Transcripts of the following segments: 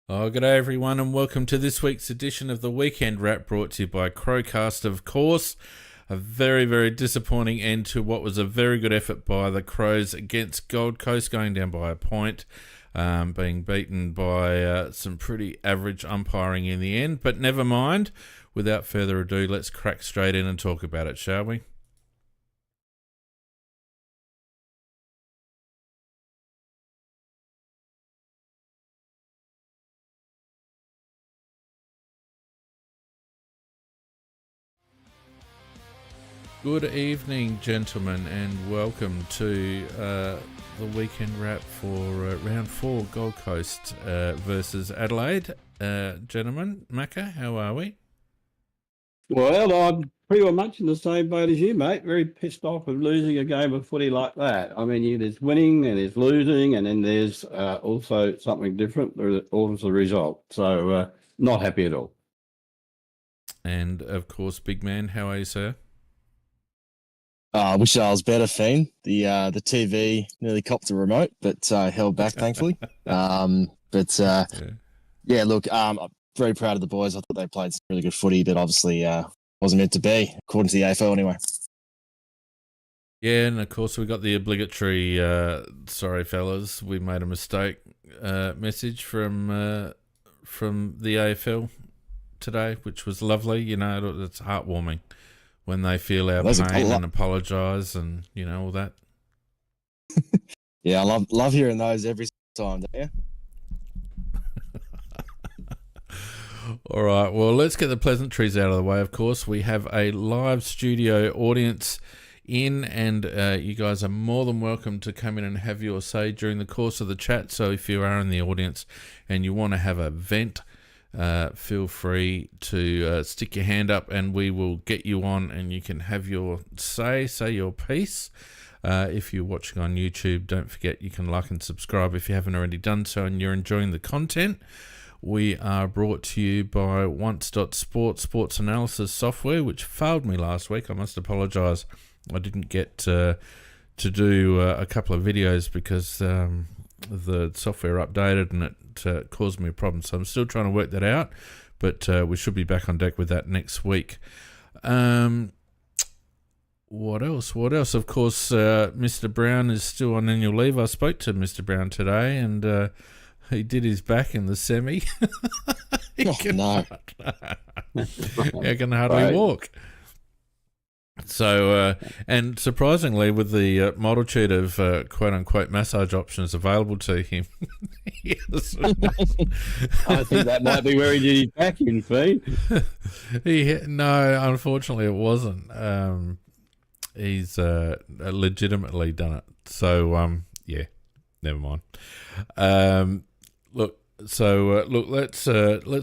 Oh, good day, everyone, and welcome to this week's edition of the Weekend Wrap, brought to you by Crowcast, of course. A very, very disappointing end to what was a very good effort by the Crows against Gold Coast, going down by a point, being beaten by some pretty average umpiring in the end. But never mind. Without further ado, let's crack straight in and talk about it, shall we? Good evening, gentlemen, and welcome to the weekend wrap for round 4, Gold Coast versus Adelaide. Gentlemen, Macca, how are we? Well, I'm pretty much in the same boat as you, mate. Very pissed off of losing a game of footy like that. I mean, there's winning and there's losing, and then there's also something different, or the result. So, not happy at all. And, of course, big man, how are you, sir? I wish I was better, Fiend. The TV nearly copped a remote, but held back, thankfully. Yeah. Yeah, look, I'm very proud of the boys. I thought they played some really good footy, but obviously wasn't meant to be, according to the AFL anyway. Yeah, and of course we got the obligatory sorry fellas, we made a mistake message from the AFL today, which was lovely. You know, it's heartwarming when they feel our pain and apologise and, you know, all that. Yeah, I love hearing those every time, don't you? All right, well, let's get the pleasantries out of the way. Of course, we have a live studio audience in, and you guys are more than welcome to come in and have your say during the course of the chat. So if you are in the audience and you want to have a vent, feel free to stick your hand up and we will get you on and you can have your say your piece. If you're watching on YouTube, don't forget you can like and subscribe if you haven't already done so and you're enjoying the content. We are brought to you by Once.Sport sports analysis software, which failed me last week. I must apologise. I didn't get to do a couple of videos because the software updated and it caused me a problem. So I'm still trying to work that out, but we should be back on deck with that next week. What else? Of course, Mr. Brown is still on annual leave. I spoke to Mr. Brown today and he did his back in the semi. He can hardly walk. So, and surprisingly, with the multitude of quote-unquote massage options available to him, I think that might be where he did his back in, Fiend. No, unfortunately, it wasn't. He's legitimately done it. So, yeah, never mind. Look, let's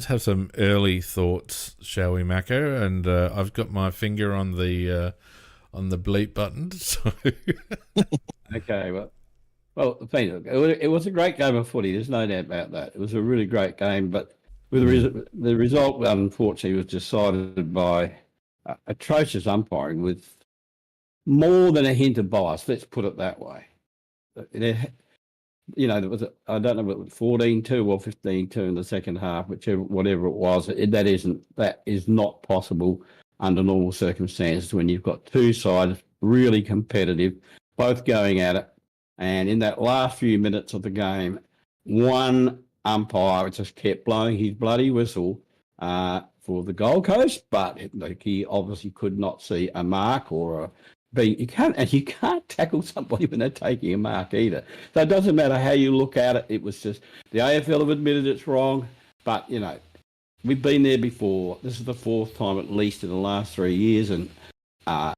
have some early thoughts, shall we, Macca? And I've got my finger on the bleep button. So Okay, well, Fiend, it was a great game of footy. There's no doubt about that. It was a really great game, but with the result, unfortunately, was decided by atrocious umpiring with more than a hint of bias. Let's put it that way. There was I don't know if it was 14-2 or 15-2 in the second half, whatever it was. That is not possible under normal circumstances when you've got two sides really competitive, both going at it. And in that last few minutes of the game, one umpire just kept blowing his bloody whistle for the Gold Coast, but he obviously could not see a mark or you can't tackle somebody when they're taking a mark either. So it doesn't matter how you look at it. It was just the AFL have admitted it's wrong, but we've been there before. This is the fourth time at least in the last 3 years, and their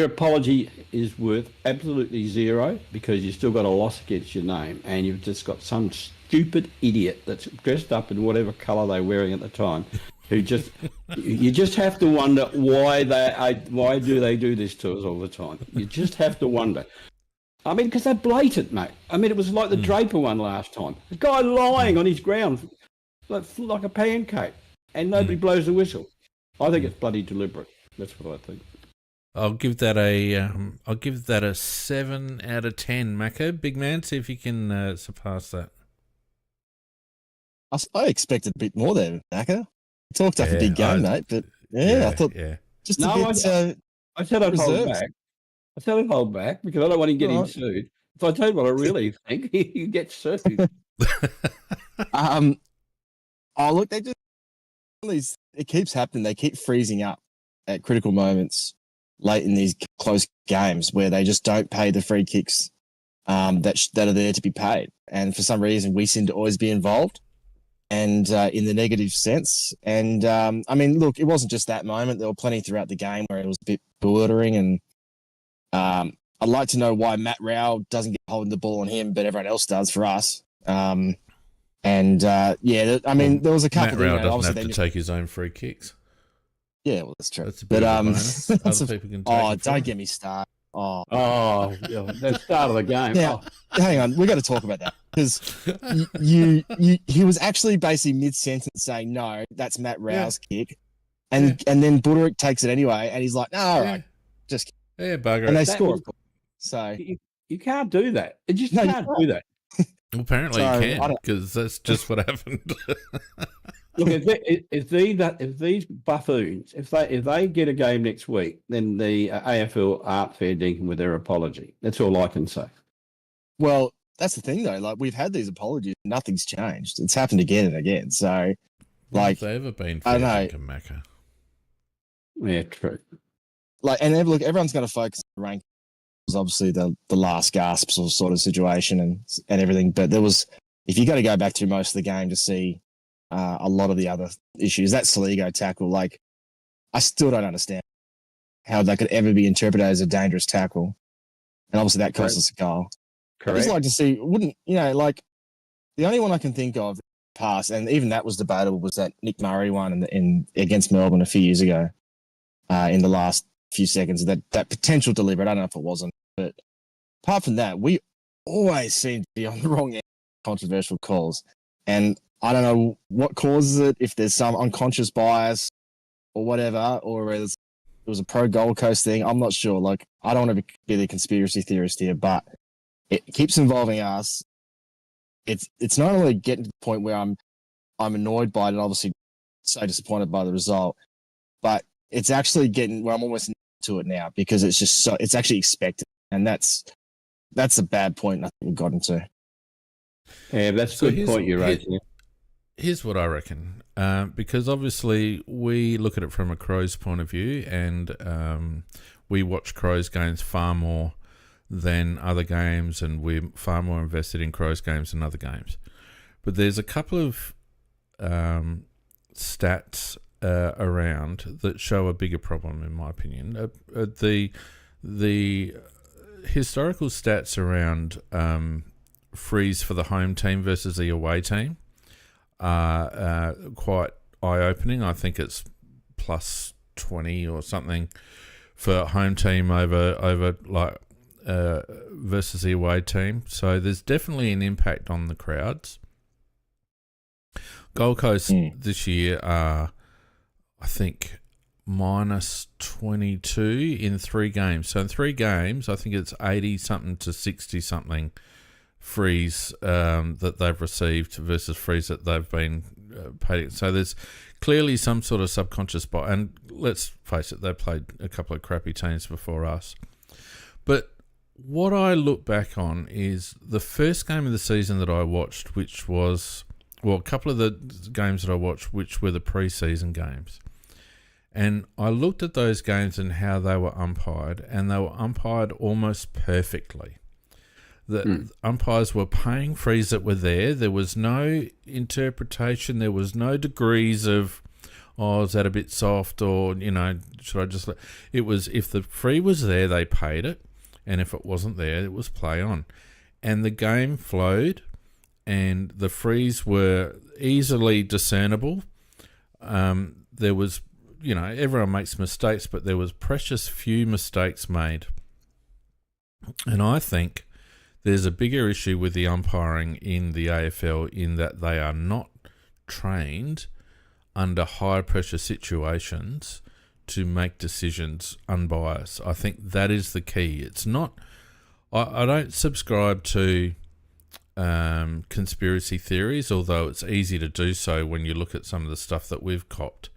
apology is worth absolutely zero because you've still got a loss against your name, and you've just got some stupid idiot that's dressed up in whatever colour they're wearing at the time. You just have to wonder why do they do this to us all the time? You just have to wonder. I mean, because they're blatant, mate. I mean, it was like the Draper one last time. The guy lying on his ground like a pancake, and nobody blows the whistle. I think it's bloody deliberate. That's what I think. I'll give that a 7 out of 10, Macca. Big man, see if you can surpass that. I expected a bit more there, Naka. Talked up a big game, mate, but I thought just a bit I said I'd hold reserved. back. I said I'd hold back because I don't want to get him sued. If I tell you what I really think, you get sued. Look, they just it keeps happening. They keep freezing up at critical moments late in these close games where they just don't pay the free kicks that are there to be paid. And for some reason, we seem to always be involved, and in the negative sense. And I mean, look, it wasn't just that moment. There were plenty throughout the game where it was a bit bewildering. And I'd like to know why Matt Rao doesn't get holding the ball on him, but everyone else does for us. I mean, there was a couple. Matt Rao doesn't have to take his own free kicks. Yeah, well, that's true. That's a bit of a bonus. Other people can take don't get me started. The start of the game. Now, hang on, we got to talk about that because he was actually basically mid-sentence saying, no, that's Matt Rao's kick. And then Buderick takes it anyway, and he's like, no, all right, just bugger. And they score. So you can't do that. You just can't do that. Well, apparently you can, because that's just what happened. Look, if these buffoons, if they get a game next week, then the AFL aren't fair dinkum with their apology. That's all I can say. Well, that's the thing though. Like, we've had these apologies, nothing's changed. It's happened again and again. So, like, have they ever been fair dinkum, Macca? Yeah, true. Like, and look, everyone's going to focus on the rank. Was obviously the last gasps or sort of situation and everything, but there was, if you got to go back through most of the game to see a lot of the other issues, that Saligo tackle, like, I still don't understand how that could ever be interpreted as a dangerous tackle, and obviously that cost us a goal. Correct. I'd just like to see, like, the only one I can think of pass, and even that was debatable, was that Nick Murray one in against Melbourne a few years ago, in the last few seconds, that potential delivery. I don't know if it wasn't, but apart from that, we always seem to be on the wrong end of controversial calls. And I don't know what causes it, if there's some unconscious bias or whatever, or it was a pro Gold Coast thing. I'm not sure. Like, I don't want to be the conspiracy theorist here, but it keeps involving us. It's not only getting to the point where I'm annoyed by it and obviously so disappointed by the result, but it's actually getting where I'm almost to it now, because it's just it's actually expected, and that's a bad point I think we've gotten to. Yeah, that's a good point you're raising. Here's what I reckon, because obviously we look at it from a Crows point of view, and we watch Crows games far more than other games, and we're far more invested in Crows games than other games. But there's a couple of stats around that show a bigger problem, in my opinion. The historical stats around frees for the home team versus the away team are quite eye-opening. I think it's plus 20 or something for home team over like versus the away team. So there's definitely an impact on the crowds. Gold Coast this year are, I think, minus 22 in 3 games. So in 3 games, I think it's 80-something to 60-something frees that they've received versus frees that they've been paid. So there's clearly some sort of subconscious bias. And let's face it, they played a couple of crappy teams before us. But what I look back on is the first game of the season that I watched, which was, well, a couple of the games that I watched, which were the pre-season games. And I looked at those games and how they were umpired, and they were umpired almost perfectly. The umpires were paying frees that were there. There was no interpretation. There was no degrees of, oh, is that a bit soft, or, should I just... It was, if the free was there, they paid it, and if it wasn't there, it was play on. And the game flowed, and the frees were easily discernible. There was... everyone makes mistakes, but there was precious few mistakes made. And I think there's a bigger issue with the umpiring in the AFL in that they are not trained under high-pressure situations to make decisions unbiased. I think that is the key. It's not... I don't subscribe to conspiracy theories, although it's easy to do so when you look at some of the stuff that we've copped.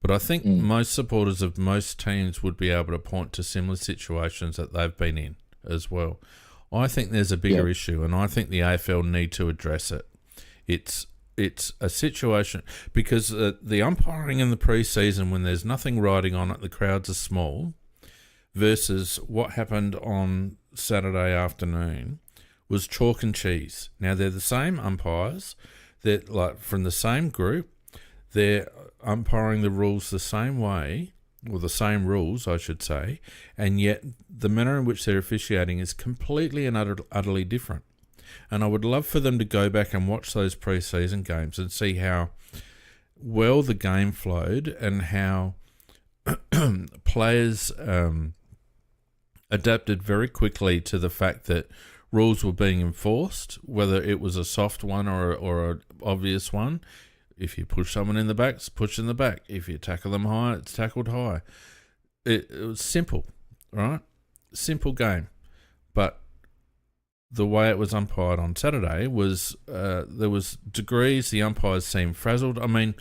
But I think most supporters of most teams would be able to point to similar situations that they've been in as well. I think there's a bigger issue, and I think the AFL need to address it. It's a situation because the umpiring in the pre-season, when there's nothing riding on it, the crowds are small, versus what happened on Saturday afternoon was chalk and cheese. Now, they're the same umpires. They're like from the same group. They're umpiring the rules the same way, or the same rules, I should say, and yet the manner in which they're officiating is completely and utterly different. And I would love for them to go back and watch those pre-season games and see how well the game flowed and how players adapted very quickly to the fact that rules were being enforced, whether it was a soft one or an obvious one. If you push someone in the back, it's pushed in the back. If you tackle them high, it's tackled high. It was simple, right? Simple game. But the way it was umpired on Saturday was there was degrees. The umpires seemed frazzled. I mean,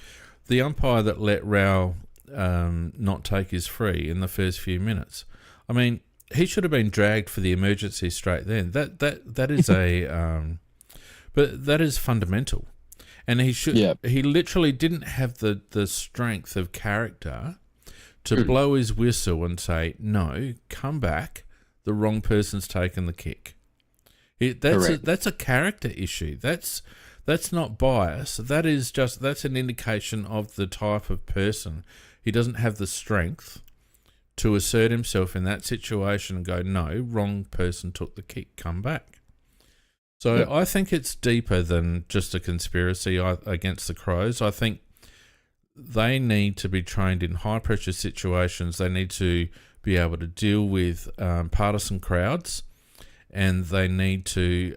the umpire that let Rao not take his free in the first few minutes, I mean, he should have been dragged for the emergency straight then. That is but that is fundamental. And he should. Yep. He literally didn't have the strength of character to blow his whistle and say, "No, come back. The wrong person's taken the kick." That's a character issue. That's not bias. That's an indication of the type of person. He doesn't have the strength to assert himself in that situation and go, "No, wrong person took the kick. Come back." So I think it's deeper than just a conspiracy against the Crows. I think they need to be trained in high-pressure situations. They need to be able to deal with partisan crowds, and they need to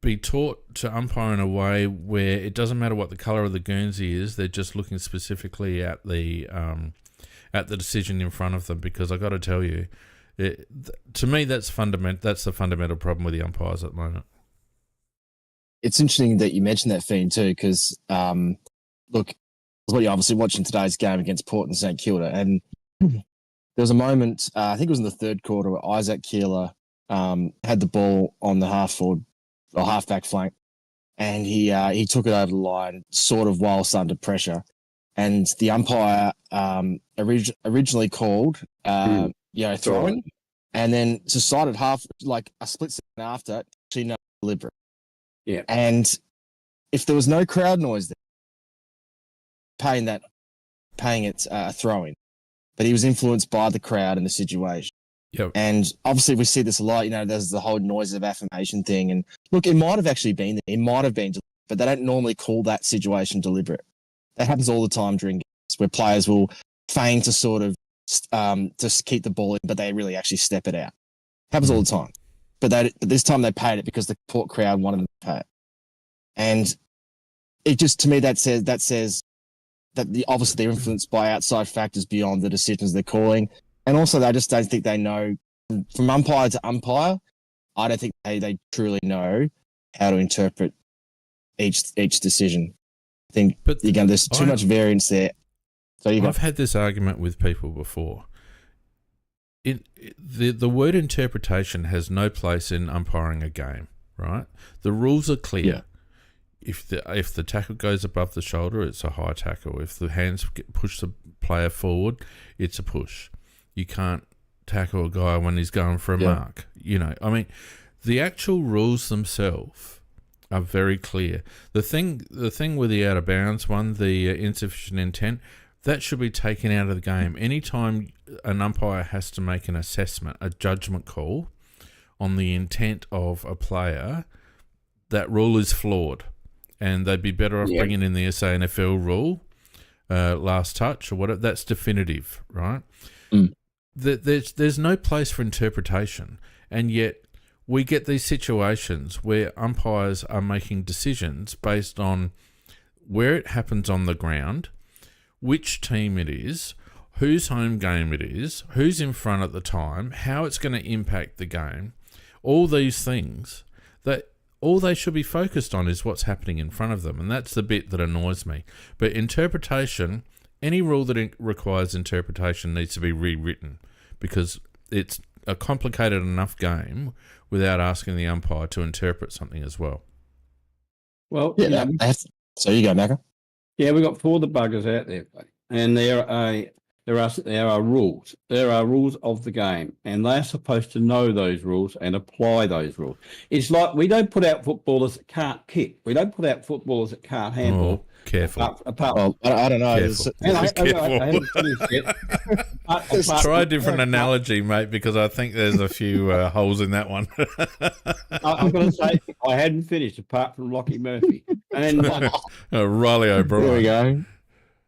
be taught to umpire in a way where it doesn't matter what the colour of the Guernsey is. They're just looking specifically at the decision in front of them, because I got to tell you, to me, that's fundamental. That's the fundamental problem with the umpires at the moment. It's interesting that you mentioned that, Fiend, too, because look, you're obviously watching today's game against Port and St Kilda, and there was a moment, I think it was in the third quarter, where Isaac Keeler had the ball on the half-back flank, and he took it over the line, sort of whilst under pressure, and the umpire originally called throwing, and then decided like a split second after, actually no, deliberate. Yeah. And if there was no crowd noise there, paying it throwing, but he was influenced by the crowd and the situation. Yep. And obviously we see this a lot, there's the whole noise of affirmation thing. And look, it might have actually been there. It might have been, but they don't normally call that situation deliberate. That happens all the time during games where players will feign to sort of just keep the ball in, but they really actually step it out. Happens all the time. But this time they paid it because the Port crowd wanted them to pay it. And it just, to me, that says that obviously they're influenced by outside factors beyond the decisions they're calling. And also, I just don't think they know, from umpire to umpire, I don't think they truly know how to interpret each decision. I think, there's too much variance there. So I've had this argument with people before. The word interpretation has no place in umpiring a game, right? The rules are clear. Yeah. If the tackle goes above the shoulder, it's a high tackle. If the hands push the player forward, it's a push. You can't tackle a guy when he's going for a mark. The actual rules themselves are very clear. The thing with the out of bounds one, the insufficient intent, that should be taken out of the game. Anytime an umpire has to make an assessment, a judgment call on the intent of a player, that rule is flawed. And they'd be better off bringing in the SANFL rule, last touch or whatever. That's definitive, right? There's no place for interpretation. And yet we get these situations where umpires are making decisions based on where it happens on the ground, which team it is, whose home game it is, who's in front at the time, how it's going to impact the game. all these things that all they should be focused on is what's happening in front of them, and that's the bit that annoys me. But interpretation, any rule that requires interpretation needs to be rewritten, because it's a complicated enough game without asking the umpire to interpret something as well. Well, Yeah, so you go, Macca. yeah, we've got 4 the buggers out there, and there are rules. There are rules of the game, and they're supposed to know those rules and apply those rules. It's like we don't put out footballers that can't kick. We don't put out footballers that can't handball. Oh, careful. Well, I don't know. Careful. I haven't finished yet. Try a different analogy, mate, because I think there's a few holes in that one. I'm going to say I hadn't finished apart from Lockie Murphy. And Riley O'Brien. There we go.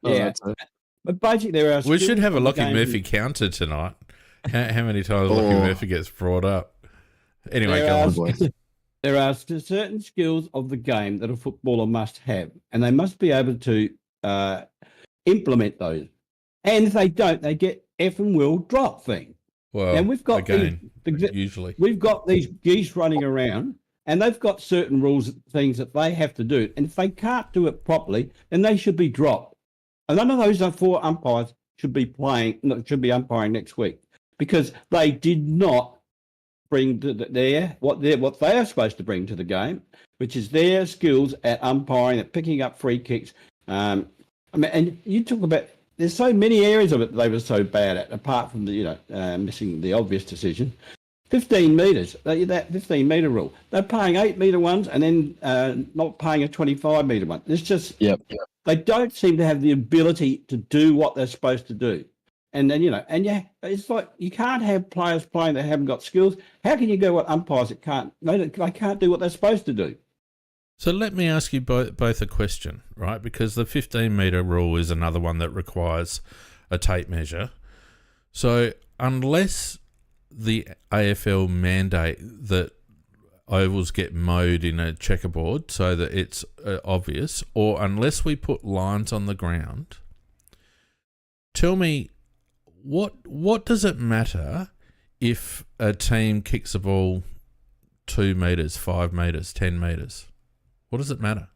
yeah, but basically there are. We should have a skills Lockie in the game. Murphy counter tonight. How many times Lockie Murphy gets brought up? Anyway, There go are- on. boys. There are certain skills of the game that a footballer must have, and they must be able to implement those. And if they don't, they get F and will drop thing. Well, And we've got again, these, usually. we've got these geese running around, and they've got certain rules, things that they have to do. And if they can't do it properly, then they should be dropped. And none of those 4 umpires should be umpiring next week, because they did not bring to what they are supposed to bring to the game, which is their skills at umpiring, at picking up free kicks. I mean, and you talk about there's so many areas of it that they were so bad at, apart from the missing the obvious decision. 15 metres, that 15-metre rule. They're paying 8-metre ones and then not paying a 25-metre one. It's just they don't seem to have the ability to do what they're supposed to do. And then, it's like you can't have players playing that haven't got skills. How can you go with umpires that can't? They can't do what they're supposed to do. So let me ask you both a question, right? Because the 15-metre rule is another one that requires a tape measure. So unless the AFL mandate that ovals get mowed in a checkerboard so that it's obvious, or unless we put lines on the ground, tell me, what does it matter if a team kicks a ball 2 metres, 5 metres, 10 metres? What does it matter?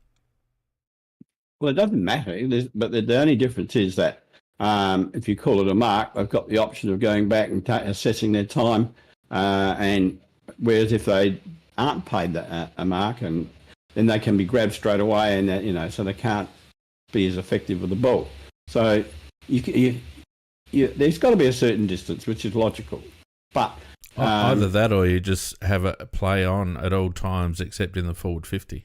Well, it doesn't matter, but the only difference is that if you call it a mark, they've got the option of going back and assessing their time, and whereas if they aren't paid a mark, and then they can be grabbed straight away, and so they can't be as effective with the ball. So there's got to be a certain distance, which is logical, but either that or you just have a play on at all times except in the forward 50.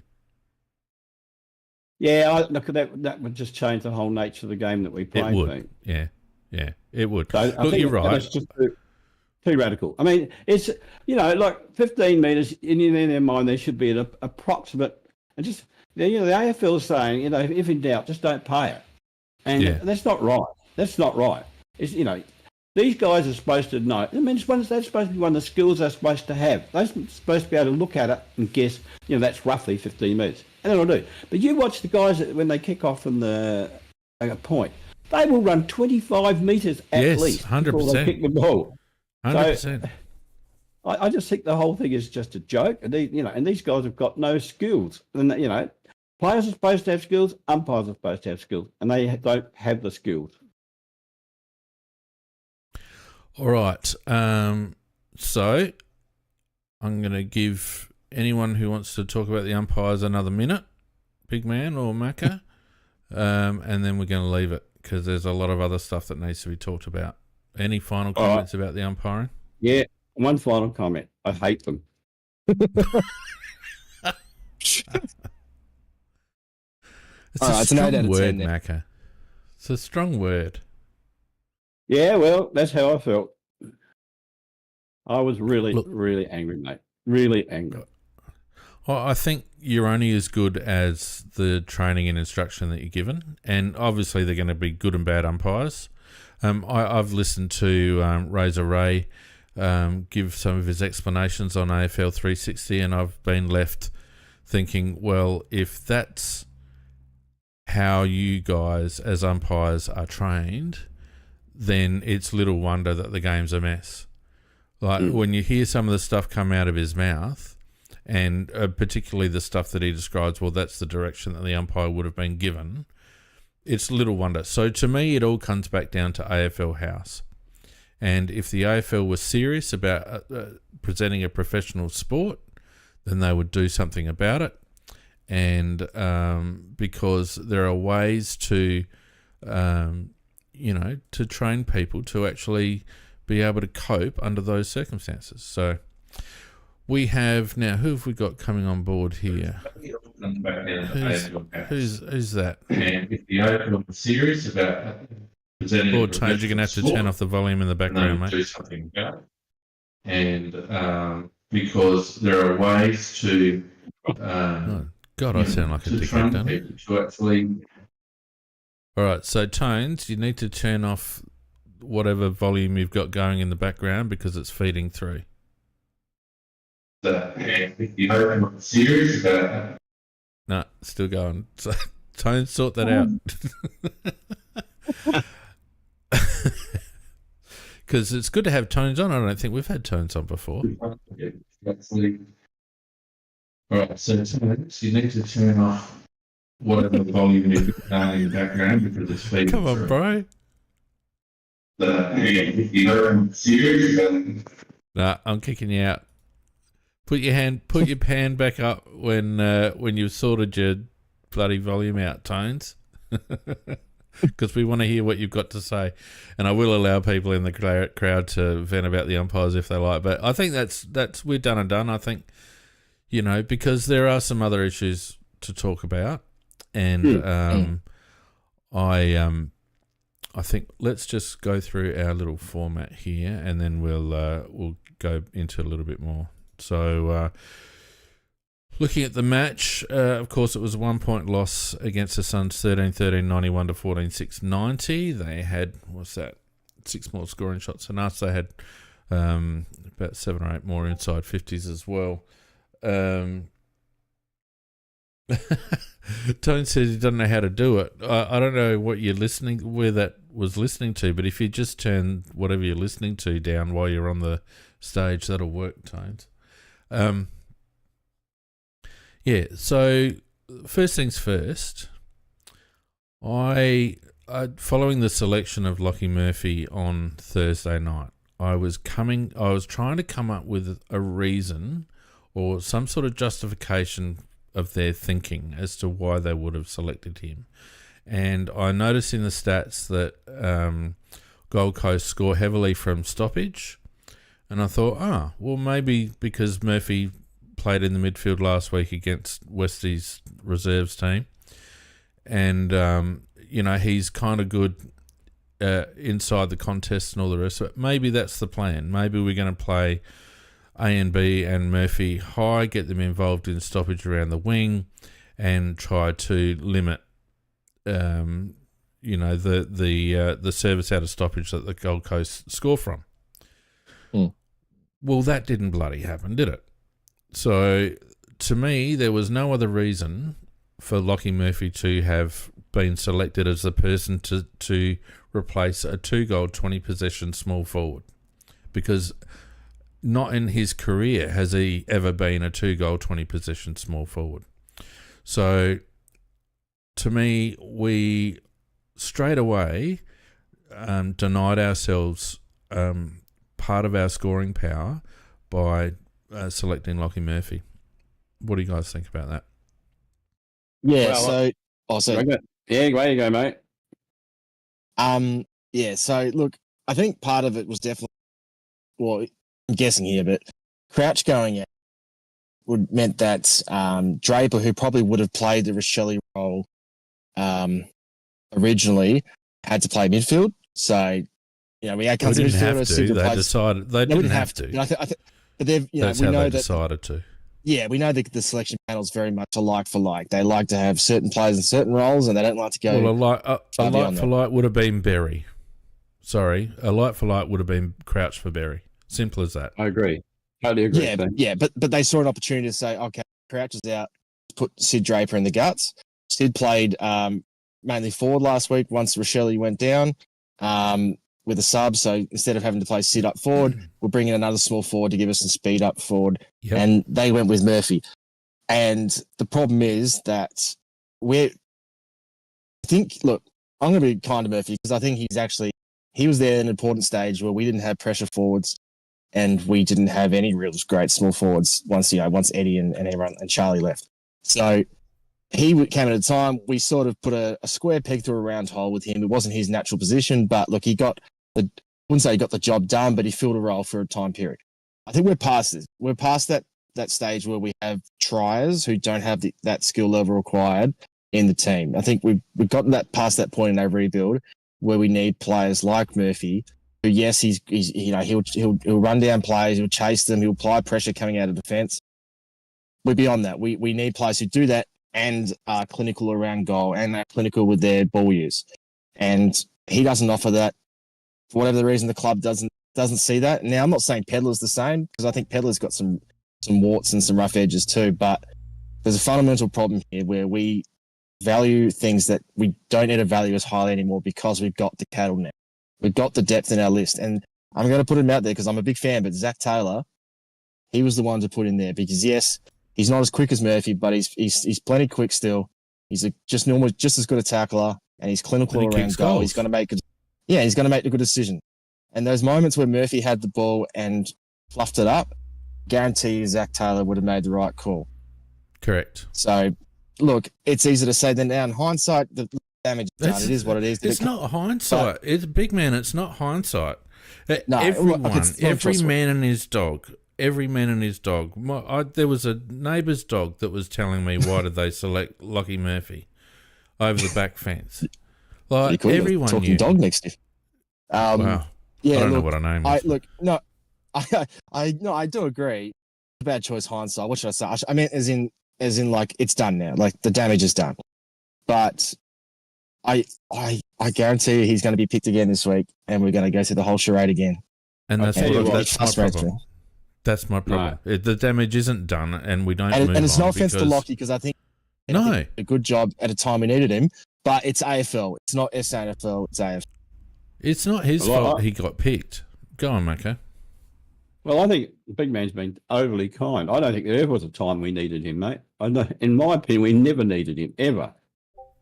Yeah, look, that would just change the whole nature of the game that we play. It would. Yeah, it would. So Look, you're right. That's just too radical. I mean, it's like 15 metres in their mind, there should be an approximate, and just the AFL is saying, if in doubt, just don't pay it, and that's not right. That's not right. It's these guys are supposed to know. I mean, that's supposed to be one of the skills they're supposed to have. They're supposed to be able to look at it and guess, that's roughly 15 metres. And then I'll do. But you watch the guys when they kick off from the point, they will run 25 metres at least 100%. before they kick the ball. 100%. So, I just think the whole thing is just a joke. And these guys have got no skills. And players are supposed to have skills, umpires are supposed to have skills, and they don't have the skills. All right. So I'm going to give anyone who wants to talk about the umpires another minute, big man or Macca, and then we're going to leave it because there's a lot of other stuff that needs to be talked about. Any final comments about the umpiring? Yeah, one final comment. I hate them. It's All right, a it's an 8 strong out of word, 10 then. Macca. It's a strong word. Yeah, well, that's how I felt. I was really angry, mate. Really angry. Well, I think you're only as good as the training and instruction that you're given, and obviously they're going to be good and bad umpires. I've listened to Razor Ray give some of his explanations on AFL 360, and I've been left thinking, well, if that's how you guys as umpires are trained, then it's little wonder that the game's a mess. Like when you hear some of the stuff come out of his mouth, and particularly the stuff that he describes, well, that's the direction that the umpire would have been given. It's little wonder. So to me, it all comes back down to AFL House. And if the AFL was serious about presenting a professional sport, then they would do something about it. And because there are ways to, to train people to actually be able to cope under those circumstances. So we have now, who have we got coming on board here? Who's that? And if the AFL was serious about presenting Lord Tones, you're going to have to turn off the volume in the background, mate. Do something about it. And because there are ways to God, I sound like a dickhead, don't I? to actually. All right, so Tones, you need to turn off whatever volume you've got going in the background because it's feeding through. If the AFL was serious about. No, still going. So, Tones, sort that out. Because it's good to have Tones on. I don't think we've had Tones on before. All right, so Tones, you need to turn off whatever volume you've got in the background because it's feeding Come on, through. bro. If the AFL was serious about. Nah, I'm kicking you out. Put your hand back up when you've sorted your bloody volume out, Tones. Because we want to hear what you've got to say. And I will allow people in the crowd to vent about the umpires if they like. But I think that's we're done and done. I think, because there are some other issues to talk about. And I think let's just go through our little format here and then we'll go into a little bit more. So, looking at the match, of course, it was a 1 point loss against the Suns, 13-13, 91 to 14-6, 90. They had, 6 more scoring shots than us. They had about 7 or 8 more inside 50s as well. Tone says he doesn't know how to do it. I don't know where that was listening to, but if you just turn whatever you're listening to down while you're on the stage, that'll work, Tones. So first things first, I following the selection of Lockie Murphy on Thursday night, I was trying to come up with a reason or some sort of justification of their thinking as to why they would have selected him. And I noticed in the stats that Gold Coast score heavily from stoppage. And I thought, maybe because Murphy played in the midfield last week against Westie's reserves team. And, he's kind of good inside the contest and all the rest of it. Maybe that's the plan. Maybe we're going to play A and B and Murphy high, get them involved in stoppage around the wing and try to limit, the service out of stoppage that the Gold Coast score from. Well, that didn't bloody happen, did it? So, to me, there was no other reason for Lockie Murphy to have been selected as the person to replace a 2-goal, 20-possession small forward. Because not in his career has he ever been a 2-goal, 20-possession small forward. So, to me, we straight away denied ourselves part of our scoring power by selecting Lockie Murphy. What do you guys think about that? Yeah, Yeah, way to go, mate. So look, I think part of it was definitely, I'm guessing here, but Crouch going out meant that Draper, who probably would have played the Rochelle role originally, had to play midfield. So, we had They didn't have to. They decided they didn't have to. But they've, That's we how know they that decided to. Yeah, we know that the selection panel is very much a like for like. They like to have certain players in certain roles, and they don't like to go. Well, a like for like would have been Berry. Sorry, a like for like would have been Crouch for Berry. Simple as that. I agree. Totally agree. Yeah, but they saw an opportunity to say, okay, Crouch is out, put Sid Draper in the guts. Sid played mainly forward last week once Rochelle went down. with a sub. So instead of having to play sit up forward, we'll bring in another small forward to give us some speed up forward. Yep. And they went with Murphy. And the problem is that look, I'm going to be kind to Murphy because I think he was there at an important stage where we didn't have pressure forwards and we didn't have any real great small forwards once Eddie and everyone and Charlie left. So he came at a time we sort of put a square peg through a round hole with him. It wasn't his natural position, but look, I wouldn't say he got the job done, but he filled a role for a time period. I think we're past this. We're past that stage where we have triers who don't have that skill level required in the team. I think we've gotten past that point in our rebuild where we need players like Murphy, who yes, he'll run down players, he'll chase them, he'll apply pressure coming out of defence. We're beyond that. We need players who do that and are clinical around goal and are clinical with their ball use. And he doesn't offer that. For whatever the reason, the club doesn't see that. Now, I'm not saying Pedlar's the same because I think Pedlar's got some warts and some rough edges too, but there's a fundamental problem here where we value things that we don't need to value as highly anymore because we've got the cattle now. We've got the depth in our list. And I'm going to put him out there because I'm a big fan, but Zach Taylor, he was the one to put in there because, yes, he's not as quick as Murphy, but he's plenty quick still. He's just as good a tackler, and he's clinical around goal. He's going to make a good decision. And those moments where Murphy had the ball and fluffed it up, guarantee Zach Taylor would have made the right call. Correct. So, look, it's easy to say that now. In hindsight, the damage is done. It is what it is. It's not hindsight. It's big man. It's not hindsight. No, every man and his dog. Every man and his dog. There was a neighbour's dog that was telling me why did they select Lockie Murphy over the back fence. Like everyone talking knew. Dog next to. Wow. Yeah, I don't know what her name is. I do agree. Bad choice, hindsight. What should I say? I mean, as in, like it's done now. Like the damage is done. But I guarantee you he's going to be picked again this week, and we're going to go through the whole charade again. And that's my problem. That's my problem. No. The damage isn't done, and we don't. And it's no offense to Lockie because I think he did a good job at a time we needed him. But it's AFL. It's not SANFL. It's AFL. It's not his fault he got picked. Go on, Mako. Well, I think the big man's been overly kind. I don't think there ever was a time we needed him, mate. In my opinion, we never needed him, ever.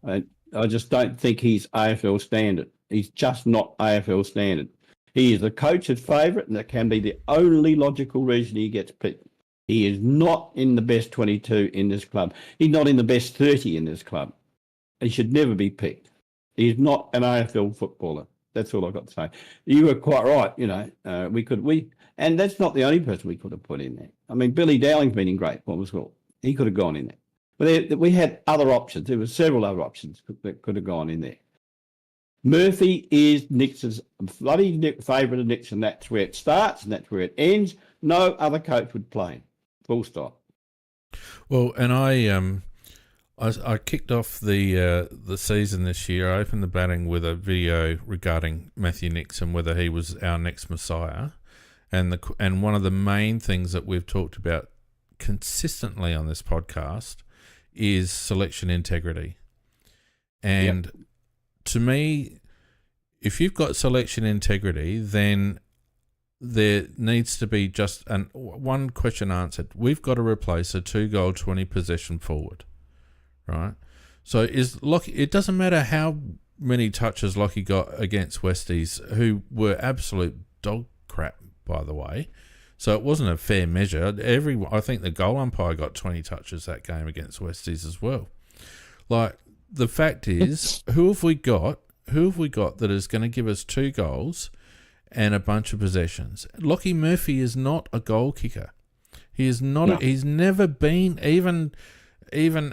I just don't think he's AFL standard. He's just not AFL standard. He is the coach's favourite, and that can be the only logical reason he gets picked. He is not in the best 22 in this club. He's not in the best 30 in this club. He should never be picked. He's not an AFL footballer. That's all I've got to say. You were quite right, and that's not the only person we could have put in there. I mean, Billy Dowling's been in great form as well. He could have gone in there. But we had other options. There were several other options that could have gone in there. Murphy is Nix's bloody favourite of Nix, and that's where it starts and that's where it ends. No other coach would play him. Full stop. Well, and I kicked off the season this year. I opened the batting with a video regarding Matthew Nix and whether he was our next Messiah. And one of the main things that we've talked about consistently on this podcast is selection integrity. And to me, if you've got selection integrity, then there needs to be just one question answered. We've got to replace a 2-goal, 20-possession forward, right? So it doesn't matter how many touches Lockie got against Westies, who were absolute dog crap, by the way. So it wasn't a fair measure. I think the goal umpire got 20 touches that game against Westies as well. Like, the fact is, who have we got that is going to give us 2 goals and a bunch of possessions? Lockie Murphy is not a goal kicker. He is not. No. He's never been even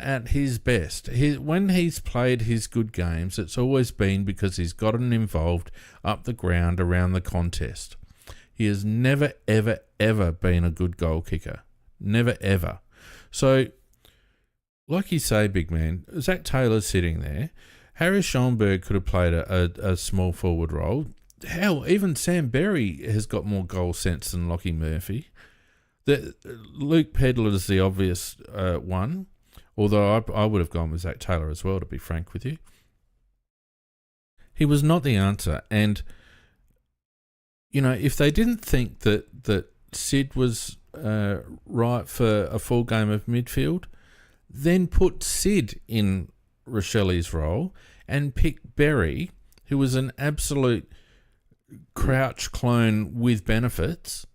at his best. When he's played his good games, it's always been because he's gotten involved up the ground around the contest. He has never, ever, ever been a good goal kicker. Never, ever. So, like you say, big man, Zach Taylor's sitting there. Harry Schoenberg could have played a small forward role. Hell, even Sam Berry has got more goal sense than Lockie Murphy. Luke Pedlar is the obvious one, although I would have gone with Zach Taylor as well, to be frank with you. He was not the answer, and if they didn't think that Sid was right for a full game of midfield, then put Sid in Rochelli's role and pick Berry, who was an absolute Crouch clone with benefits,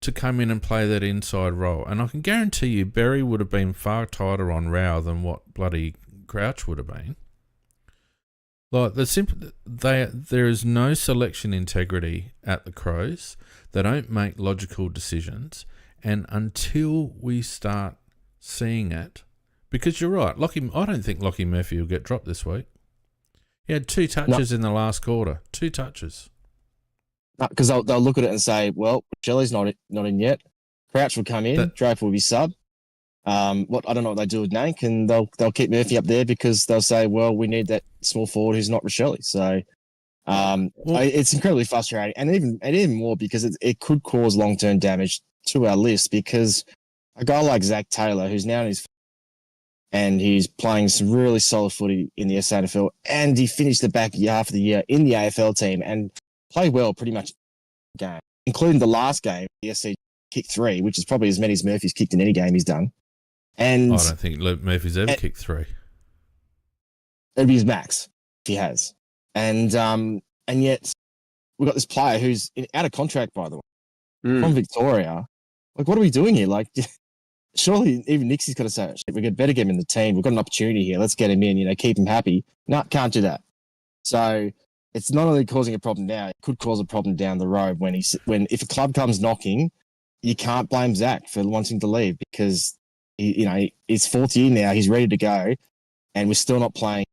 to come in and play that inside role. And I can guarantee you Berry would have been far tighter on Rao than what bloody Crouch would have been. Like, there is no selection integrity at the Crows. They don't make logical decisions. And until we start seeing it, because you're right, I don't think Lockie Murphy will get dropped this week. He had 2 touches in the last quarter. 2 touches. Because they'll look at it and say, well, Shelley's not in yet. Crouch will come in. Draper will be sub. I don't know what they do with Nank, and they'll keep Murphy up there because they'll say, well, we need that small forward who's not Rochelle. So it's incredibly frustrating, and even more because it could cause long-term damage to our list, because a guy like Zach Taylor, who's now in his and he's playing some really solid footy in the SANFL, and he finished the back half of the year in the AFL team and played well pretty much game, including the last game, the SC kicked 3, which is probably as many as Murphy's kicked in any game he's done. And I don't think Murphy's ever kicked 3. It'd be his max if he has. And yet we've got this player who's out of contract, by the way, from Victoria. Like, what are we doing here? Like, surely even Nixie's got to say, we better get him in the team. We've got an opportunity here. Let's get him in, keep him happy. No, can't do that. So it's not only causing a problem now, it could cause a problem down the road when if a club comes knocking, you can't blame Zach for wanting to leave, because it's 4th year now. He's ready to go, and we're still not playing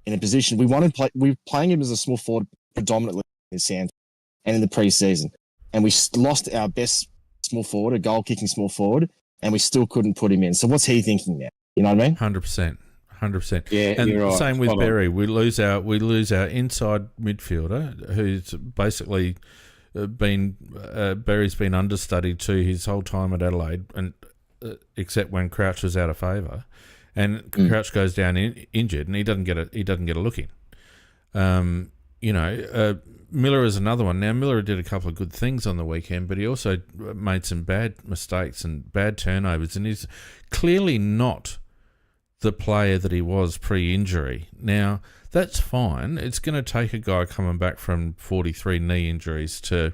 in a position we're playing him as a small forward predominantly in Sand and in the preseason, and we lost our best small forward, a goal kicking small forward, and we still couldn't put him in. So what's he thinking now? You know what I mean? 100%. Yeah, and you're right. Same with Berry. We lose our inside midfielder, who's basically Berry's been understudied to his whole time at Adelaide, and except when Crouch was out of favour, and Crouch goes down injured, and he doesn't get a look in. Miller is another one. Now, Miller did a couple of good things on the weekend, but he also made some bad mistakes and bad turnovers, and he's clearly not the player that he was pre-injury. Now, that's fine. It's going to take a guy coming back from 43 knee injuries to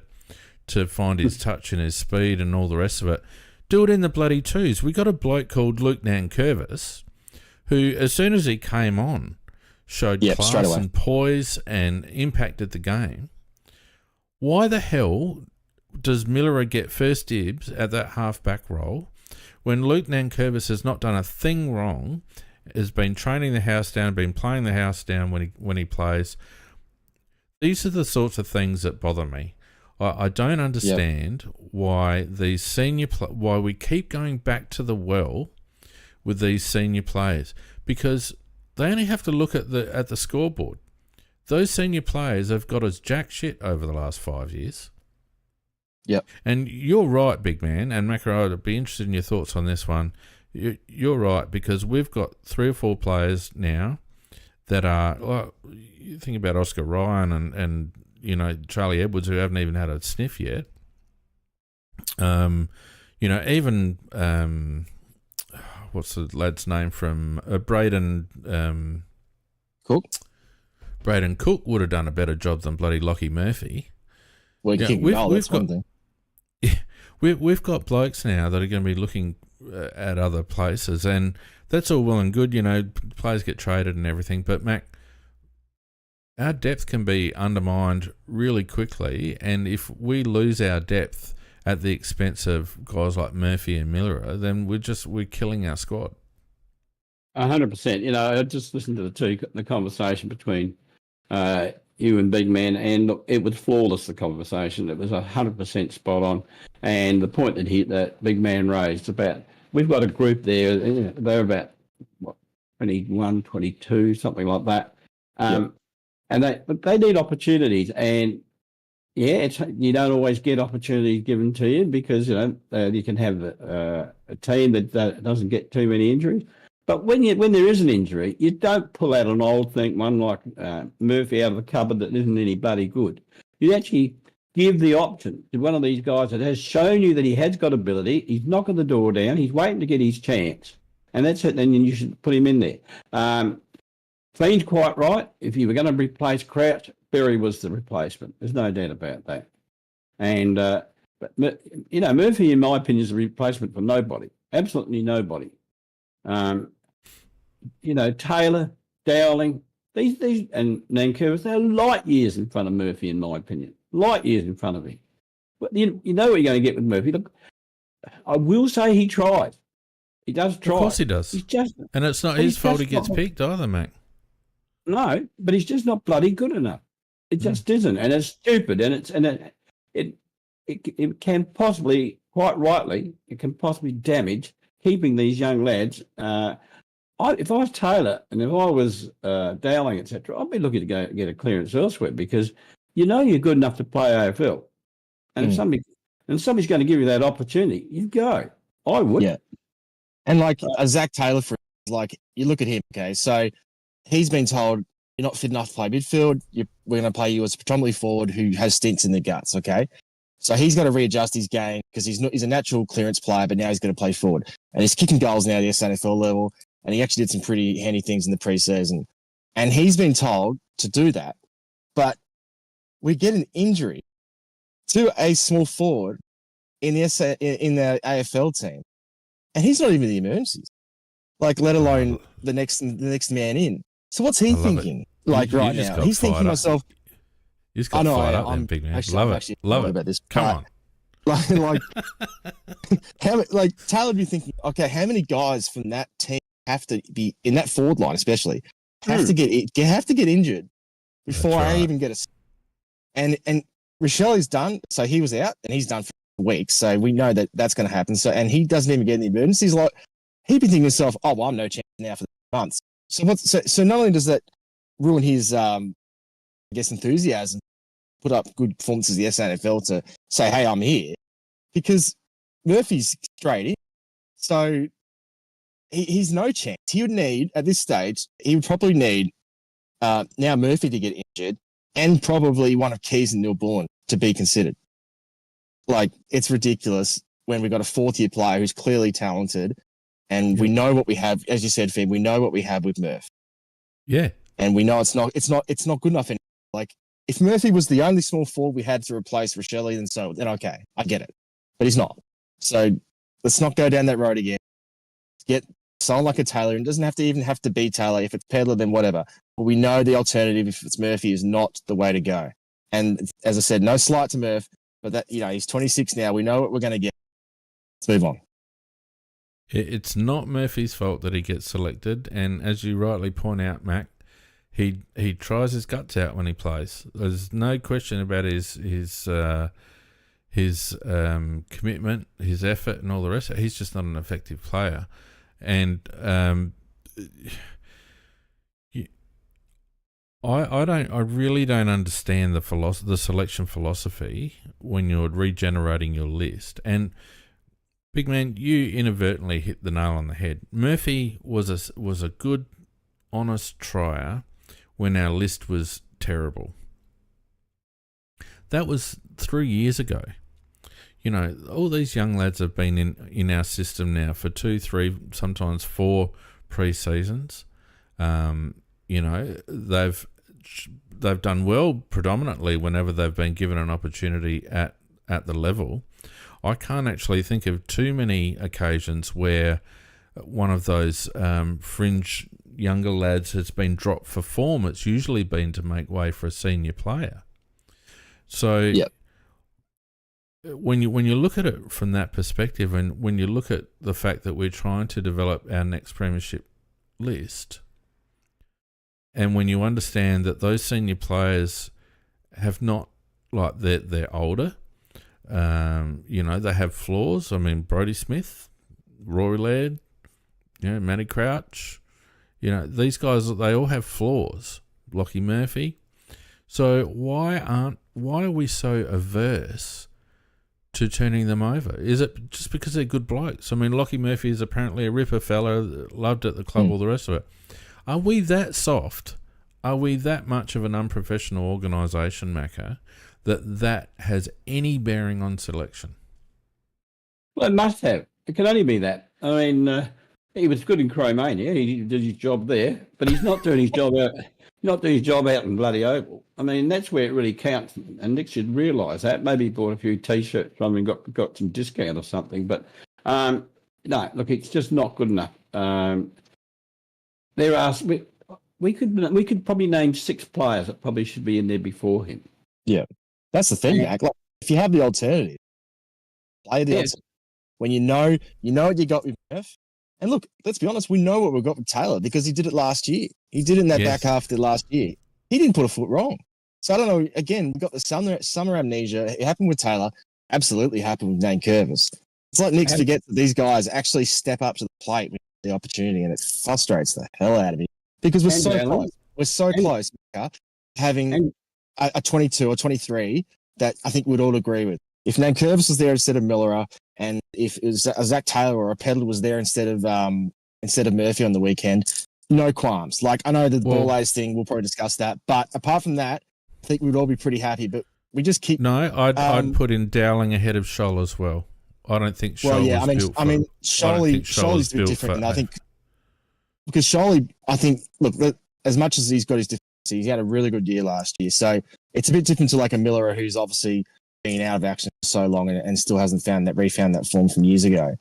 find his touch and his speed and all the rest of it. Do it in the bloody twos. We got a bloke called Luke Nankervis, who, as soon as he came on, showed class and poise and impacted the game. Why the hell does Miller get first dibs at that half-back role when Luke Nankervis has not done a thing wrong, has been training the house down, been playing the house down when he plays? These are the sorts of things that bother me. I don't understand why these why we keep going back to the well with these senior players, because they only have to look at the scoreboard. Those senior players have got us jack shit over the last 5 years. Yep. And you're right, big man, and Macro, I'd be interested in your thoughts on this one. You're right, because we've got 3 or 4 players now that are, well, you think about Oscar Ryan and Charlie Edwards, who haven't even had a sniff yet. Even what's the lad's name from Braden Cook? Braden Cook would have done a better job than bloody Lockie Murphy. Well, we've got blokes now that are going to be looking at other places, and that's all well and good. Players get traded and everything, but Mac, our depth can be undermined really quickly, and if we lose our depth at the expense of guys like Murphy and Miller, then we're killing our squad. 100%. I just listened to the conversation between you and Big Man, and look, it was flawless, the conversation. It was 100% spot on. And the point that Big Man raised about, we've got a group there, they're about 21, 22, something like that. And they need opportunities, and you don't always get opportunities given to you, because you can have a team that doesn't get too many injuries. But when there is an injury, you don't pull out an old one like Murphy out of the cupboard that isn't any bloody good. You actually give the option to one of these guys that has shown you that he has got ability. He's knocking the door down. He's waiting to get his chance. And that's it. Then you should put him in there. Clean's quite right. If you were going to replace Crouch, Berry was the replacement. There's no doubt about that. And, but, you know, Murphy, in my opinion, is a replacement for nobody. Absolutely nobody. You know, Taylor, Dowling, these and Nankervis, they're light years in front of Murphy, in my opinion. Light years in front of him. But you know what you're going to get with Murphy. Look, I will say he tried. He does try. Of course he does. He's just, and it's not his fault he gets picked either, mate. No, but he's just not bloody good enough. It just isn't, and it's stupid, and it can possibly, quite rightly, it can possibly damage keeping these young lads. If I was Taylor and if I was Dowling, etc., I'd be looking to go get a clearance elsewhere because you know you're good enough to play AFL, and if somebody's going to give you that opportunity, you go. I would. Yeah, and like Zach Taylor, for like you look at him. Okay, so he's been told you're not fit enough to play midfield. We're going to play you as a predominantly forward who has stints in the guts. Okay, so he's got to readjust his game because he's a natural clearance player, but now he's going to play forward, and he's kicking goals now at the SNFL level. And he actually did some pretty handy things in the preseason. And he's been told to do that. But we get an injury to a small forward in the AFL team. And he's not even the emergencies. Like, let alone the next man in. So what's he thinking? Like right now. He's thinking to himself. You just got fired up then, big man. Love it. About this. Come on. Like Taylor would be thinking, okay, how many guys from that team have to be in that forward line, especially have to get injured before I even get a. And Rochelle is done, so he was out, and he's done for weeks, so we know that that's going to happen. So, and he doesn't even get in the emergencies. Like he'd be thinking to himself, "Oh, well, I'm no chance now for the months." So not only does that ruin his, enthusiasm, put up good performances in the SNFL to say, "Hey, I'm here," because Murphy's straight in, so. He's no chance. He would need, at this stage, he would probably need now Murphy to get injured and probably one of Keys and Neil Bourne to be considered. Like, it's ridiculous when we've got a fourth-year player who's clearly talented and we know what we have, as you said, Finn, we know what we have with Murph. Yeah. And we know it's not good enough anymore. Like, if Murphy was the only small forward we had to replace Rochelle, then okay, I get it. But he's not. So let's not go down that road again. Get someone like a Taylor, and it doesn't have to be Taylor. If it's Pedler, then whatever. But we know the alternative, if it's Murphy, is not the way to go. And as I said, no slight to Murph, but that, you know, he's 26 now. We know what we're going to get. Let's move on. It's not Murphy's fault that he gets selected, and as you rightly point out, Mac, he tries his guts out when he plays. There's no question about his commitment, his effort, and all the rest. He's just not an effective player. And I really don't understand the selection philosophy when you're regenerating your list. And big man, you inadvertently hit the nail on the head. Murphy was a good, honest trier when our list was terrible. That was 3 years ago. You know, all these young lads have been in our system now for 2, 3, sometimes 4 pre-seasons. You know, they've done well predominantly whenever they've been given an opportunity at the level. I can't actually think of too many occasions where one of those fringe younger lads has been dropped for form. It's usually been to make way for a senior player. So. Yep. When you look at it from that perspective, and when you look at the fact that we're trying to develop our next premiership list, and when you understand that those senior players have not, like, they're older, you know, they have flaws. I mean, Brodie Smith, Rory Laird, you know, Matty Crouch, you know, these guys, they all have flaws. Lockie Murphy. So why are we so averse to turning them over? Is it just because they're good blokes? I mean, Lockie Murphy is apparently a ripper fella, loved at the club, all the rest of it. Are we that soft? Are we that much of an unprofessional organisation, Macca, that has any bearing on selection? Well, it must have. It can only be that. I mean, he was good in Cromania. He did his job there, but he's not doing his job out. Not doing his job out in bloody Oval. I mean, that's where it really counts. And Nick should realise that. Maybe he bought a few T-shirts from him and got some discount or something. But no, look, it's just not good enough. There are we could probably name 6 players that probably should be in there before him. Yeah, that's the thing, Mac. Like, if you have the alternative, play the alternative. When you know what you got with Murph. And look, let's be honest, we know what we've got with Taylor because he did it last year. He did it in that back half of the last year. He didn't put a foot wrong. So I don't know. Again, we've got the summer amnesia. It happened with Taylor. Absolutely happened with Nate Curvis. It's like Nick forgets that these guys actually step up to the plate with the opportunity, and it frustrates the hell out of me because we're so close. We're so close, having a 22 or 23 that I think we'd all agree with. If Nankervis was there instead of Miller, and if it was a Zach Taylor or a Pedal was there instead of Murphy on the weekend, no qualms. Like, I know the ball ace thing, we'll probably discuss that. But apart from that, I think we'd all be pretty happy. But we just keep... No, I'd put in Dowling ahead of Scholl as well. I don't think Scholl Scholly's a bit different. And I think... Because Scholly, I think... Look, as much as he's got his differences, he had a really good year last year. So it's a bit different to like a Miller who's obviously been out of action for so long and still hasn't refound that form from years ago.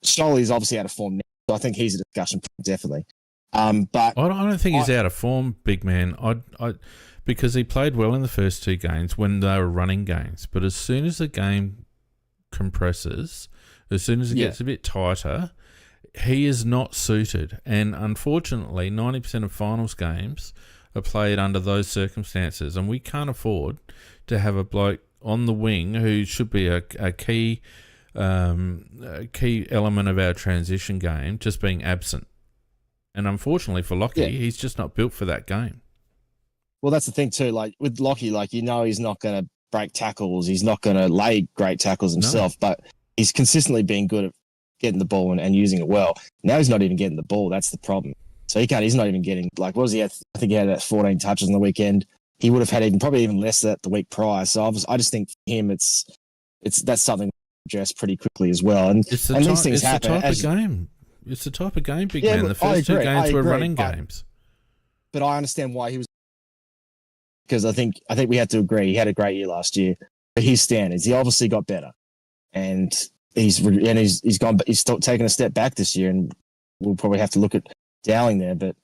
Scholly's obviously out of form now, so I think he's a discussion point, definitely. But I don't think he's out of form, big man. Because he played well in the first 2 games when they were running games. But as soon as the game compresses, as soon as it gets a bit tighter, he is not suited. And unfortunately, 90% of finals games are played under those circumstances, and we can't afford to have a bloke on the wing who should be a key element of our transition game just being absent. And unfortunately for Lockie, he's just not built for that game. Well, that's the thing too. Like with Lockie, he's not going to break tackles. He's not going to lay great tackles himself, but he's consistently been good at getting the ball and using it well. Now he's not even getting the ball. That's the problem. So he's not even getting, like, what was he at? I think he had that 14 touches on the weekend. He would have had probably even less that the week prior. So I just think for him, that's something to address pretty quickly as well. And these things happen. It's the type of game, big man. The first 2 games were running games. But I understand why he was, because I think we had to agree he had a great year last year. But his standards, he obviously got better, and he's taken a step back this year, and we'll probably have to look at Dowling there. But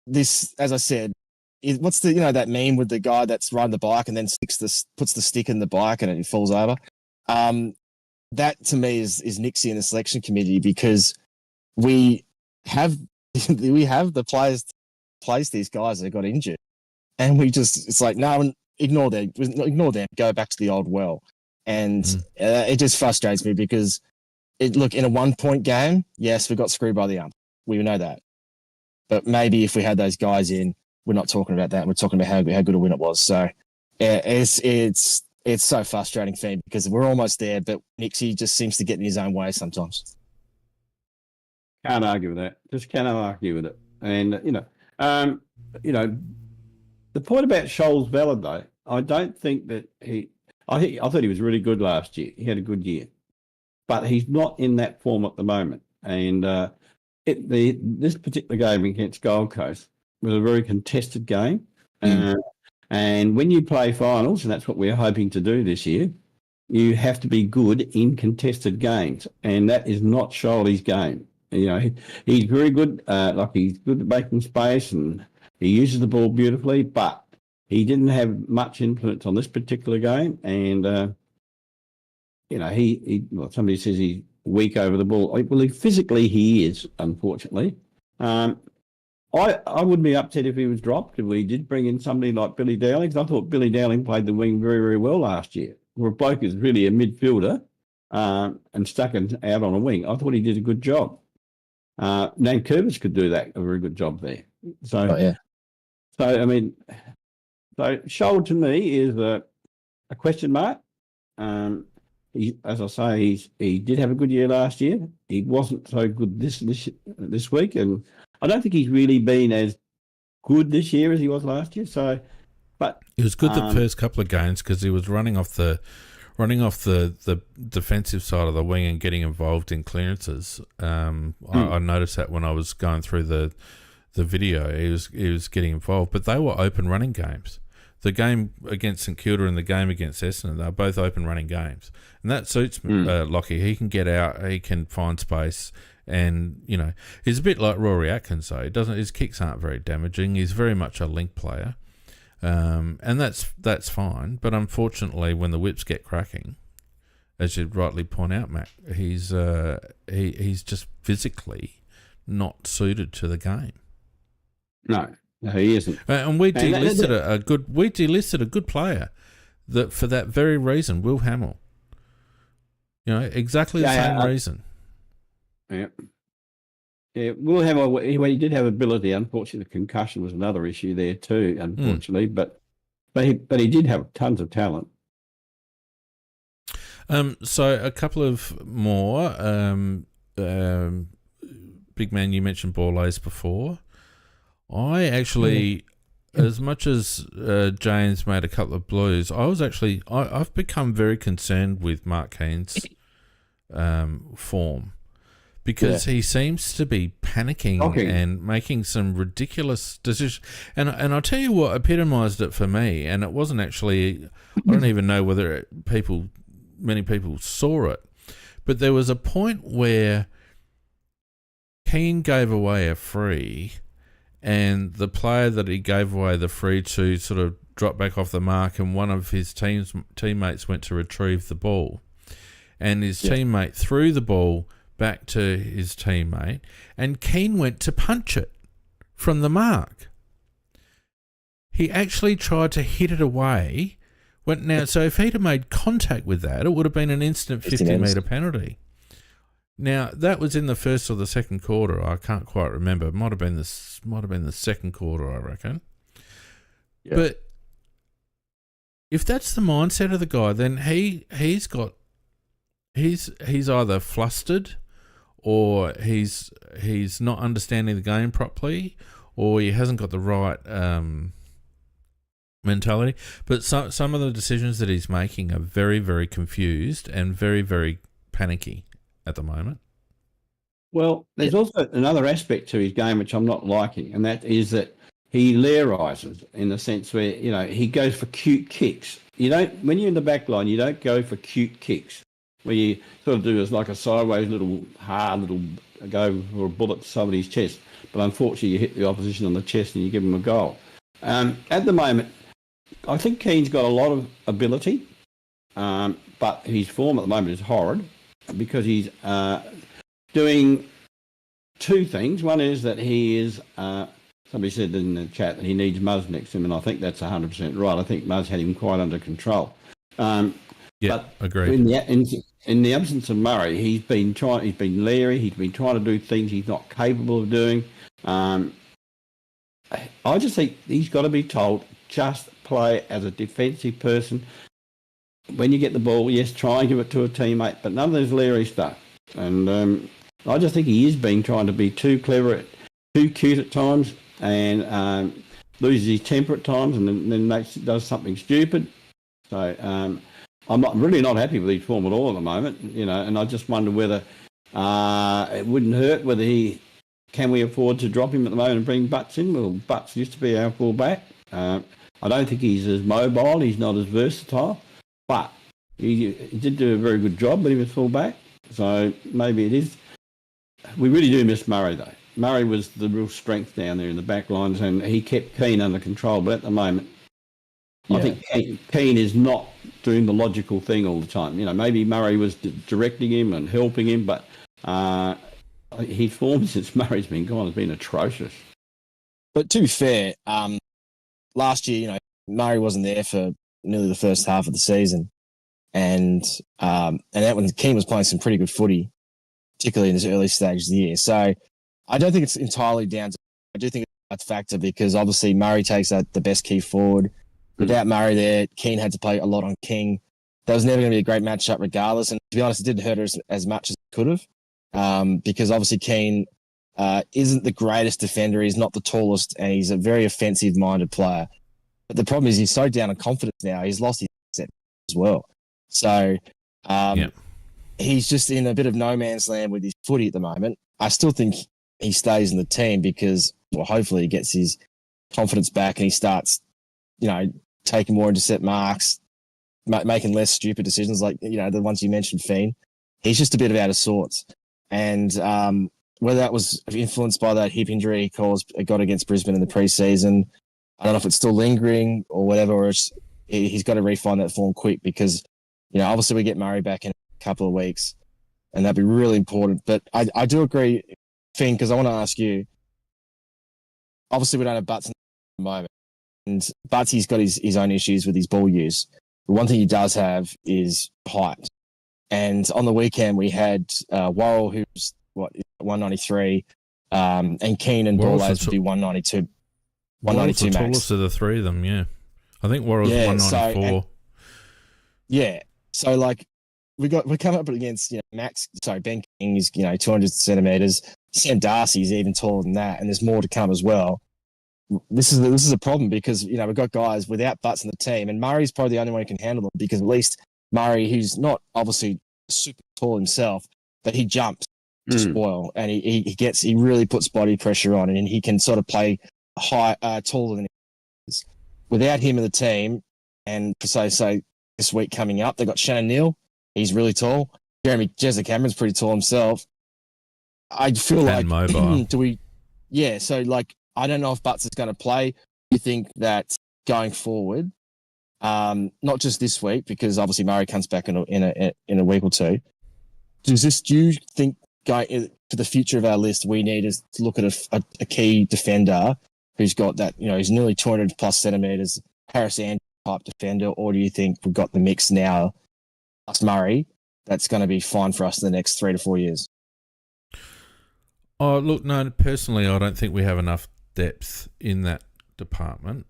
this, as I said, what's the that meme with the guy that's riding the bike and then puts the stick in the bike and it falls over? That to me is Nixie and the selection committee, because we have the players to place these guys that got injured, and it's like, no, ignore them, go back to the old well. And it just frustrates me because in a 1-point game, yes, we got screwed by the ump. We know that. But maybe if we had those guys in, we're not talking about that. We're talking about how good a win it was. So it's so frustrating for me because we're almost there, but Nixie just seems to get in his own way sometimes. Can't argue with that. Just cannot argue with it. And, the point about Scholl's valid, though. I don't think that I thought he was really good last year. He had a good year. But he's not in that form at the moment. And this particular game against Gold Coast was a very contested game. And when you play finals, and that's what we're hoping to do this year, you have to be good in contested games. And that is not Scholly's game. He's very good. He's good at making space, and he uses the ball beautifully, but he didn't have much influence on this particular game. And, somebody says he's weak over the ball. Well, physically he is, unfortunately. I wouldn't be upset if he was dropped, if we did bring in somebody like Billy Dowling, because I thought Billy Dowling played the wing very, very well last year. Where a bloke is really a midfielder and stuck out on a wing. I thought he did a good job. Nan Curvis could do that, a very good job there. So Scholl to me is a question mark. As I say, he did have a good year last year. He wasn't so good this week, and I don't think he's really been as good this year as he was last year. So But It was good the first couple of games because he was running off the defensive side of the wing and getting involved in clearances. I noticed that when I was going through the video, he was getting involved. But they were open running games. The game against St Kilda and the game against Essendon, they're both open running games, and that suits Lockie. He can get out, he can find space, and he's a bit like Rory Atkins. Though his kicks aren't very damaging. He's very much a link player. And that's fine, but unfortunately, when the whips get cracking, as you rightly point out, Matt, he's just physically not suited to the game. No, he isn't. And we delisted a good player that for that very reason, Will Hamill. Exactly the same reason. Yeah. Yeah, Will Hamill, he did have ability. Unfortunately, the concussion was another issue there too. Unfortunately, but he did have tons of talent. So a couple of more. Big man, you mentioned Borlase before. I actually, as much as James made a couple of blues, I've become very concerned with Mark Keane's form. Because he seems to be panicking and making some ridiculous decisions. And I'll tell you what epitomised it for me, and it wasn't actually, I don't even know whether many people saw it, but there was a point where Keane gave away a free, and the player that he gave away the free to sort of dropped back off the mark, and one of his teammates went to retrieve the ball. And his teammate threw the ball back to his teammate, and Keane went to punch it from the mark. He actually tried to hit it away. So if he'd have made contact with that, it would have been an instant 50-metre penalty. Now, that was in the first or the second quarter. I can't quite remember. It might have been the second quarter, I reckon. Yeah. But if that's the mindset of the guy, then he's either flustered, or he's not understanding the game properly, or he hasn't got the right mentality. But some of the decisions that he's making are very, very confused and very, very panicky at the moment. Well, there's also another aspect to his game which I'm not liking, and that is that he lairises in the sense where, he goes for cute kicks. When you're in the back line, you don't go for cute kicks. Where you sort of do is like a sideways go for a bullet to somebody's chest. But unfortunately, you hit the opposition on the chest and you give them a goal. At the moment, I think Keane's got a lot of ability, but his form at the moment is horrid because he's doing two things. One is that he is, somebody said in the chat that he needs Muzz next to him, and I think that's 100% right. I think Muzz had him quite under control. But agreed. In the absence of Murray, he's been leery. He's been trying to do things he's not capable of doing. I just think he's got to be told, just play as a defensive person. When you get the ball, yes, try and give it to a teammate, but none of this leery stuff. And I just think he is trying to be too clever, too cute at times, and loses his temper at times, and then does something stupid. So I'm really not happy with his form at all at the moment, and I just wonder whether it wouldn't hurt can we afford to drop him at the moment and bring Butts in? Well, Butts used to be our fullback. I don't think he's as mobile. He's not as versatile, but he did do a very good job when he was fullback. So maybe it is. We really do miss Murray, though. Murray was the real strength down there in the back lines, and he kept Keane under control. But at the moment, I think Keane is not doing the logical thing all the time. Maybe Murray was directing him and helping him, but his form since Murray's been gone has been atrocious. But to be fair, last year, Murray wasn't there for nearly the first half of the season, and that when Keane was playing some pretty good footy, particularly in this early stage of the year. So I don't think it's entirely down to. I do think it's a factor because obviously Murray takes the best key forward. Without Murray there, Keane had to play a lot on King. That was never going to be a great matchup regardless. And to be honest, it didn't hurt us as much as it could have because obviously Keane isn't the greatest defender. He's not the tallest, and he's a very offensive-minded player. But the problem is he's so down on confidence now. He's lost his set as well. So he's just in a bit of no man's land with his footy at the moment. I still think he stays in the team because, well, hopefully he gets his confidence back and he starts, taking more intercept marks, making less stupid decisions like, the ones you mentioned, Fiend. He's just a bit out of sorts. And whether that was influenced by that hip injury he got against Brisbane in the preseason, I don't know if it's still lingering or whatever, or he's got to refine that form quick because, obviously we get Murray back in a couple of weeks and that'd be really important. But I do agree, Finn, because I want to ask you, obviously we don't have Butts at the moment, and Butts, got his own issues with his ball use. The one thing he does have is height. And on the weekend we had Worrell, who's 193, and Keane and Borlase would be 192. 192 the max. Tallest of the three of them, yeah. I think Worrell's 194. So like we come up against Ben King is 200 centimeters. Sam Darcy's even taller than that, and there's more to come as well. This is a problem because we've got guys without Butts in the team, and Murray's probably the only one who can handle them because at least Murray, who's not obviously super tall himself, but he jumps to spoil, and he really puts body pressure on, and he can sort of play high, taller than he is. Without him in the team, and say this week coming up, they got Shannon Neal. He's really tall. Jezza Cameron's pretty tall himself. I feel like mobile. So like I don't know if Butts is going to play. You think that going forward, not just this week because obviously Murray comes back in a week or two. Do you think going to the future of our list, we need to look at a key defender who's got that, he's nearly 200 plus centimeters, Harris Andrews type defender, or do you think we've got the mix now, plus Murray, that's going to be fine for us in the next 3 to 4 years? Oh, look, no, personally, I don't think we have enough depth in that department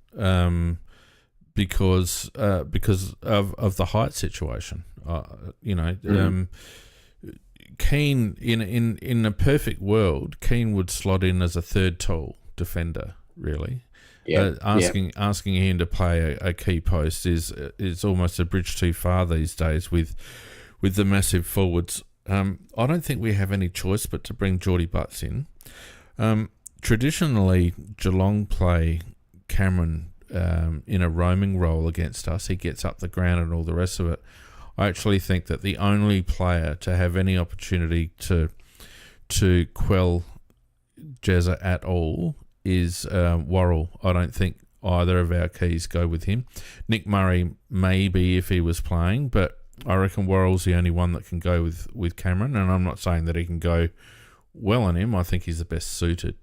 because of the height situation. Keane, in a perfect world, Keane would slot in as a third tall defender, really. Asking him to play a key post is almost a bridge too far these days with the massive forwards. I don't think we have any choice but to bring Geordie Butts in. Traditionally, Geelong play Cameron in a roaming role against us. He gets up the ground and all the rest of it. I actually think that the only player to have any opportunity to quell Jezza at all is Worrell. I don't think either of our keys go with him. Nick Murray maybe if he was playing, but I reckon Worrell's the only one that can go with Cameron, and I'm not saying that he can go well on him. I think he's the best suited.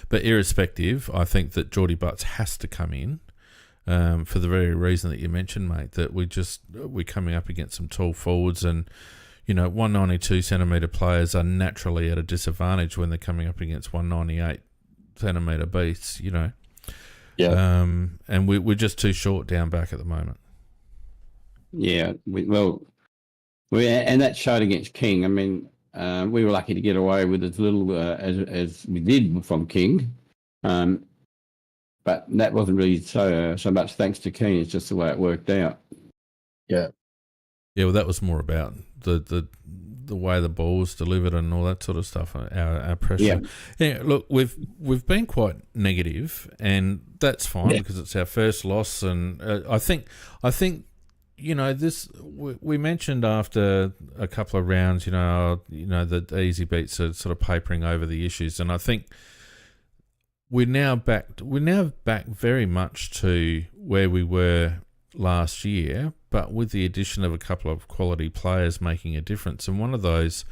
But irrespective, I think that Geordie Butts has to come in for the very reason that you mentioned, mate, that we're coming up against some tall forwards, and 192 centimetre players are naturally at a disadvantage when they're coming up against 198 centimetre beasts, Yeah. And we're just too short down back at the moment. Yeah, and that showed against King. I mean, we were lucky to get away with as little as we did from King, but that wasn't really so much thanks to King. It's just the way it worked out. Yeah. Yeah, well, that was more about the way the ball was delivered and all that sort of stuff. Our pressure. Yeah. Look, we've been quite negative, and that's fine because it's our first loss, and I think. This we mentioned after a couple of rounds, the easy beats are sort of papering over the issues, and I think we're now back very much to where we were last year, but with the addition of a couple of quality players making a difference, and one of those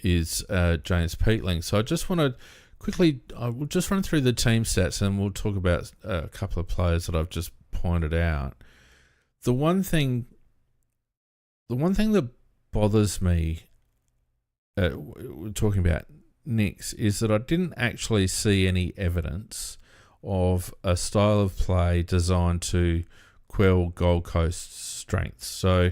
is James Peatling. So I just want to quickly, we'll just run through the team stats, and we'll talk about a couple of players that I've just pointed out. The one thing that bothers me, we're talking about Knicks, is that I didn't actually see any evidence of a style of play designed to quell Gold Coast's strengths. So,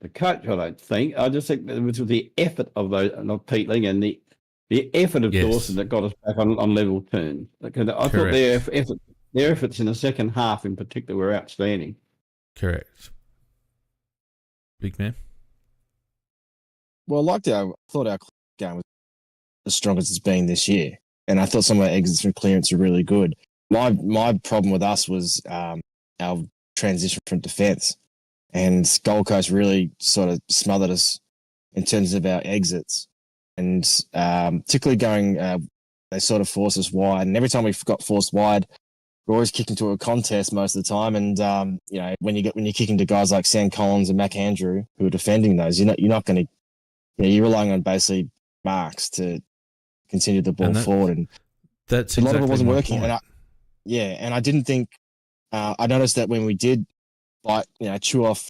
the coach. I don't think. I just think that it was the effort of those of Peatling and the effort of Dawson that got us back on level terms. Because I thought their efforts in the second half in particular were outstanding. Correct. Big man. Well, I thought our game was as strong as it's been this year, and I thought some of our exits from clearance were really good. My problem with us was our transition from defence, and Gold Coast really sort of smothered us in terms of our exits, and particularly going, they sort of forced us wide, and every time we got forced wide, we're always kicking to a contest most of the time. And when you're kicking to guys like Sam Collins and Mac Andrew who are defending those, you're not going to. You're relying on basically marks to continue the ball forward, and that's a lot of it wasn't working. Point. And I didn't think. I noticed that when we did, chew off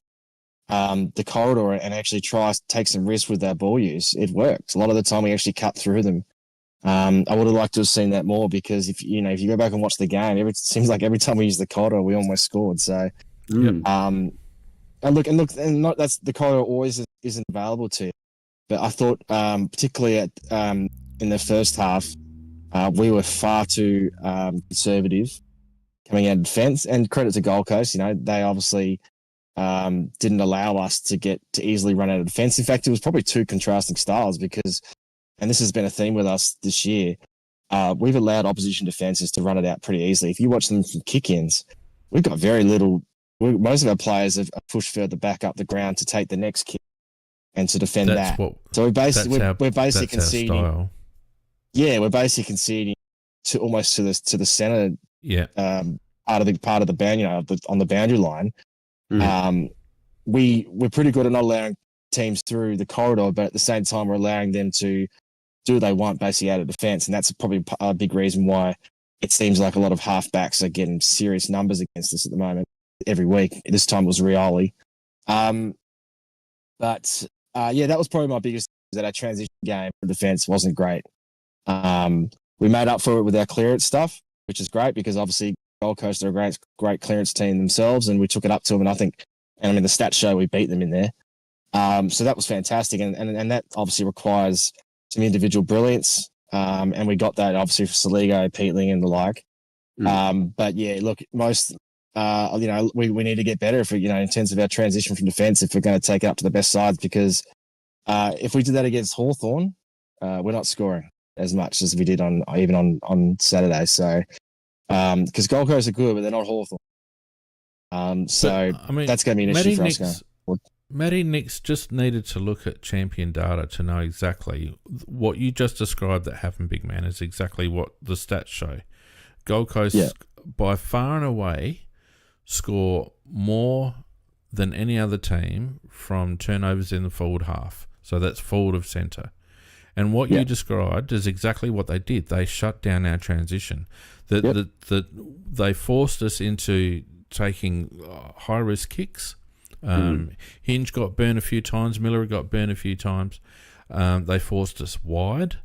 the corridor and actually try to take some risk with our ball use, it worked. A lot of the time we actually cut through them. I would have liked to have seen that more, because if you go back and watch the game, it seems like every time we use the corridor, we almost scored. So, and that's the corridor always isn't available to you. But I thought, particularly in the first half, we were far too conservative coming out of defence. And credit to Gold Coast, they obviously didn't allow us to easily run out of defence. In fact, it was probably two contrasting styles because, and this has been a theme with us this year, we've allowed opposition defences to run it out pretty easily. If you watch them from kick-ins, we've got very little. Most of our players have pushed further back up the ground to take the next kick and to defend that. So we're basically conceding. Yeah, we're basically conceding to almost to the center. Yeah. Part of the boundary, on the boundary line. We're pretty good at not allowing teams through the corridor, but at the same time we're allowing them to do what they want basically out of defence, and that's probably a big reason why it seems like a lot of halfbacks are getting serious numbers against us at the moment every week. This time it was Rioli. That was probably my biggest, that our transition game for defence wasn't great. We made up for it with our clearance stuff, which is great because obviously Gold Coast are a great clearance team themselves, and we took it up to them, and the stats show we beat them in there. So that was fantastic, and that obviously requires some individual brilliance, and we got that obviously for Saligo, Peatling, and the like. But yeah, look, we need to get better in terms of our transition from defence if we're going to take it up to the best sides, because if we did that against Hawthorn, we're not scoring as much as we did on Saturday. So because Gold Coast are good, but they're not Hawthorn. That's going to be an issue for us going forward. Matty Nix just needed to look at champion data to know exactly what you just described that happened, big man, is exactly what the stats show. Gold Coast, by far and away, score more than any other team from turnovers in the forward half. So that's forward of centre. And what you described is exactly what they did. They shut down our transition. They forced us into taking high-risk kicks. Hinge got burned a few times. Miller got burned a few times. They forced us wide,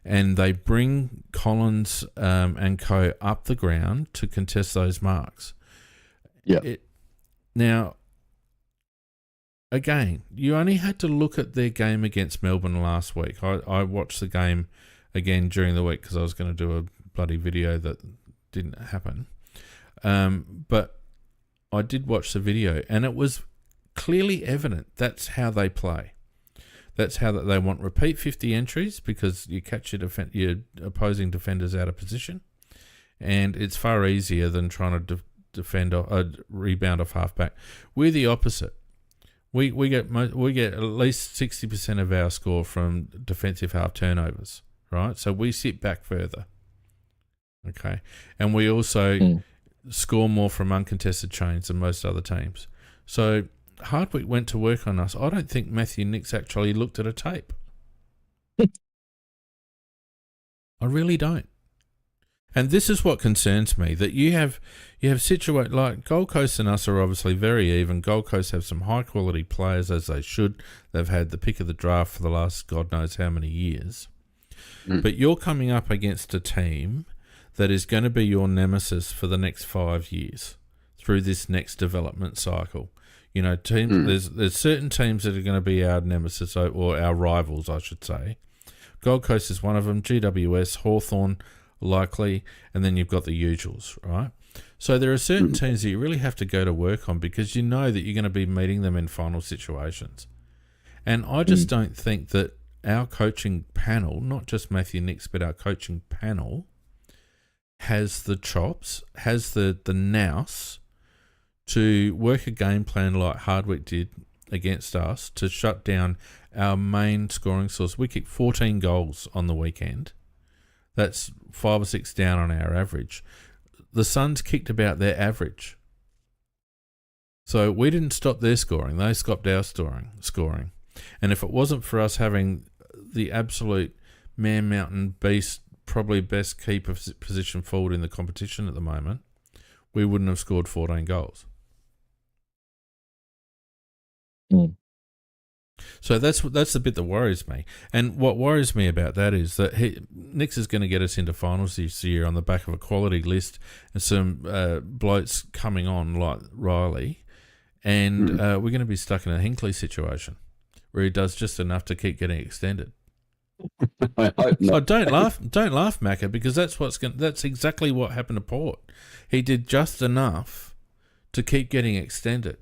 and they bring Collins and co up the ground to contest those marks. Now, again, you only had to look at their game against Melbourne last week. I watched the game again during the week because I was going to do a bloody video that didn't happen. But I did watch the video, and it was clearly evident that's how they play. That's how they want repeat 50 entries, because you catch your opposing defenders out of position, and it's far easier than trying to defend a rebound off halfback. We're the opposite. We get at least 60% of our score from defensive half turnovers, right? So we sit back further, okay, and we also score more from uncontested chains than most other teams. So Hardwick went to work on us. I don't think Matthew Nix actually looked at a tape. I really don't. And this is what concerns me, that you have like Gold Coast and us are obviously very even. Gold Coast have some high quality players, as they should. They've had the pick of the draft for the last God knows how many years. But you're coming up against a team that is going to be your nemesis for the next 5 years through this next development cycle. You know, there's certain teams that are going to be our nemesis or our rivals, I should say. Gold Coast is one of them. GWS, Hawthorn, likely, and then you've got the usuals, right? So there are certain teams that you really have to go to work on because you know that you're going to be meeting them in final situations. And I just don't think that our coaching panel, not just Matthew Nicks, but our coaching panel, has the chops, has the nous to work a game plan like Hardwick did against us to shut down our main scoring source. We kicked 14 goals on the weekend. That's 5 or 6 down on our average. The Suns kicked about their average. So we didn't stop their scoring. They stopped our scoring. And if it wasn't for us having the absolute man mountain beast, probably best keeper position forward in the competition at the moment, we wouldn't have scored 14 goals. So that's the bit that worries me. And what worries me about that is that Nicks is going to get us into finals this year on the back of a quality list and some blokes coming on like Riley, and we're going to be stuck in a Hinkley situation where he does just enough to keep getting extended. I hope not. Oh, don't laugh, Macca, because that's exactly what happened to Port. He did just enough to keep getting extended.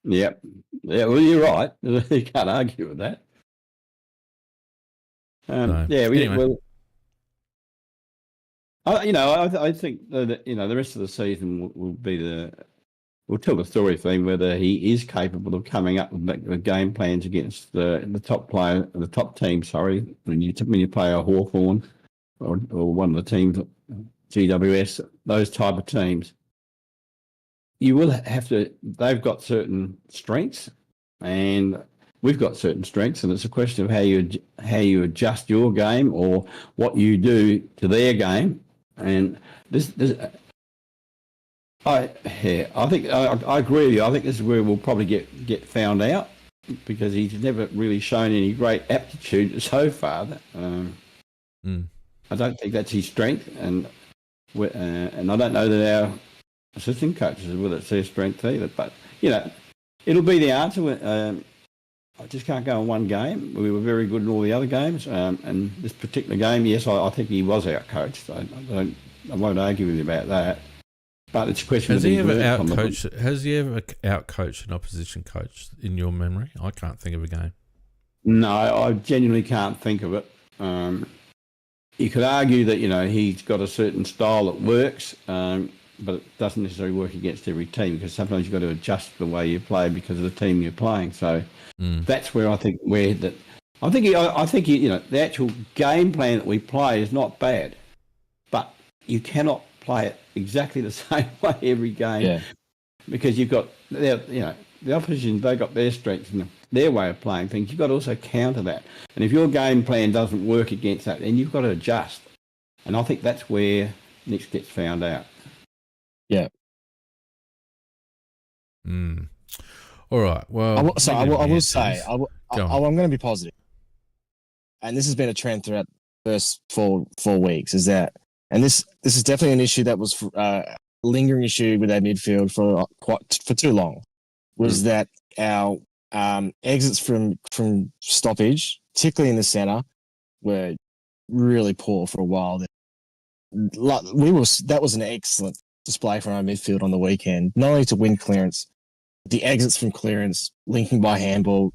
Yep. Yeah, well, you're right. You can't argue with that. Anyway. I think that the rest of the season will tell the story for him whether he is capable of coming up with game plans against the top team. Sorry, when you play a Hawthorn or one of the teams, GWS, those type of teams. You will have to. They've got certain strengths, and we've got certain strengths, and it's a question of how you adjust your game or what you do to their game. And I think I agree with you. I think this is where we'll probably get found out because he's never really shown any great aptitude so far. I don't think that's his strength, and I don't know that our assistant coaches will it's their strength either. But it'll be the answer. I just can't go on one game. We were very good in all the other games, and this particular game, yes, I think he was outcoached. I won't argue with you about that. But it's a question. Has he ever outcoached an opposition coach in your memory? I can't think of a game. No, I genuinely can't think of it. You could argue that he's got a certain style that works, but it doesn't necessarily work against every team because sometimes you've got to adjust the way you play because of the team you're playing. So that's where I think the actual game plan that we play is not bad, but you cannot play it exactly the same way every game because you've got the opposition. They got their strengths and their way of playing things. You've got to also counter that, and if your game plan doesn't work against that, then you've got to adjust. And I think that's where Nicks gets found out. Yeah. All right. Well, I will say I'm going to be positive, and this has been a trend throughout the first four weeks. Is that, and this is definitely an issue that was a lingering issue with our midfield for too long. Was that our exits from stoppage, particularly in the centre, were really poor for a while. That was an excellent display from our midfield on the weekend, not only to win clearance, the exits from clearance, linking by handball,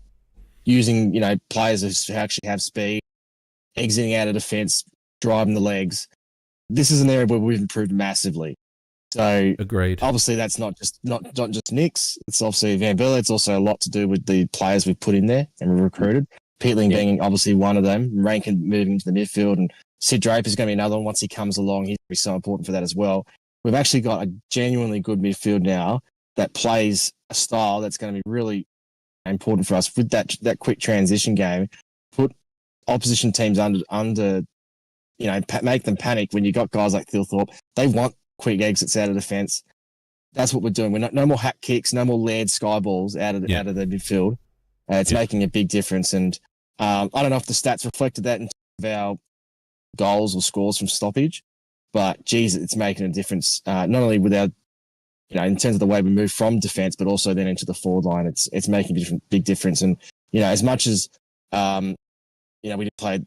using players who actually have speed, exiting out of defence, driving the legs. This is an area where we've improved massively. So agreed. Obviously, that's not just Nicks. It's obviously Van Bella. It's also a lot to do with the players we've put in there and we've recruited. Peatling being obviously one of them. Rankin moving into the midfield, and Sid Draper is going to be another one once he comes along. He's going to be so important for that as well. We've actually got a genuinely good midfield now that plays a style that's going to be really important for us with that quick transition game. Put opposition teams under make them panic when you got guys like Thilthorpe. They want quick exits out of defence. That's what we're doing. We're no more hack kicks, no more layered sky balls out of the midfield. It's making a big difference. And I don't know if the stats reflected that in terms of our goals or scores from stoppage, but geez, it's making a difference. Not only with our in terms of the way we move from defence, but also then into the forward line, it's making a big difference. And, as much as, we played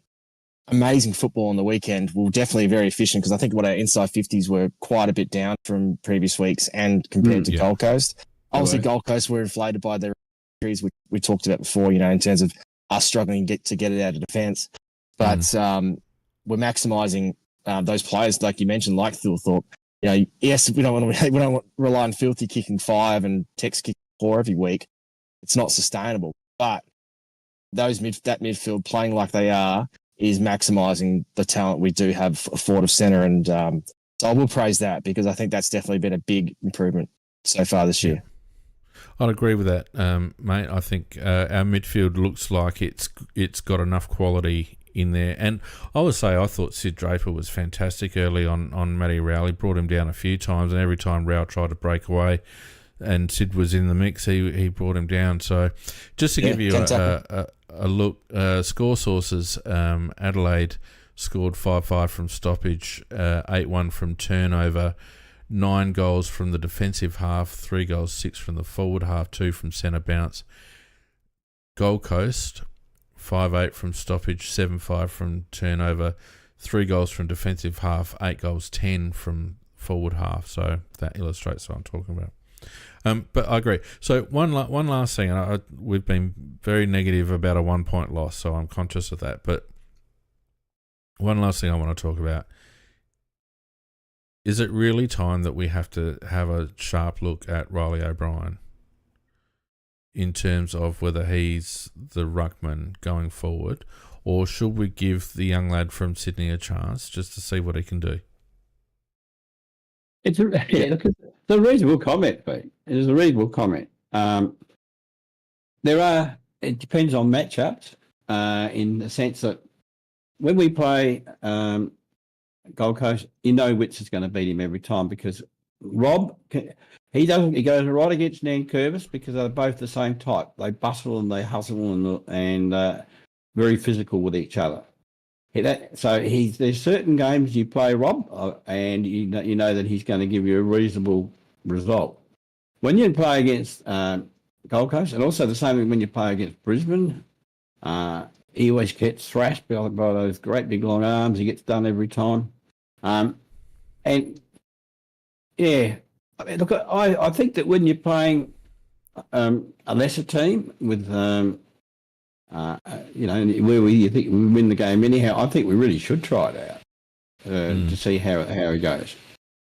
amazing football on the weekend, we were definitely very efficient because I think what our inside 50s were quite a bit down from previous weeks and compared to Gold Coast. Obviously, Gold Coast were inflated by their injuries, which we talked about before, in terms of us struggling to get it out of defence. But we're maximising those players, like you mentioned, like Thilthorpe. Yes, we don't want to rely on Filthy kicking 5 and Tex kicking 4 every week. It's not sustainable. But that midfield playing like they are is maximising the talent we do have forward of centre. And so I will praise that because I think that's definitely been a big improvement so far this year. I'd agree with that, mate. I think our midfield looks like it's got enough quality in there. And I would say I thought Sid Draper was fantastic early on Matty Rowley. Brought him down a few times, and every time Rowley tried to break away and Sid was in the mix, he brought him down. So just to give you a look, score sources, Adelaide scored 5-5 from stoppage, 8-1 from turnover, 9 goals from the defensive half, 3 goals, 6 from the forward half, 2 from centre bounce. Gold Coast, 5-8 from stoppage, 7-5 from turnover, 3 goals from defensive half, 8 goals, 10 from forward half. So that illustrates what I'm talking about. But I agree. So one last thing, and we've been very negative about a 1-point loss, so I'm conscious of that. But one last thing I want to talk about. Is it really time that we have to have a sharp look at Riley O'Brien in terms of whether he's the ruckman going forward, or should we give the young lad from Sydney a chance just to see what he can do? It's a reasonable comment, Pete. It is a reasonable comment. It depends on matchups in the sense that when we play Gold Coast, Witts is going to beat him every time because Rob, he goes right against Nankervis because they're both the same type. They bustle and they hustle and very physical with each other. There's certain games you play Rob and you know that he's going to give you a reasonable result. When you play against Gold Coast, and also the same when you play against Brisbane, he always gets thrashed by those great big long arms. He gets done every time. I think that when you're playing a lesser team with where you think we win the game anyhow, I think we really should try it out to see how it goes.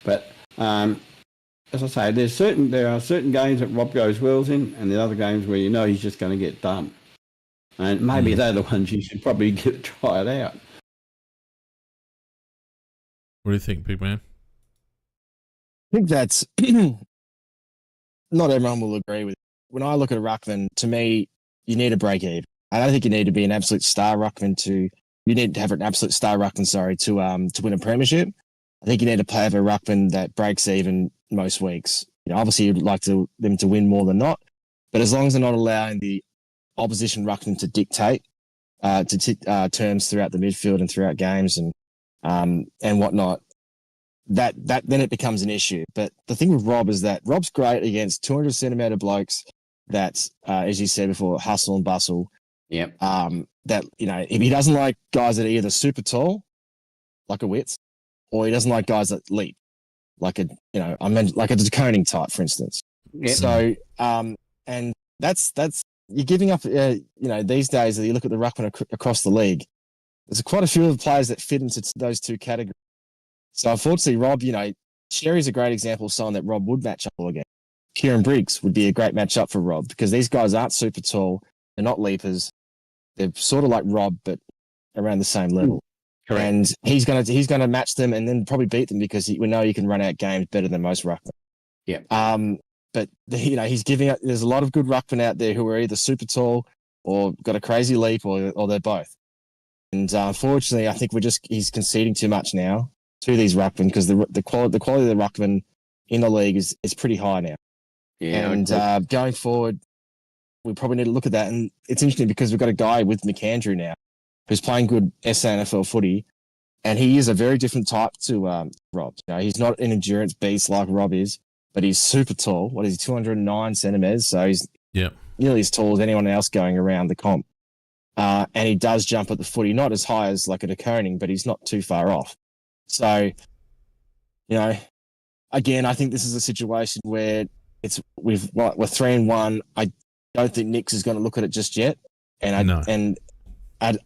But as I say, there are certain games that Rob goes well in, and the other games where he's just going to get done. And maybe they're the ones you should probably try it out. What do you think, big man? I think that's not everyone will agree with it. When I look at a ruckman, to me, you need a break even. I don't think you need to be an absolute star ruckman you need to have an absolute star ruckman, to win a premiership. I think you need to have a ruckman that breaks even most weeks. Obviously you'd like them to win more than not, but as long as they're not allowing the opposition ruckman to dictate terms throughout the midfield and throughout games and whatnot, that then it becomes an issue. But the thing with Rob is that Rob's great against 200 centimetre blokes that, as you said before, hustle and bustle. Yep. If he doesn't like guys that are either super tall, like a Witts, or he doesn't like guys that leap, like a Deconing type, for instance. Yep. So, and that's you're giving up. These days, you look at the ruckman across the league. There's quite a few of the players that fit into those two categories. So unfortunately, Rob, Sherry's a great example of someone that Rob would match up against. Kieran Briggs would be a great matchup for Rob because these guys aren't super tall. They're not leapers. They're sort of like Rob, but around the same level. Correct. And he's gonna match them and then probably beat them because we know he can run out games better than most ruckmen. Yeah. But he's giving up. There's a lot of good ruckmen out there who are either super tall or got a crazy leap or they're both. And unfortunately, I think he's conceding too much now to these ruckmen because the quality of the ruckman in the league is pretty high now. Yeah. And going forward, we probably need to look at that. And it's interesting because we've got a guy with McAndrew now who's playing good SANFL footy, and he is a very different type to Rob. He's not an endurance beast like Rob is, but he's super tall. What is he, 209 centimeters? So he's Yeah. nearly as tall as anyone else going around the comp. And he does jump at the footy, not as high as like a De Koning, but he's not too far off. So, again, I think this is a situation where we're 3-1. I don't think Nix is going to look at it just yet. And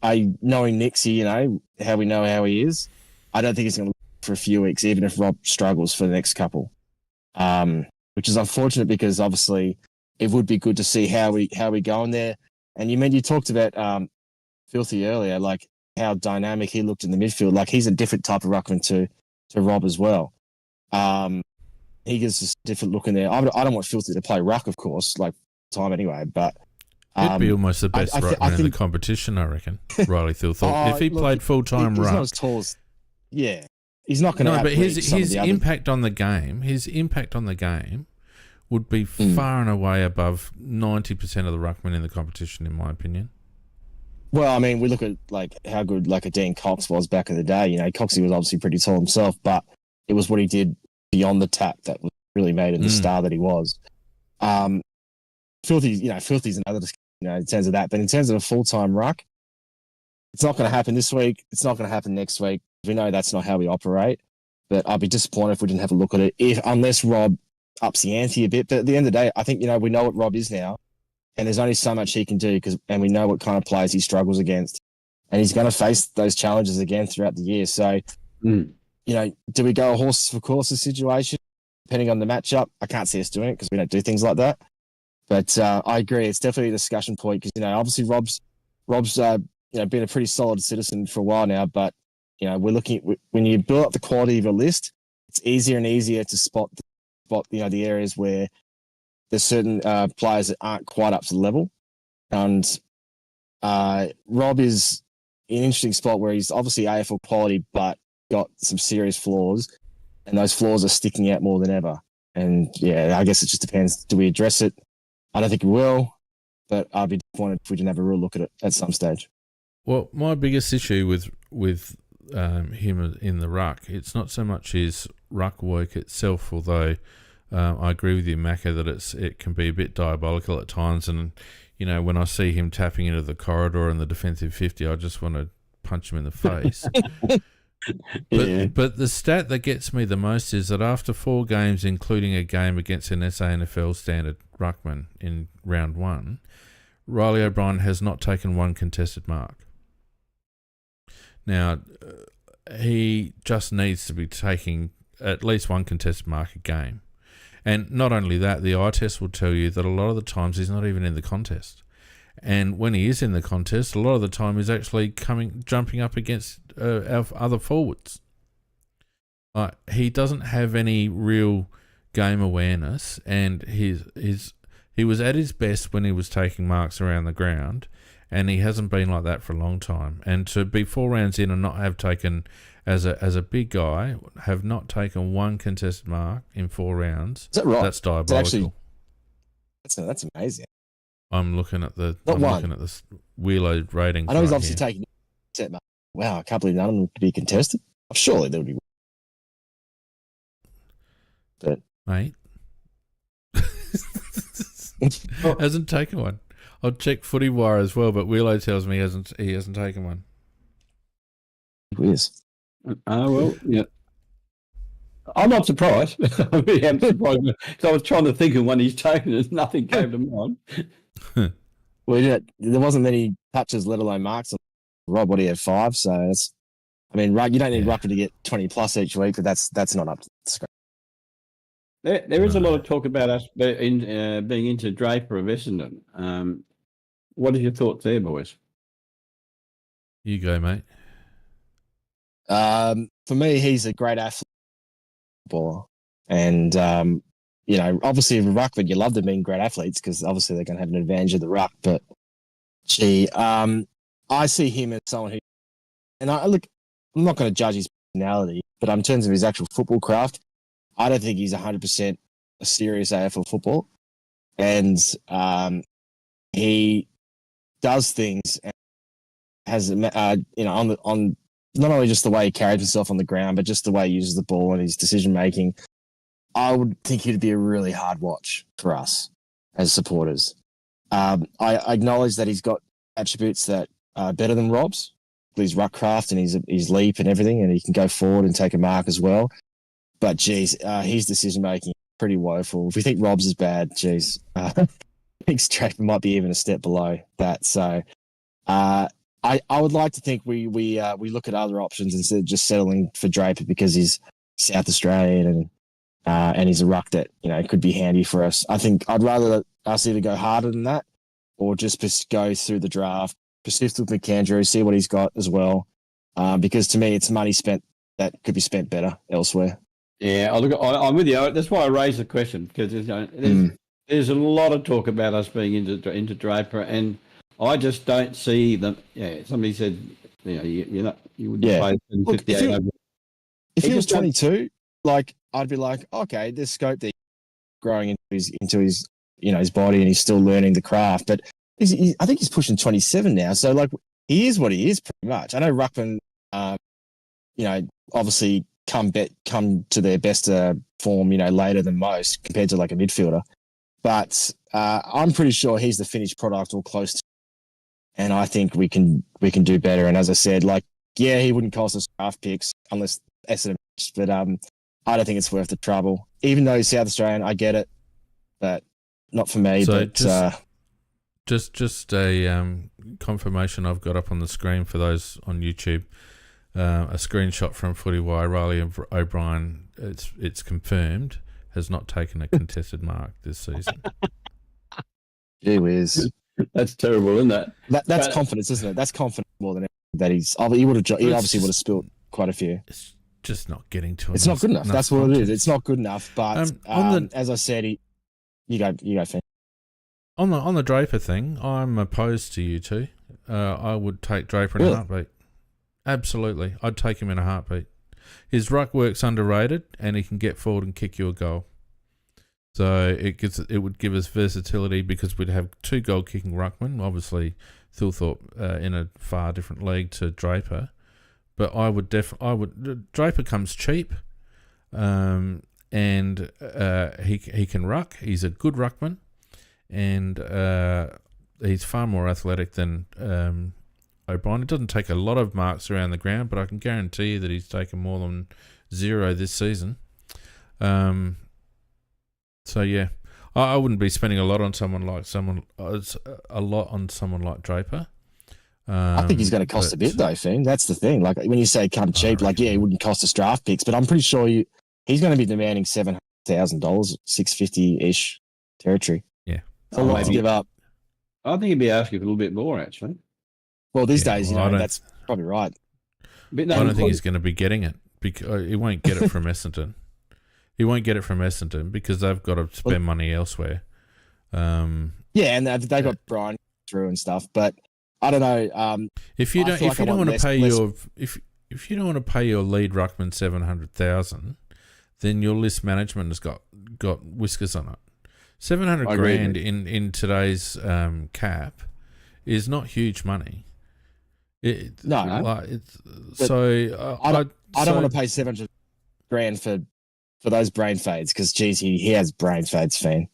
I knowing Nixie, how we know how he is, I don't think he's going to look for a few weeks, even if Rob struggles for the next couple. Which is unfortunate because obviously it would be good to see how we go in there. And you talked about Filthy earlier, like how dynamic he looked in the midfield. Like he's a different type of ruckman to Rob as well. He gives us a different look in there. I don't want Filthy to play ruck, of course, like time anyway, but he'd be almost the best ruckman in the competition, I reckon. Riley Thiel thought if he played full time ruck, he's not as tall as he's not going to. No, but his impact on the game, would be far and away above 90% of the ruckmen in the competition, in my opinion. Well, I mean, we look at like how good like a Dean Cox was back in the day. Coxie was obviously pretty tall himself, but it was what he did beyond the tap that really made him the star that he was. Filthy's another discussion, in terms of that. But in terms of a full-time ruck, it's not going to happen this week. It's not going to happen next week. We know that's not how we operate. But I'd be disappointed if we didn't have a look at it, unless Rob ups the ante a bit. But at the end of the day, I think, we know what Rob is now, and there's only so much he can do and we know what kind of players he struggles against. And he's going to face those challenges again throughout the year. So, do we go a horses for courses situation? Depending on the matchup, I can't see us doing it because we don't do things like that. But I agree, it's definitely a discussion point because, obviously Rob's been a pretty solid citizen for a while now. But, we're looking at, when you build up the quality of a list, it's easier and easier to spot the areas where there's certain players that aren't quite up to the level. And Rob is in an interesting spot where he's obviously AFL quality, but got some serious flaws, and those flaws are sticking out more than ever. And I guess it just depends. Do we address it? I don't think we will, but I'd be disappointed if we didn't have a real look at it at some stage. Well, my biggest issue with him in the ruck, it's not so much his ruck work itself, although I agree with you, Macca, that it can be a bit diabolical at times. And, when I see him tapping into the corridor in the defensive 50, I just want to punch him in the face. But the stat that gets me the most is that after 4 games, including a game against an SANFL standard ruckman in round 1, Riley O'Brien has not taken one contested mark. Now, he just needs to be taking at least one contested mark a game. And not only that, the eye test will tell you that a lot of the times he's not even in the contest. And when he is in the contest, a lot of the time he's actually jumping up against our other forwards. He doesn't have any real game awareness, and he was at his best when he was taking marks around the ground, and he hasn't been like that for a long time. And to be 4 rounds in and not have taken, as a big guy, have not taken one contested mark in 4 rounds. Is that right? That's diabolical. That's amazing. I'm looking at the Wheelo ratings. I know he's obviously taking set mark. Wow, I can't believe none of them could be contested. Surely there would be. But mate, hasn't taken one. I'll check Footy Wire as well, but Wheelo tells me he hasn't taken one. Yes. Well, yeah. I'm not surprised. I really am surprised. So I was trying to think of when he's taken it. Nothing came to mind. Well, there wasn't many touches, let alone marks. Rob, what do you have, 5? So that's, you don't need Rucker to get 20 plus each week, but that's not up to scratch. There is a lot of talk about us being into Draper of Essendon. What are your thoughts there, boys? You go, mate. For me, he's a great athlete, and obviously, if a ruckman, you love them being great athletes because obviously they're going to have an advantage of the ruck. But I see him as someone who, and I'm not going to judge his personality, but in terms of his actual football craft, I don't think he's 100% a serious AFL football, and he does things and has on not only just the way he carries himself on the ground, but just the way he uses the ball and his decision making. I would think he'd be a really hard watch for us as supporters. I acknowledge that he's got attributes that are better than Rob's. His ruck craft and his leap and everything, and he can go forward and take a mark as well. But geez, his decision making pretty woeful. If we think Rob's is bad, geez, I think Draper might be even a step below that. So, I would like to think we look at other options instead of just settling for Draper because he's South Australian and he's a ruck that could be handy for us. I think I'd rather us either go harder than that or just go through the draft, persist with McAndrew, see what he's got as well. Because to me, it's money spent that could be spent better elsewhere. Yeah, I'm with you. That's why I raised the question because there's a lot of talk about us being into Draper, and I just don't see them. Yeah, somebody said you wouldn't play 58 over. If he was 22, I'd be like, okay, there's scope there growing into his his body, and he's still learning the craft. But I think he's pushing 27 now, so he is what he is pretty much. I know Ruckman, obviously come to their best form, later than most compared to a midfielder. But I'm pretty sure he's the finished product or close to, and I think we can do better. And as I said, he wouldn't cost us draft picks unless Essendon, but I don't think it's worth the trouble. Even though he's South Australian, I get it, but not for me. So but just a confirmation I've got up on the screen for those on YouTube. A screenshot from Footy Wire. Riley O'Brien, it's confirmed, has not taken a contested mark this season. Gee whiz. That's terrible, isn't it? That's confidence, isn't it? That's confidence more than anything that he obviously would have spilled quite a few. It's just not getting to him. It's not good enough. That's what it is. It's not good enough. But as I said, you go, Finn. On the Draper thing, I'm opposed to you two. I would take Draper in a heartbeat. Absolutely, I'd take him in a heartbeat. His ruck work's underrated, and he can get forward and kick you a goal. So it would give us versatility because we'd have two goal kicking ruckmen. Obviously, Thilthorpe in a far different league to Draper, but Draper comes cheap, and he can ruck. He's a good ruckman, and he's far more athletic than O'Brien. It doesn't take a lot of marks around the ground, but I can guarantee you that he's taken more than 0 this season. So yeah, I wouldn't be spending a lot on someone like Draper. I think he's going to cost a bit though, Finn. That's the thing. When you say come cheap, he wouldn't cost us draft picks, but I'm pretty sure he's going to be demanding $700,000, $650-ish territory. Yeah, it's a lot to give up. I think he'd be asking for a little bit more actually. Well, these days, that's probably right. I don't think he's going to be getting it because he won't get it from Essendon. He won't get it from Essendon because they've got to spend money elsewhere. And they've got Brian through and stuff, but I don't know. If you don't want to pay your lead ruckman $700,000, then your list management has got whiskers on it. $700,000 in today's cap is not huge money. I don't want to pay $700,000 for those brain fades because geez, he has brain fades, Finn.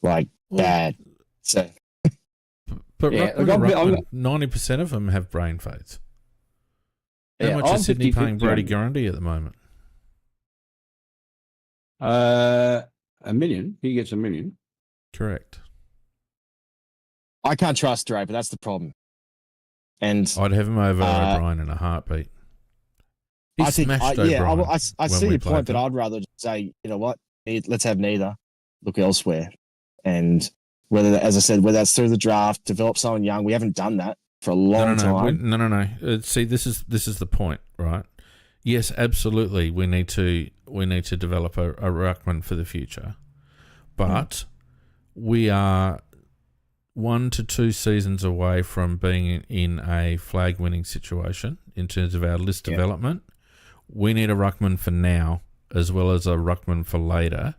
Bad. So, but 90% of them have brain fades. How much is Sydney paying Brody Grundy at the moment? $1 million. He gets $1 million. Correct. I can't trust Draper. That's the problem. And I'd have him over O'Brien in a heartbeat. I see your point, but I'd rather just say, you know what, let's have neither. Look elsewhere, and whether that's through the draft, develop someone young. We haven't done that for a long time. No. See, this is the point, right? Yes, absolutely. We need to develop a ruckman for the future, but we are 1 to 2 seasons away from being in a flag-winning situation in terms of our list development. We need a ruckman for now as well as a ruckman for later.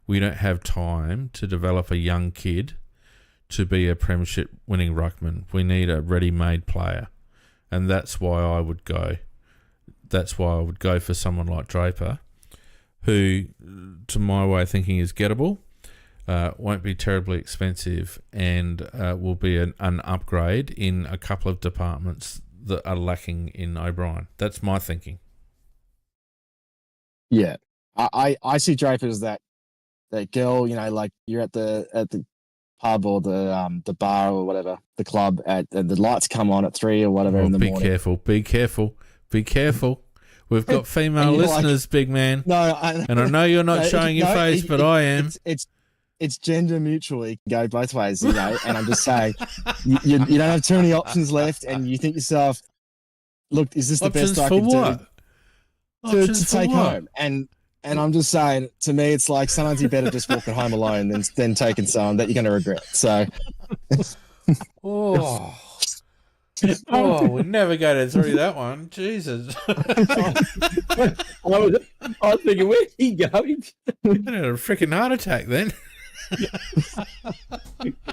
We don't have time to develop a young kid to be a premiership-winning ruckman. We need a ready-made player, and that's why I would go. That's why I would go for someone like Draper, who to my way of thinking, is gettable. Won't be terribly expensive, and will be an upgrade in a couple of departments that are lacking in O'Brien. That's my thinking. Yeah, I see Draper as that girl. Like you're at the pub or the bar or whatever, the club, and the lights come on at 3 or whatever in the morning. Be careful. We've got female listeners, big man. No, and I know you're not showing your face, but I am. It's gender mutual. It can go both ways, And I'm just saying, you don't have too many options left, and you think yourself, look, is this the Options best I for can what? do to take home? And I'm just saying, to me, it's like sometimes you better just walking home alone than taking someone that you're going to regret. So, we never go through that one. Jesus. I was thinking, where's he going? I had a freaking heart attack then.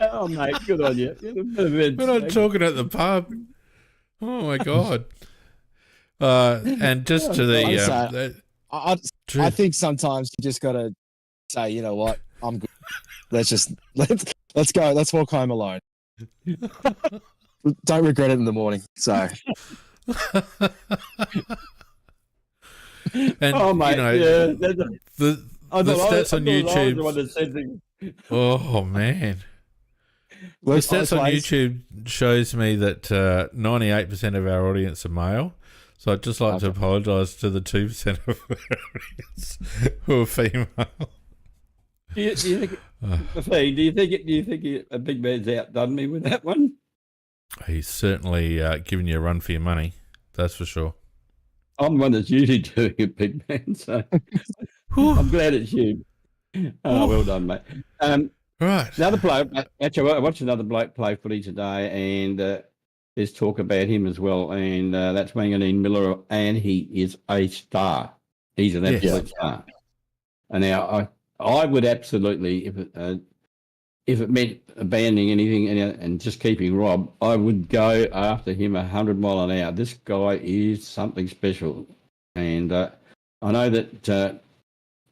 Oh, mate, good on you. We're not talking at the pub. Oh, my God. And just to the... I think sometimes you just got to say, you know what, I'm good. Let's go. Let's walk home alone. Don't regret it in the morning. So... And, oh, mate, the stats on YouTube... Oh, man. The stats on YouTube shows me that 98% of our audience are male. So I'd just like to apologise to the 2% of our audience who are female. Do you think a big man's outdone me with that one? He's certainly giving you a run for your money. That's for sure. I'm the one that's usually doing it, big man. So I'm glad it's you. Oh, well done, mate. Right. Another bloke. Actually, I watched another bloke play footy today, and there's talk about him as well, and that's Wanganeen Miller, and he is a star. He's an absolute star. And now I would absolutely, if it meant abandoning anything and just keeping Rob, I would go after him 100 mile an hour. This guy is something special, and I know that.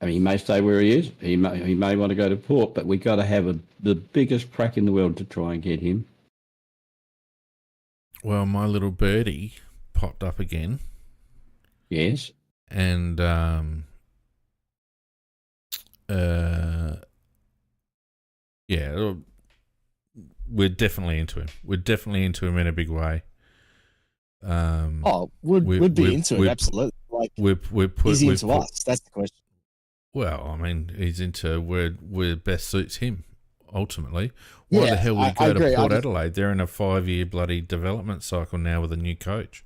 He may stay where he is. He may want to go to Port, but we've got to have the biggest crack in the world to try and get him. Well, my little birdie popped up again. Yes. And we're definitely into him. We're definitely into him in a big way. Would be into it, absolutely. Like, is he into us? That's the question. Well, I mean, he's into where best suits him, ultimately. Why the hell would he go to Port Adelaide? They're in a 5-year bloody development cycle now with a new coach.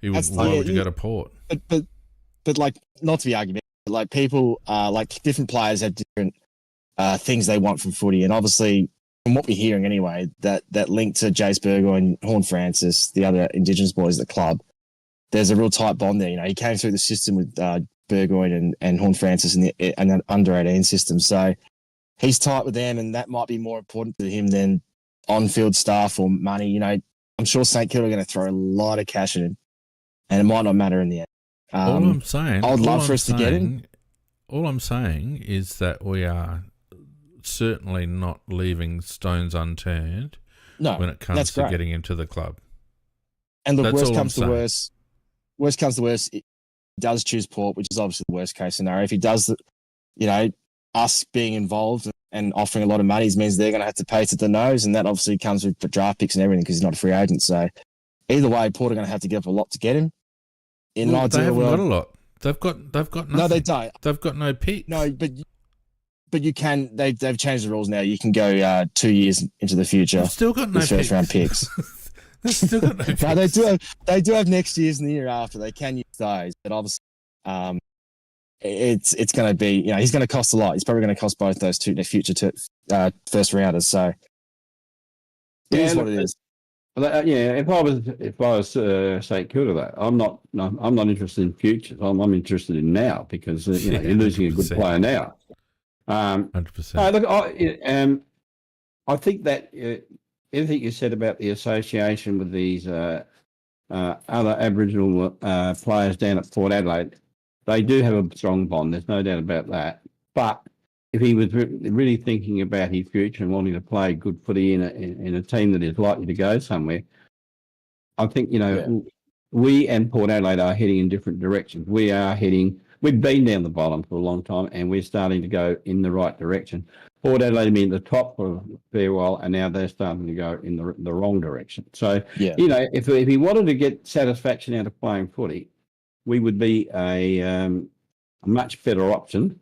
Why would you go to Port? But like, not to be argumentative, but like people, like different players have different things they want from footy. And obviously, from what we're hearing anyway, that link to Jace Burgoyne and Horn Francis, the other Indigenous boys at the club, there's a real tight bond there. He came through the system with Burgoyne and Horn Francis in the under-18 system. So he's tight with them, and that might be more important to him than on-field staff or money. I'm sure St Kilda are going to throw a lot of cash at him, and it might not matter in the end. All I'm saying, I would love for us to get him. All I'm saying is that we are certainly not leaving stones unturned when it comes to getting him to the club. And the worst comes to worst, he does choose Port, which is obviously the worst case scenario. If he does, us being involved and offering a lot of money means they're going to have to pay to the nose, and that obviously comes with draft picks and everything because he's not a free agent. So either way, Port are going to have to give up a lot to get him. In an ideal world, got a lot. They've got nothing. No, they don't. They've got no picks. No, but you can. They've changed the rules now. You can go 2 years into the future. They've still got no first round picks. They've still got no picks. No, they do have next year's and the year after. They can use those, but obviously, it's going to be. He's going to cost a lot. He's probably going to cost both those the future first rounders. So it is what it is. If I was St Kilda, though, I'm not interested in futures. I'm interested in now because you're losing a good player now. 100%. Look, I think that everything you said about the association with these other Aboriginal players down at Port Adelaide, they do have a strong bond. There's no doubt about that. But if he was really thinking about his future and wanting to play good footy in a team that is likely to go somewhere, I think, we and Port Adelaide are heading in different directions. We've been down the bottom for a long time, and we're starting to go in the right direction. Port Adelaide have been at the top for a fair while, and now they're starting to go in the wrong direction. So, if he wanted to get satisfaction out of playing footy, we would be a much better option.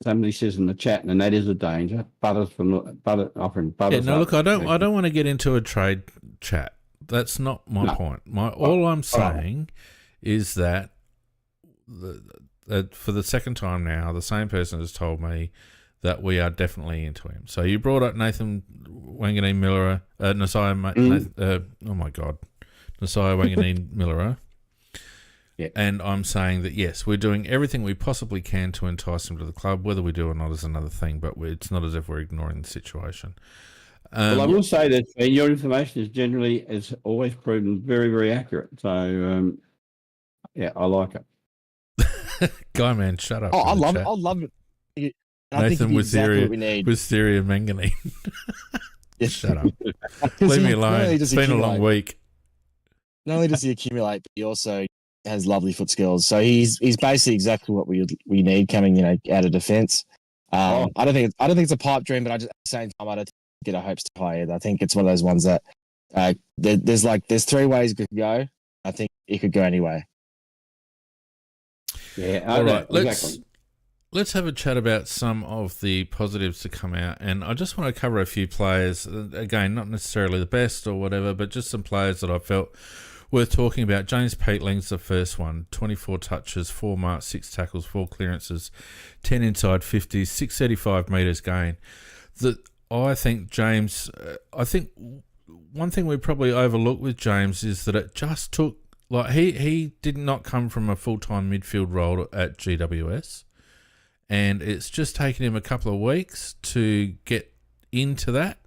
Somebody says in the chat, and that is a danger. Offering butters. Yeah, no, look, I don't want to get into a trade chat. That's not my point. All I'm saying is that for the second time now, the same person has told me that we are definitely into him. So you brought up Nathan Wanganeen-Miller, Nasiah Wanganeen-Miller. Yeah. And I'm saying that, yes, we're doing everything we possibly can to entice him to the club. Whether we do or not is another thing, but it's not as if we're ignoring the situation. Well, I will say that your information is always proven very, very accurate. So, I like it. Guy, man, shut up. I love it. Nathan Wisteria Manganese. Shut up. Leave me alone. It's been a long week. Not only does he accumulate, but he also has lovely foot skills. So he's basically exactly what we need coming, out of defence. I don't think it's a pipe dream, but at the same time, I don't get our hopes too high either. I think it's one of those ones that there's three ways it could go. I think it could go anyway. Yeah. All right. Let's have a chat about some of the positives to come out, and I just want to cover a few players. Again, not necessarily the best or whatever, but just some players that I felt worth talking about. James Peatling's the first one. 24 touches, 4 marks, 6 tackles, 4 clearances, 10 inside 50s, 635 metres gain. I think James. I think one thing we probably overlooked with James is that it just took. Like he did not come from a full-time midfield role at GWS, and it's just taken him a couple of weeks to get into that.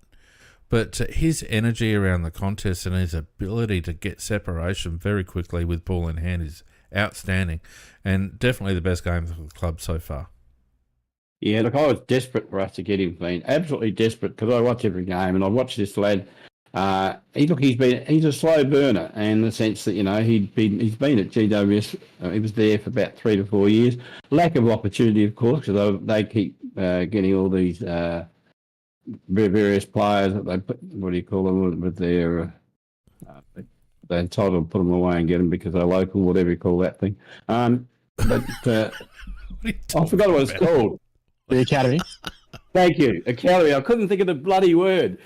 But his energy around the contest and his ability to get separation very quickly with ball in hand is outstanding, and definitely the best game for the club so far. Yeah, look, I was desperate for us to get him clean, absolutely desperate, because I watch every game and I watch this lad. He's a slow burner in the sense that he's been at GWS. He was there for about 3 to 4 years. Lack of opportunity, of course, because they keep getting all these various players that they put. What do you call them? With their they're entitled to put them away and get them because they're local, whatever you call that thing. I forgot what it's called. The academy. Thank you, academy. I couldn't think of the bloody word.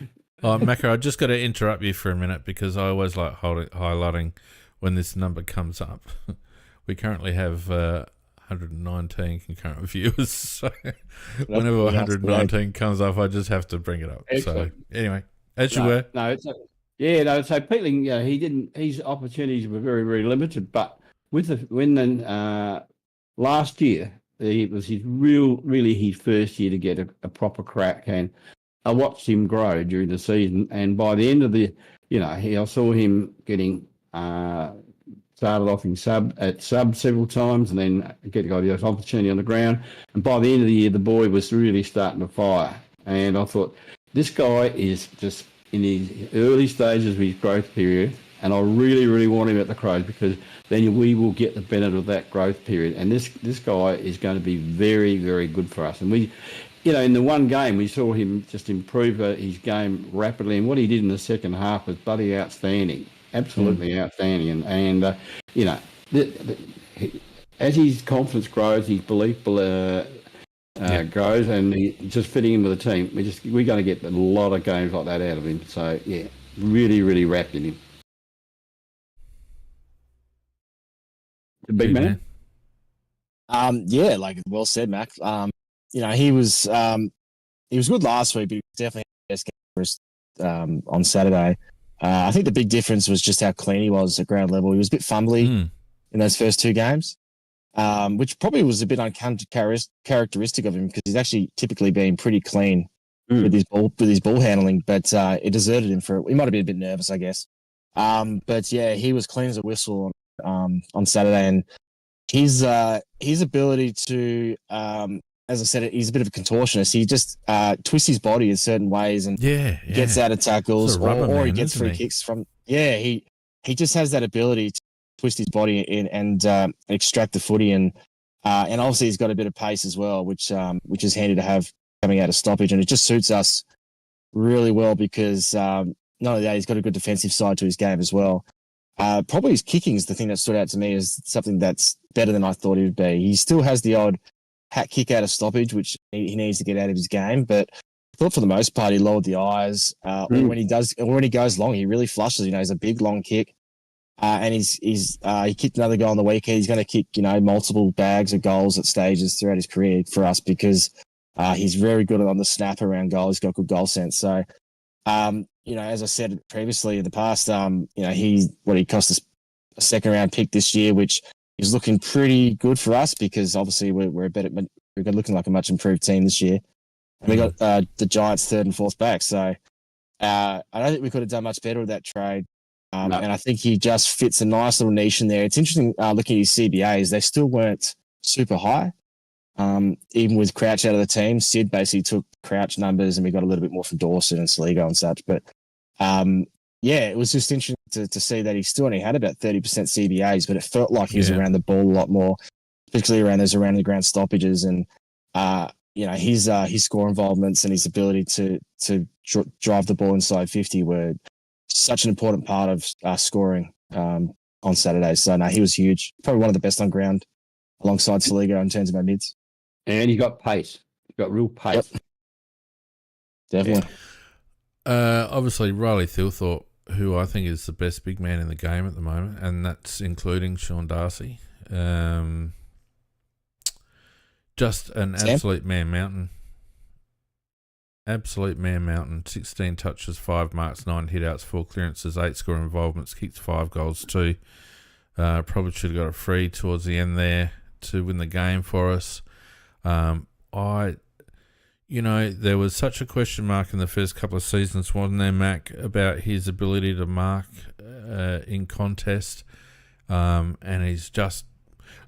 Oh, Macca, I just got to interrupt you for a minute because I always like highlighting when this number comes up. We currently have 119 concurrent viewers, so whenever 119 comes up, I just have to bring it up. Excellent. So anyway, as you were. So Peatling, his opportunities were very, very limited, but last year, it was really his first year to get a proper crack, and I watched him grow during the season, and by the end of I saw him getting started off in sub several times, and then got the opportunity on the ground. And by the end of the year, the boy was really starting to fire. And I thought, this guy is just in his early stages of his growth period, and I really, really want him at the Crows because then we will get the benefit of that growth period. And this guy is going to be very, very good for us. And we. In the one game, we saw him just improve his game rapidly, and what he did in the second half was bloody outstanding, absolutely outstanding. And as his confidence grows, his belief grows, and he's just fitting in with the team. We're going to get a lot of games like that out of him. So really, really wrapped in him. The big man. Like well said, Mac. He was good last week, but he was definitely the best game for us on Saturday. I think the big difference was just how clean he was at ground level. He was a bit fumbly in those first 2 games, which probably was a bit uncharacteristic of him because he's actually typically been pretty clean with his ball handling. But it deserted him he might have been a bit nervous, I guess. But he was clean as a whistle on Saturday and his ability to, as I said, he's a bit of a contortionist. He just twists his body in certain ways and gets out of tackles, or he gets free kicks from. Yeah, he just has that ability to twist his body in and extract the footy, and obviously he's got a bit of pace as well, which is handy to have coming out of stoppage, and it just suits us really well because not only that, he's got a good defensive side to his game as well. Probably his kicking is the thing that stood out to me as something that's better than I thought he would be. He still has the odd hat kick out of stoppage, which he needs to get out of his game, but I thought for the most part he lowered the eyes. Or when he goes long, he really flushes. He's a big long kick, and he kicked another goal on the weekend. He's going to kick multiple bags of goals at stages throughout his career for us because he's very good on the snap around goal. He's got good goal sense. So, as I said previously in the past, he cost us a second round pick this year, which is looking pretty good for us because obviously we're looking like a much improved team this year. And we got the Giants third and fourth back. So I don't think we could have done much better with that trade. No. And I think he just fits a nice little niche in there. It's interesting looking at his CBAs. They still weren't super high. Even with Crouch out of the team, Sid basically took Crouch numbers and we got a little bit more from Dawson and Saligo and such. But it was just interesting to see that he still only had about 30% CBAs, but it felt like he was around the ball a lot more, particularly around those around the ground stoppages and his score involvements and his ability to drive the ball inside 50 were such an important part of scoring on Saturday. So he was huge, probably one of the best on ground alongside Saligo in terms of our mids. And he got pace. He got real pace. Yep. Definitely. Obviously, Riley Thilthorpe, who I think is the best big man in the game at the moment, and that's including Sean Darcy. Just an absolute man mountain. Absolute man mountain. 16 touches, 5 marks, 9 hitouts, 4 clearances, 8 score involvements, kicked 5 goals, 2. Probably should have got it free towards the end there to win the game for us. There was such a question mark in the first couple of seasons, wasn't there, Mac, about his ability to mark in contest, and he's just.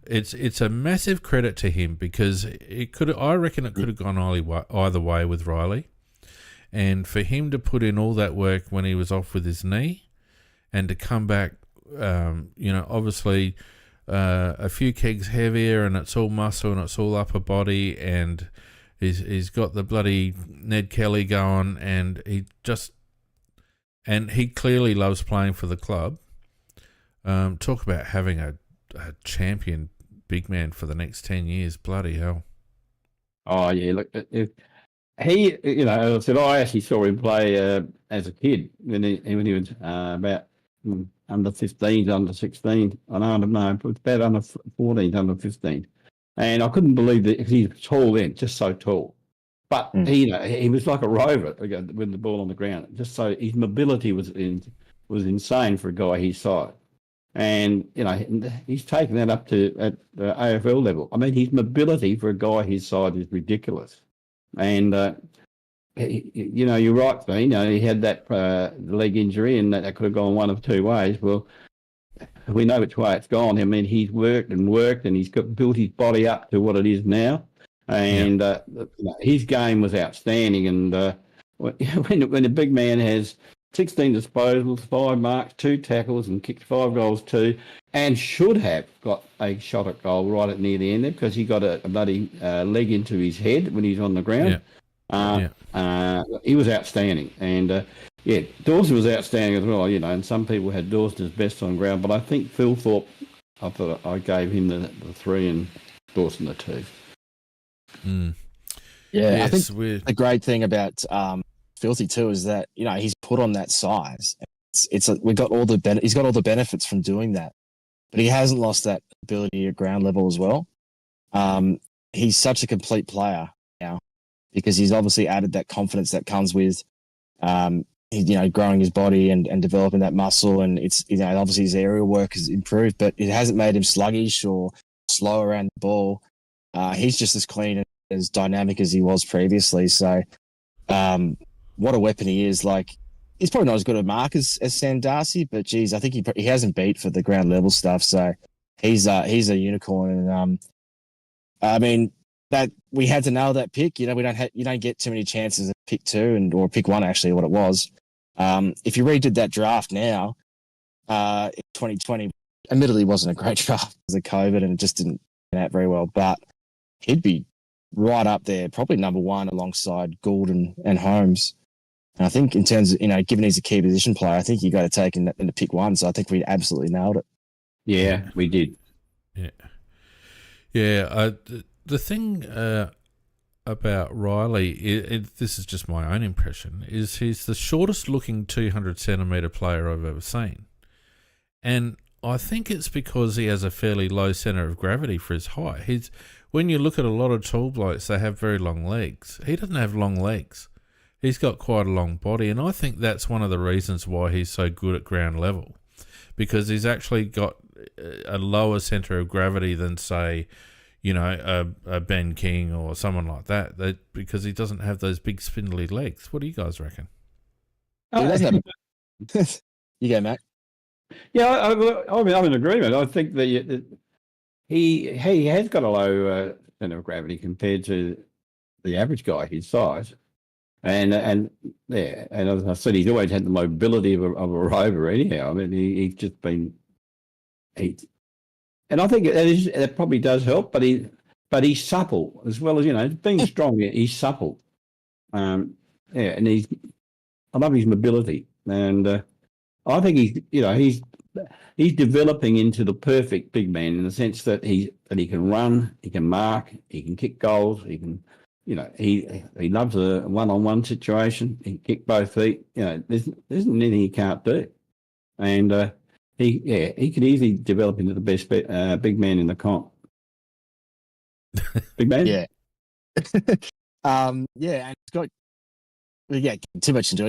It's a massive credit to him because I reckon it could have gone either way with Riley, and for him to put in all that work when he was off with his knee, and to come back, obviously a few kegs heavier, and it's all muscle and it's all upper body, and he's got the bloody Ned Kelly going, and he clearly loves playing for the club. Talk about having a champion big man for the next 10 years. Bloody hell. Oh, yeah. Look, if he, as I said, I actually saw him play as a kid when he was about under 15s, under 16. I don't know, it was about under 14s, under 15. And I couldn't believe that he's tall then, just so tall. But, he was like a rover with the ball on the ground. Just so his mobility was insane for a guy his size. And, he's taken that up to at the AFL level. I mean, his mobility for a guy his size is ridiculous. And, you're right, Dean. He had that leg injury and that could have gone one of two ways. Well, we know which way it's gone. I mean, he's worked and he's built his body up to what it is now. And his game was outstanding. And when a big man has 16 disposals, 5 marks, 2 tackles, and kicked 5 goals too, and should have got a shot at goal right at near the end there because he got a bloody leg into his head when he's on the ground. He was outstanding. And, Dawson was outstanding as well, and some people had Dawson as best on ground, but I think Phil Thorpe, I thought I gave him the 3 and Dawson the 2. Yeah, I think the great thing about Filthy too is that he's put on that size. He's got all the benefits from doing that, but he hasn't lost that ability at ground level as well. He's such a complete player now because he's obviously added that confidence that comes with growing his body and developing that muscle, and it's obviously his aerial work has improved, but it hasn't made him sluggish or slow around the ball. He's just as clean and as dynamic as he was previously. So. What a weapon he is. Like, he's probably not as good a mark as Sam Darcy, but geez, I think he hasn't beat for the ground level stuff. So he's a unicorn. And I mean that we had to nail that pick. You know, you don't get too many chances at pick 2 or pick 1 actually. What it was. If you redid that draft now, in 2020, admittedly wasn't a great draft because of COVID and it just didn't turn out very well. But he'd be right up there, probably number 1 alongside Gould and Holmes. And I think in terms of, given he's a key position player, I think you got to take in the pick 1. So I think we absolutely nailed it. Yeah, we did. Yeah. Yeah. The thing about Riley, this is just my own impression, is he's the shortest looking 200 centimetre player I've ever seen. And I think it's because he has a fairly low centre of gravity for his height. When you look at a lot of tall blokes, they have very long legs. He doesn't have long legs. He's got quite a long body, and I think that's one of the reasons why he's so good at ground level, because he's actually got a lower centre of gravity than, say, a Ben King or someone like that, because he doesn't have those big spindly legs. What do you guys reckon? He doesn't have... You go, Matt. Yeah, I'm in agreement. I think that he has got a low centre of gravity compared to the average guy his size. And as I said, he's always had the mobility of a rover anyhow. I mean, he's just been... And I think that probably does help, but he's supple as well as, being strong. He's supple. And I love his mobility, and I think he's developing into the perfect big man in the sense that he can run, he can mark, he can kick goals, he can, he loves a one-on-one situation. He can kick both feet. There isn't anything he can't do, and he could easily develop into the best big man in the comp. Big man, yeah, and he's got too much into it.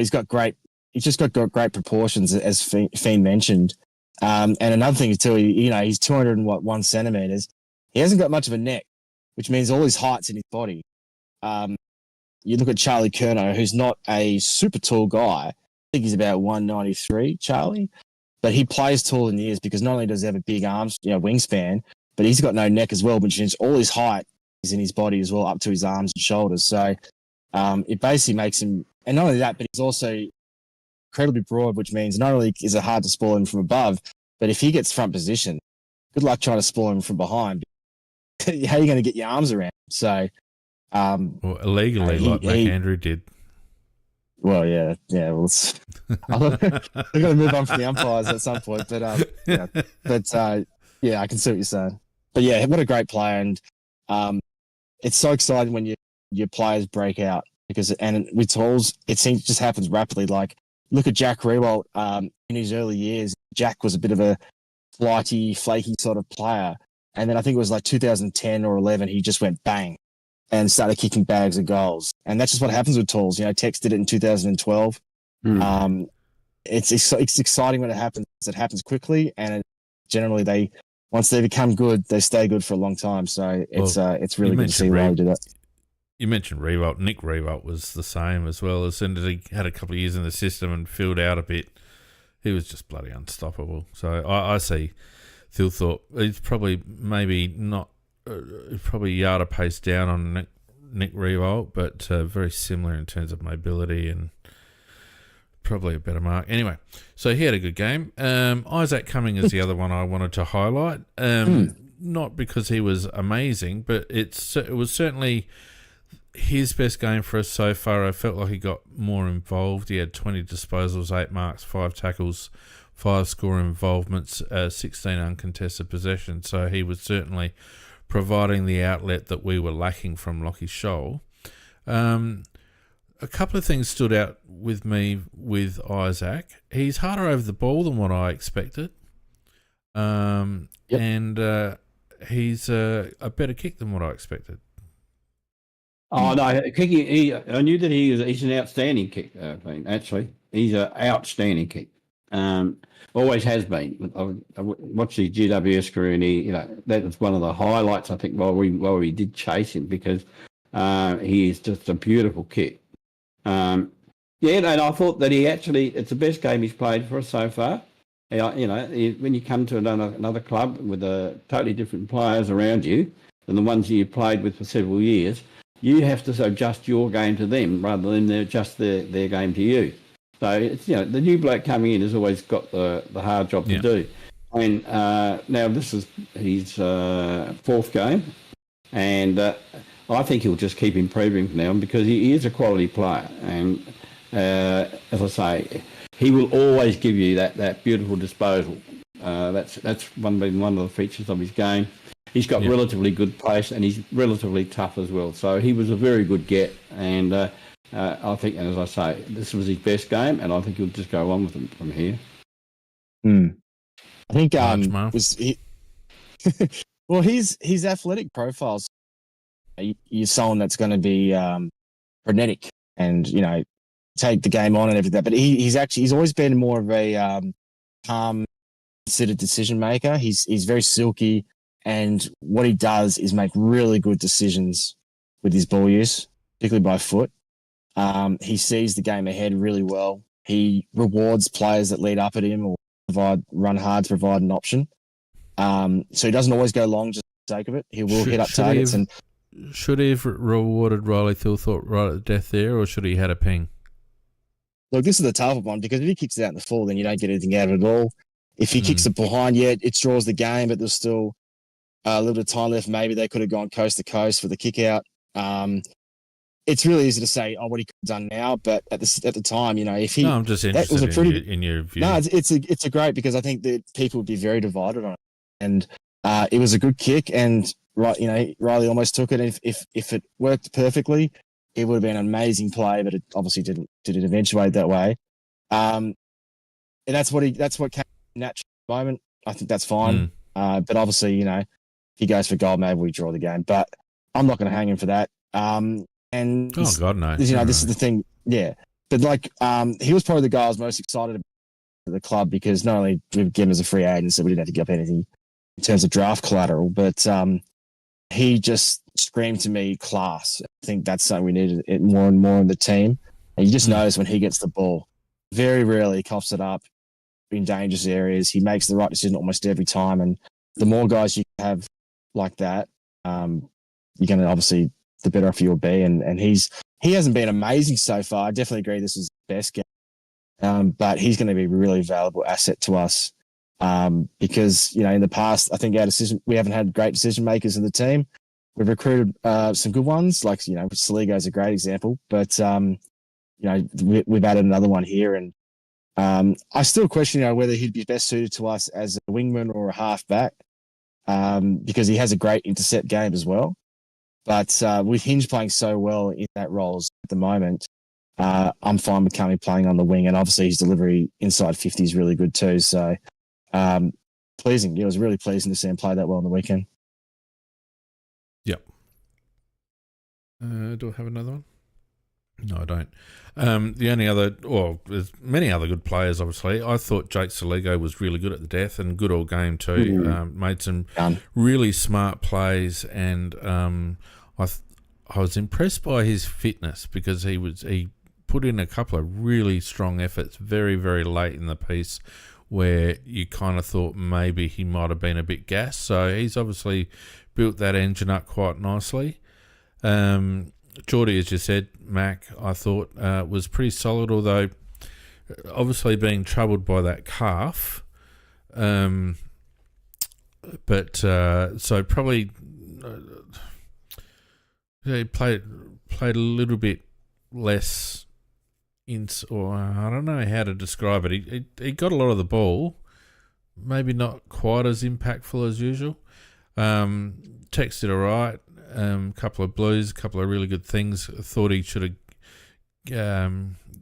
He's just got great proportions, as Fiend mentioned. And another thing too, he's 201 centimeters. He hasn't got much of a neck, which means all his height's in his body. You look at Charlie Curnow, who's not a super tall guy. I think he's about 193, Charlie. But he plays tall in years because not only does he have a big arms, wingspan, but he's got no neck as well, which means all his height is in his body as well, up to his arms and shoulders. So it basically makes him, and not only that, but he's also incredibly broad, which means not only is it hard to spoil him from above, but if he gets front position, good luck trying to spoil him from behind. How are you going to get your arms around? So, well, illegally, like McAndrew did. Well, yeah. Well, we've got to move on from the umpires at some point, but I can see what you're saying. But yeah, what a great player, and it's so exciting when your players break out and with tools, it seems just happens rapidly. Like look at Jack Riewoldt in his early years. Jack was a bit of a flighty, flaky sort of player, and then I think it was like 2010 or 11, he just went bang and started kicking bags of goals. And that's just what happens with tools. Tex did it in 2012. It's exciting when it happens. It happens quickly, and generally once they become good, they stay good for a long time. So it's really good to see Riley do that. You mentioned Riewoldt. Nick Riewoldt was the same as well. As soon as he had a couple of years in the system and filled out a bit, he was just bloody unstoppable. So I see Thilthorpe. He's probably maybe not, probably a yard of pace down on Nick Riewoldt, but very similar in terms of mobility and probably a better mark. Anyway, so he had a good game. Isaac Cumming is the other one I wanted to highlight. Not because he was amazing, but it was certainly his best game for us so far. I felt like he got more involved. He had 20 disposals, 8 marks, 5 tackles, 5 score involvements, 16 uncontested possessions. So he was certainly providing the outlet that we were lacking from Lachie Shoal. A couple of things stood out with me with Isaac. He's harder over the ball than what I expected. And he's a better kick than what I expected. Oh no, kicking! I knew that he's an outstanding kick. Actually, he's an outstanding kick. Always has been. I watched his GWS career, and that was one of the highlights. I think while we did chase him, because he is just a beautiful kick. And I thought that it's the best game he's played for us so far. When you come to another club with totally different players around you than the ones you've played with for several years, you have to adjust your game to them rather than adjust their game to you. So it's the new bloke coming in has always got the hard job to do. And now this is his fourth game, and I think he'll just keep improving from now on because he is a quality player. And as I say, he will always give you that beautiful disposal. That's one of the features of his game. He's got relatively good pace and he's relatively tough as well. So he was a very good get, and I think, and as I say, this was his best game, and I think he'll just go on with him from here. I think well, his athletic profiles. You're someone that's going to be frenetic and take the game on and everything. But he's always been more of a calm, considered decision maker. He's very silky, and what he does is make really good decisions with his ball use, particularly by foot. He sees the game ahead really well. He rewards players that lead up at him or run hard to provide an option. So he doesn't always go long just for the sake of it. He will hit up targets. Should he have rewarded Riley Thilthorpe right at death there, or should he had a ping? Look, this is the tougher one because if he kicks it out in the full, then you don't get anything out of it at all. If he kicks it behind, it draws the game, but there's still a little bit of time left. Maybe they could have gone coast to coast for the kick out. It's really easy to say, what he could have done now, but at the time, if he, I'm just interested in your view. No, it's a great because I think that people would be very divided on it, and it was a good kick, and Riley almost took it. And if it worked perfectly, it would have been an amazing play, but it obviously didn't eventuate that way. And that's what came naturally at the moment. I think that's fine. But obviously, if he goes for goal, maybe we draw the game. But I'm not going to hang him for that. And God, no. This is the thing. Yeah. But he was probably the guy I was most excited about for the club because not only did we get him as a free agent, so we didn't have to give up anything in terms of draft collateral, but he just screamed to me class. I think that's something we needed it more and more in the team. And you just notice when he gets the ball, very rarely he coughs it up in dangerous areas. He makes the right decision almost every time. And the more guys you have like that, you're going to obviously, the better off you'll be. And he hasn't been amazing so far. I definitely agree this was the best game. But he's going to be a really valuable asset to us. Because, in the past, I think we haven't had great decision makers in the team. We've recruited some good ones, like, Saligo is a great example, but, we've added another one here. And I still question, whether he'd be best suited to us as a wingman or a halfback, because he has a great intercept game as well. But with Hinge playing so well in that role at the moment, I'm fine with Cumming playing on the wing. And obviously his delivery inside 50 is really good too. So, pleasing. It was really pleasing to see him play that well on the weekend. Yep. Do I have another one? No, I don't. The only other, there's many other good players, obviously. I thought Jake Saligo was really good at the death and good all game too. Made some really smart plays, and I was impressed by his fitness because he put in a couple of really strong efforts very, very late in the piece where you kind of thought maybe he might have been a bit gassed. So he's obviously built that engine up quite nicely. Geordie, as you said, Mac, I thought was pretty solid, although obviously being troubled by that calf. So probably he played a little bit less or I don't know how to describe it. He got a lot of the ball, maybe not quite as impactful as usual. Tex did all right. Couple of blues, a couple of really good things. I thought he should have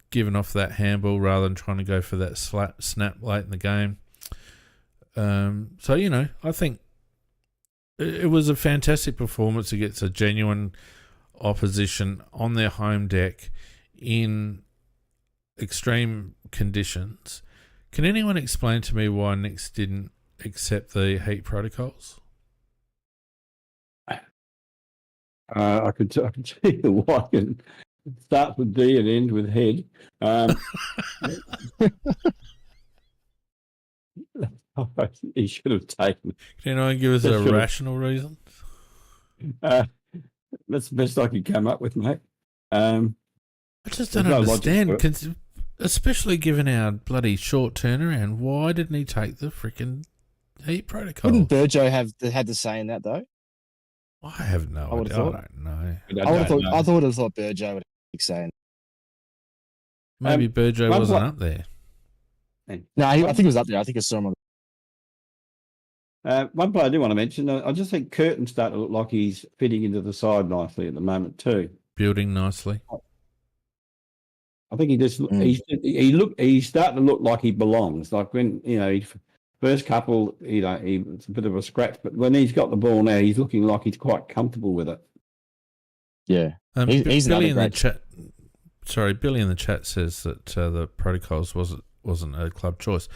given off that handball rather than trying to go for that snap late in the game. I think it was a fantastic performance against a genuine opposition on their home deck in extreme conditions. Can anyone explain to me why Nix didn't accept the heat protocols? I could tell you why. It starts with D and ends with head. He should have taken. Can anyone give us That a should've- rational reason? That's the best I could come up with, mate. I just don't There's no logic understand, to it. 'cause especially given our bloody short turnaround, why didn't he take the freaking heat protocol? Wouldn't Burjo have had the say in that though? I have no I would've idea. I thought. don't know. I would have thought. I would have thought Burjo would have say. Maybe Burjo one wasn't pla- up there. No, I think it was up there. I think I saw him on. One player I do want to mention, I just think Curtin's starting to look like he's fitting into the side nicely at the moment too. Building nicely. I think he's starting to look like he belongs. Like when first couple, he was a bit of a scratch, but when he's got the ball now, he's looking like he's quite comfortable with it. Yeah, Billy he's another in the great. chat. Sorry, Billy in the chat says that the protocols wasn't a club choice.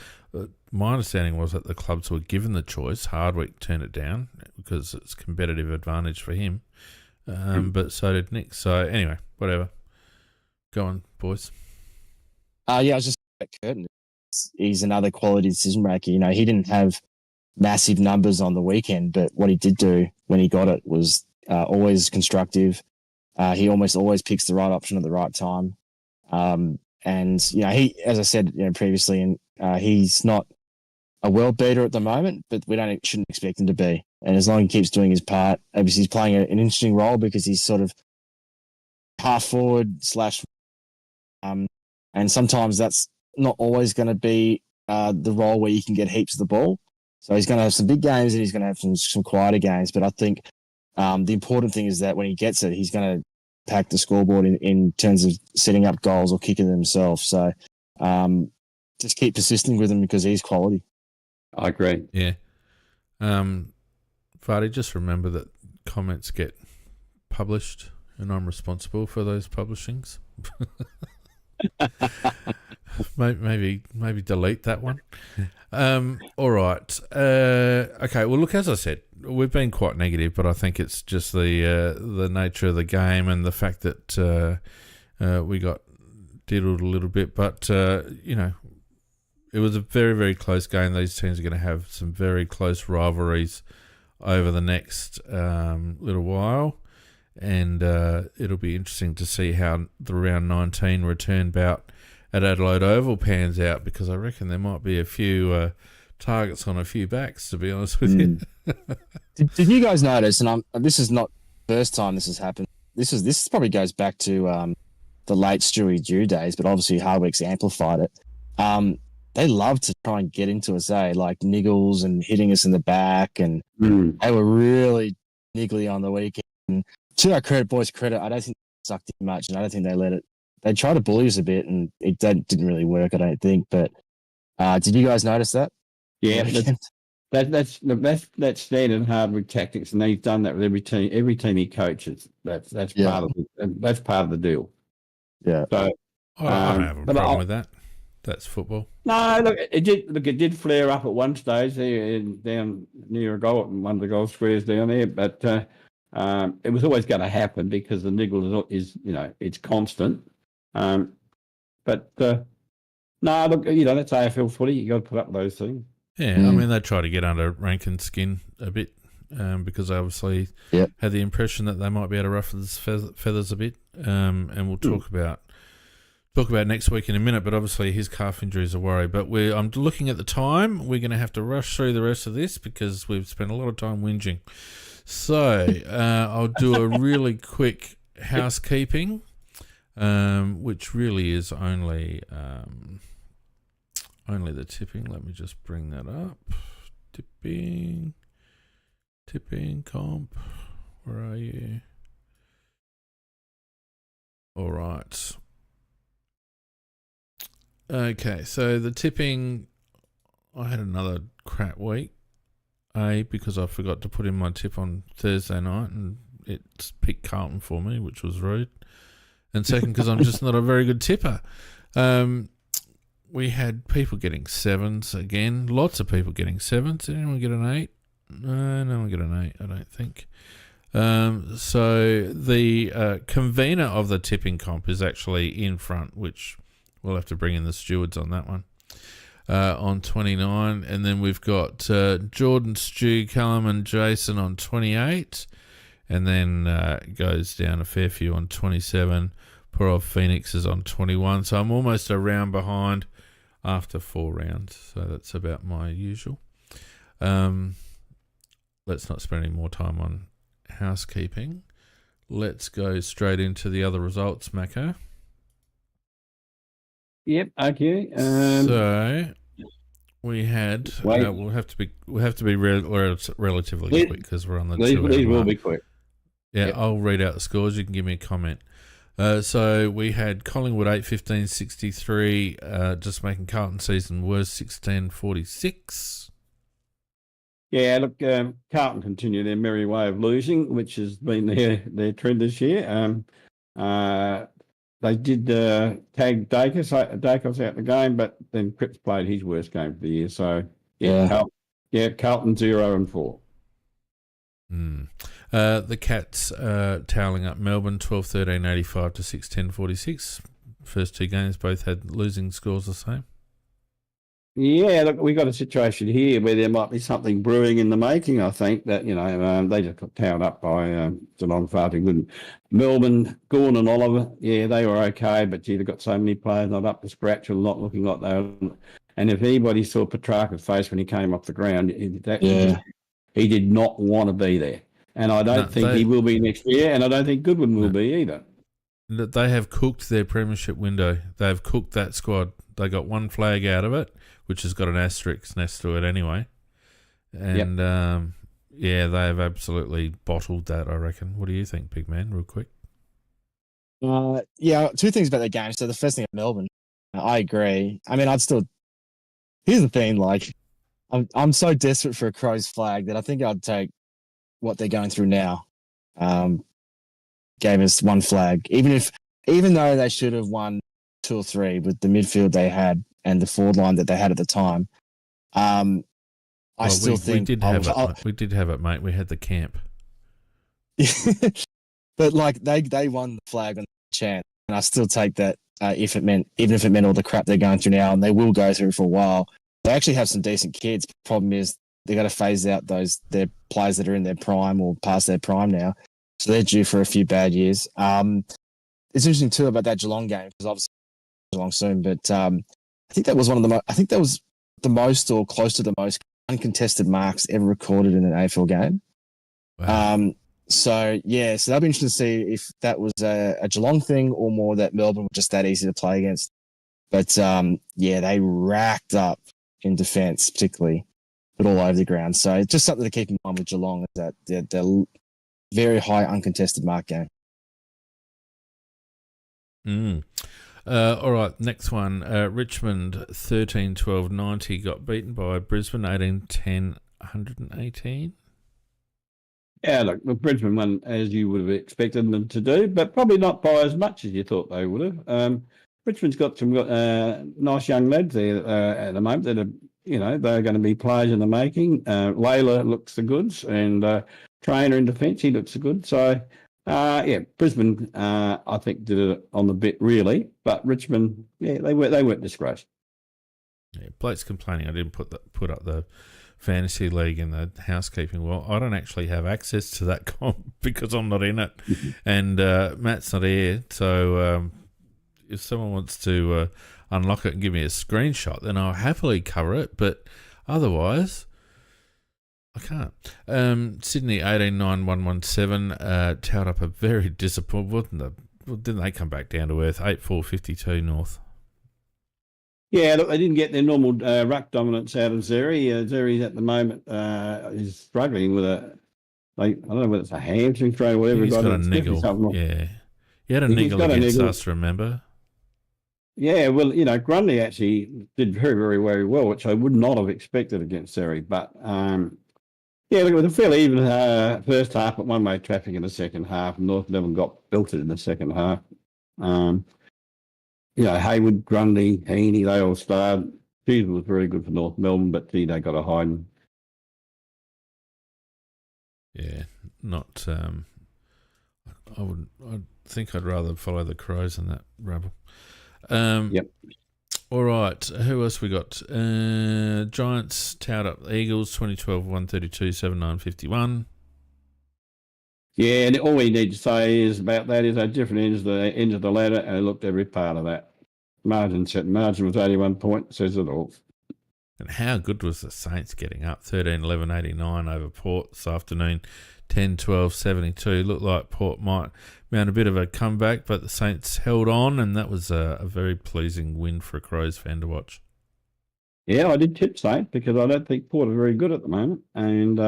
My understanding was that the clubs were given the choice. Hardwick turned it down because it's competitive advantage for him, but so did Nick. So anyway, whatever. Go on, boys. I was just Curtin. He's another quality decision maker. He didn't have massive numbers on the weekend, but what he did do when he got it was always constructive. He almost always picks the right option at the right time. And he, as I said previously, and he's not a world beater at the moment, but we shouldn't expect him to be. And as long as he keeps doing his part, obviously he's playing an interesting role because he's sort of half forward / and sometimes that's not always going to be the role where you can get heaps of the ball. So he's going to have some big games and he's going to have some quieter games. But I think the important thing is that when he gets it, he's going to pack the scoreboard in terms of setting up goals or kicking them himself. So just keep persisting with him because he's quality. I agree. Yeah. Vardy, just remember that comments get published and I'm responsible for those publishings. maybe delete that one. All right. Okay. Well, look, as I said, we've been quite negative, but I think it's just the nature of the game and the fact that we got diddled a little bit. But it was a very, very close game. These teams are going to have some very close rivalries over the next little while. And it'll be interesting to see how the round 19 return bout at Adelaide Oval pans out, because I reckon there might be a few targets on a few backs, to be honest with you. Did you guys notice, and this is not the first time this has happened, this probably goes back to the late Stewie Dew days, but obviously Hardwick's amplified it. They love to try and get into us, like niggles and hitting us in the back, and they were really niggly on the weekend. To our boys' credit, I don't think they sucked in much, and I don't think they let it. They tried to bully us a bit, and it didn't really work, I don't think. But did you guys notice that? Yeah, that's standard Hardwick tactics, and he's done that with every team. Every team he coaches, that's part of the deal. Yeah. So I don't have a problem with that. That's football. No, look, it did flare up at one stage there down near a goal, one of the goal squares down there, but it was always going to happen because the niggle is it's constant. But no, look, that's AFL footy. You got to put up with those things. Yeah, I mean, they try to get under Rankin's skin a bit because they obviously had the impression that they might be able to ruffle his feathers a bit. And we'll talk about next week in a minute, but obviously his calf injury is a worry. But I'm looking at the time. We're going to have to rush through the rest of this because we've spent a lot of time whinging. So I'll do a really quick housekeeping, which really is only the tipping. Let me just bring that up. Tipping comp. Where are you? All right. Okay, so the tipping, I had another crap week. Because I forgot to put in my tip on Thursday night and it picked Carlton for me, which was rude. And second, because I'm just not a very good tipper. We had people getting sevens again. Lots of people getting sevens. Did anyone get an 8? No one get an 8, I don't think. So the convener of the tipping comp is actually in front, which we'll have to bring in the stewards on that one. on 29. And then we've got Jordan, Stu, Callum and Jason on 28. And then goes down a fair few on 27. Poor old Phoenix is on 21. So I'm almost a round behind after 4 rounds. So that's about my usual. Let's not spend any more time on housekeeping. Let's go straight into the other results, Mako. Yep. Okay. So we had. We'll have to be relatively quick because we're on the 2 hour these will mark. be quick. Yeah, Yep. I'll read out the scores. You can give me a comment. So we had Collingwood 8-15-63, just making Carlton season worse 16-46. Yeah, look, Carlton continue their merry way of losing, which has been their trend this year. They did tag Dacos out the game, but then Cripps played his worst game of the year. So, Carlton 0-4. The Cats toweling up Melbourne 12-13-85 to 6-10-46. First 2 games both had losing scores the same. Yeah, look, we got a situation here where there might be something brewing in the making. I think that they just got towed up by Geelong far too good. Melbourne, Gawn and Oliver, yeah, they were okay, but gee, they've got so many players not up to scratch or not looking like they were. And if anybody saw Petrarca's face when he came off the ground, he did not want to be there. And I don't think he will be next year, and I don't think Goodwin will be either. They have cooked their premiership window. They've cooked that squad. They got 1 flag out of it, which has got an asterisk next to it anyway. And, they have absolutely bottled that, I reckon. What do you think, big man, real quick? 2 things about the game. So the first thing at Melbourne, I agree. I mean, here's the thing, like, I'm so desperate for a Crows flag that I think I'd take what they're going through now. Gave us 1 flag, even though they should have won 2 or 3 with the midfield they had and the forward line that they had at the time. I still think we did have it, mate. We had the camp, but like they won the flag on the chance, and I still take that even if it meant all the crap they're going through now, and they will go through for a while. They actually have some decent kids. Problem is they got to phase out their players that are in their prime or past their prime now, so they're due for a few bad years. It's interesting too about that Geelong game because obviously Geelong soon, but I think that was the most or close to the most uncontested marks ever recorded in an AFL game. Wow. So that'll be interesting to see if that was a Geelong thing or more that Melbourne were just that easy to play against. But they racked up in defence, particularly, but all over the ground. So it's just something to keep in mind with Geelong is that they're very high uncontested mark game. All right, next one. Richmond 13-12-90 got beaten by Brisbane 18-10-118. Yeah, look, Brisbane won as you would have expected them to do, but probably not by as much as you thought they would have. Richmond's got some nice young lads there at the moment that are, they're going to be players in the making. Layla looks the goods, and Trainer in defence, he looks the good. So, Brisbane, I think, did it on the bit really, but Richmond, they weren't disgraced. Yeah, Blake's complaining I didn't put up the fantasy league in the housekeeping. Well, I don't actually have access to that comp because I'm not in it, and Matt's not here. So if someone wants to unlock it and give me a screenshot, then I'll happily cover it. But otherwise, I can't. Sydney 18-9-117 towed up a very disappointing. Didn't they come back down to earth? 8-4-52 North. Yeah, look, they didn't get their normal ruck dominance out of Zeri. Zeri's at the moment is struggling with I don't know whether it's a hamstring strain or whatever. He's got a niggle. Yeah. He had a niggle against us, remember? Yeah, well, Grundy actually did very, very, very well, which I would not have expected against Zeri. But, look, it was a fairly even first half, but one-way traffic in the second half. North Melbourne got belted in the second half. Hayward, Grundy, Heaney, they all starred. Tuesday was very good for North Melbourne, but they got a hiding. Yeah, not. I think I'd rather follow the Crows than that rabble. Yep. All right, who else we got? Giants towed up the Eagles, 2012, 132, 79, 51. Yeah, and all we need to say is about that is at different ends of the ladder, and I looked every part of that. Margin was 81 points, says it all. And how good was the Saints getting up? 13-11-89 over Port this afternoon, 10-12-72. Looked like Port might mount a bit of a comeback, but the Saints held on, and that was a very pleasing win for a Crows fan to watch. Yeah, I did tip Saints because I don't think Port are very good at the moment. And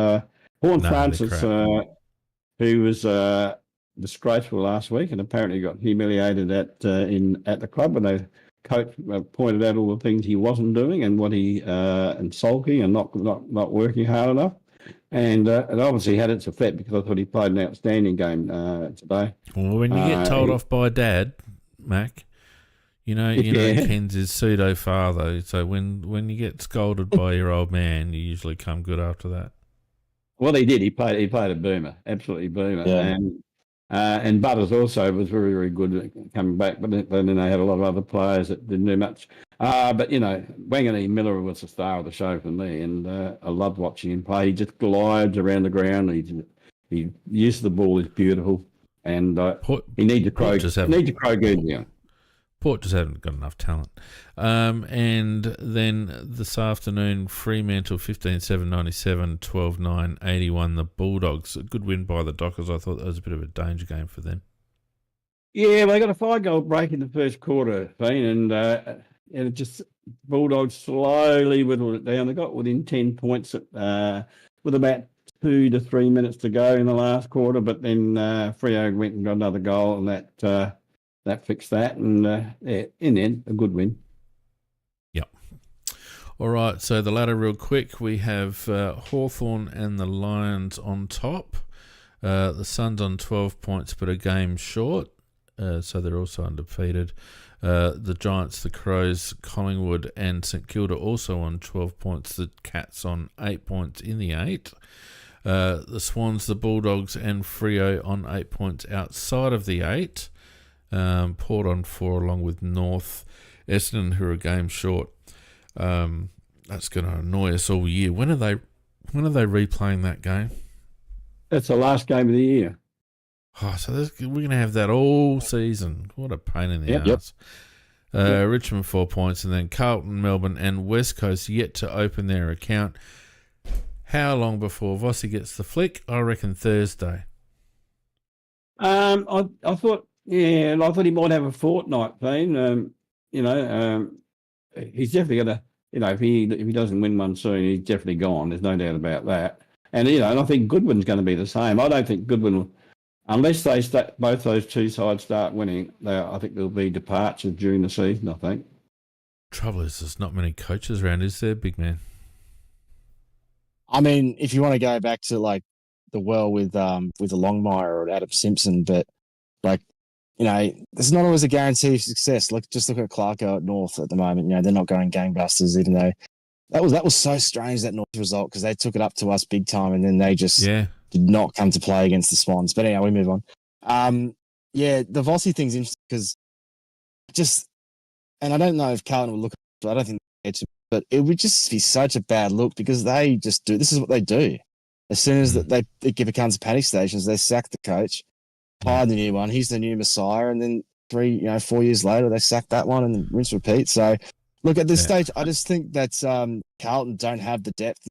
Horn Francis, who was disgraceful last week and apparently got humiliated at the club when they coach pointed out all the things he wasn't doing and what he and sulking and not working hard enough, and it obviously had its effect because I thought he played an outstanding game today. Well, when you get told off by Dad, Mac, you know Ken's his pseudo father. So when you get scolded by your old man, you usually come good after that. Well, he did. He played a boomer, absolutely boomer, Yeah. And Butters also was very, very good at coming back, but then they had a lot of other players that didn't do much. But, Wangani Miller was the star of the show for me, and I loved watching him play. He just glides around the ground. He use of the ball is beautiful, and he needs to grow good now. Port just haven't got enough talent. And then this afternoon, Fremantle 15-7-97, 12-9, 81. The Bulldogs. A good win by the Dockers. I thought that was a bit of a danger game for them. Yeah, they got a 5-goal break in the first quarter, and it just Bulldogs slowly whittled it down. They got within 10 points with about 2 to 3 minutes to go in the last quarter, but then Freo went and got another goal, and that fixed that, and in the end, a good win. Yep. All right, so the ladder real quick. We have Hawthorn and the Lions on top. The Suns on 12 points, but a game short, so they're also undefeated. The Giants, the Crows, Collingwood and St Kilda also on 12 points. The Cats on 8 points in the 8. The Swans, the Bulldogs and Freo on 8 points outside of the 8. Port on 4 along with North, Essendon who are a game short. That's going to annoy us all year. When are they replaying that game? That's the last game of the year. Oh, so we're going to have that all season. What a pain in the ass. Richmond 4 points, and then Carlton, Melbourne and West Coast yet to open their account. How long before Vossi gets the flick? I reckon Thursday. I thought he might have a fortnight thing. He's definitely going to, if he doesn't win one soon, he's definitely gone. There's no doubt about that. And, and I think Goodwin's going to be the same. I don't think Goodwin will, unless both those two sides start winning, I think there'll be departures during the season, I think. Trouble is, there's not many coaches around, is there, big man? I mean, if you want to go back to like the well with the Longmire or Adam Simpson, but like, there's not always a guarantee of success. Just look at Clarko at North at the moment. They're not going gangbusters, even though that was so strange, that North result, because they took it up to us big time, and then they just did not come to play against the Swans. But anyway, we move on. The Vossi thing's interesting because and I don't know if Carlton will look at it, I don't think they to, but it would just be such a bad look because they just do. This is what they do. As soon as it becomes panic stations, they sack the coach, hire the new one. He's the new messiah, and then 4 years later, they sack that one and rinse repeat. So, look, at this stage, I just think that Carlton don't have the depth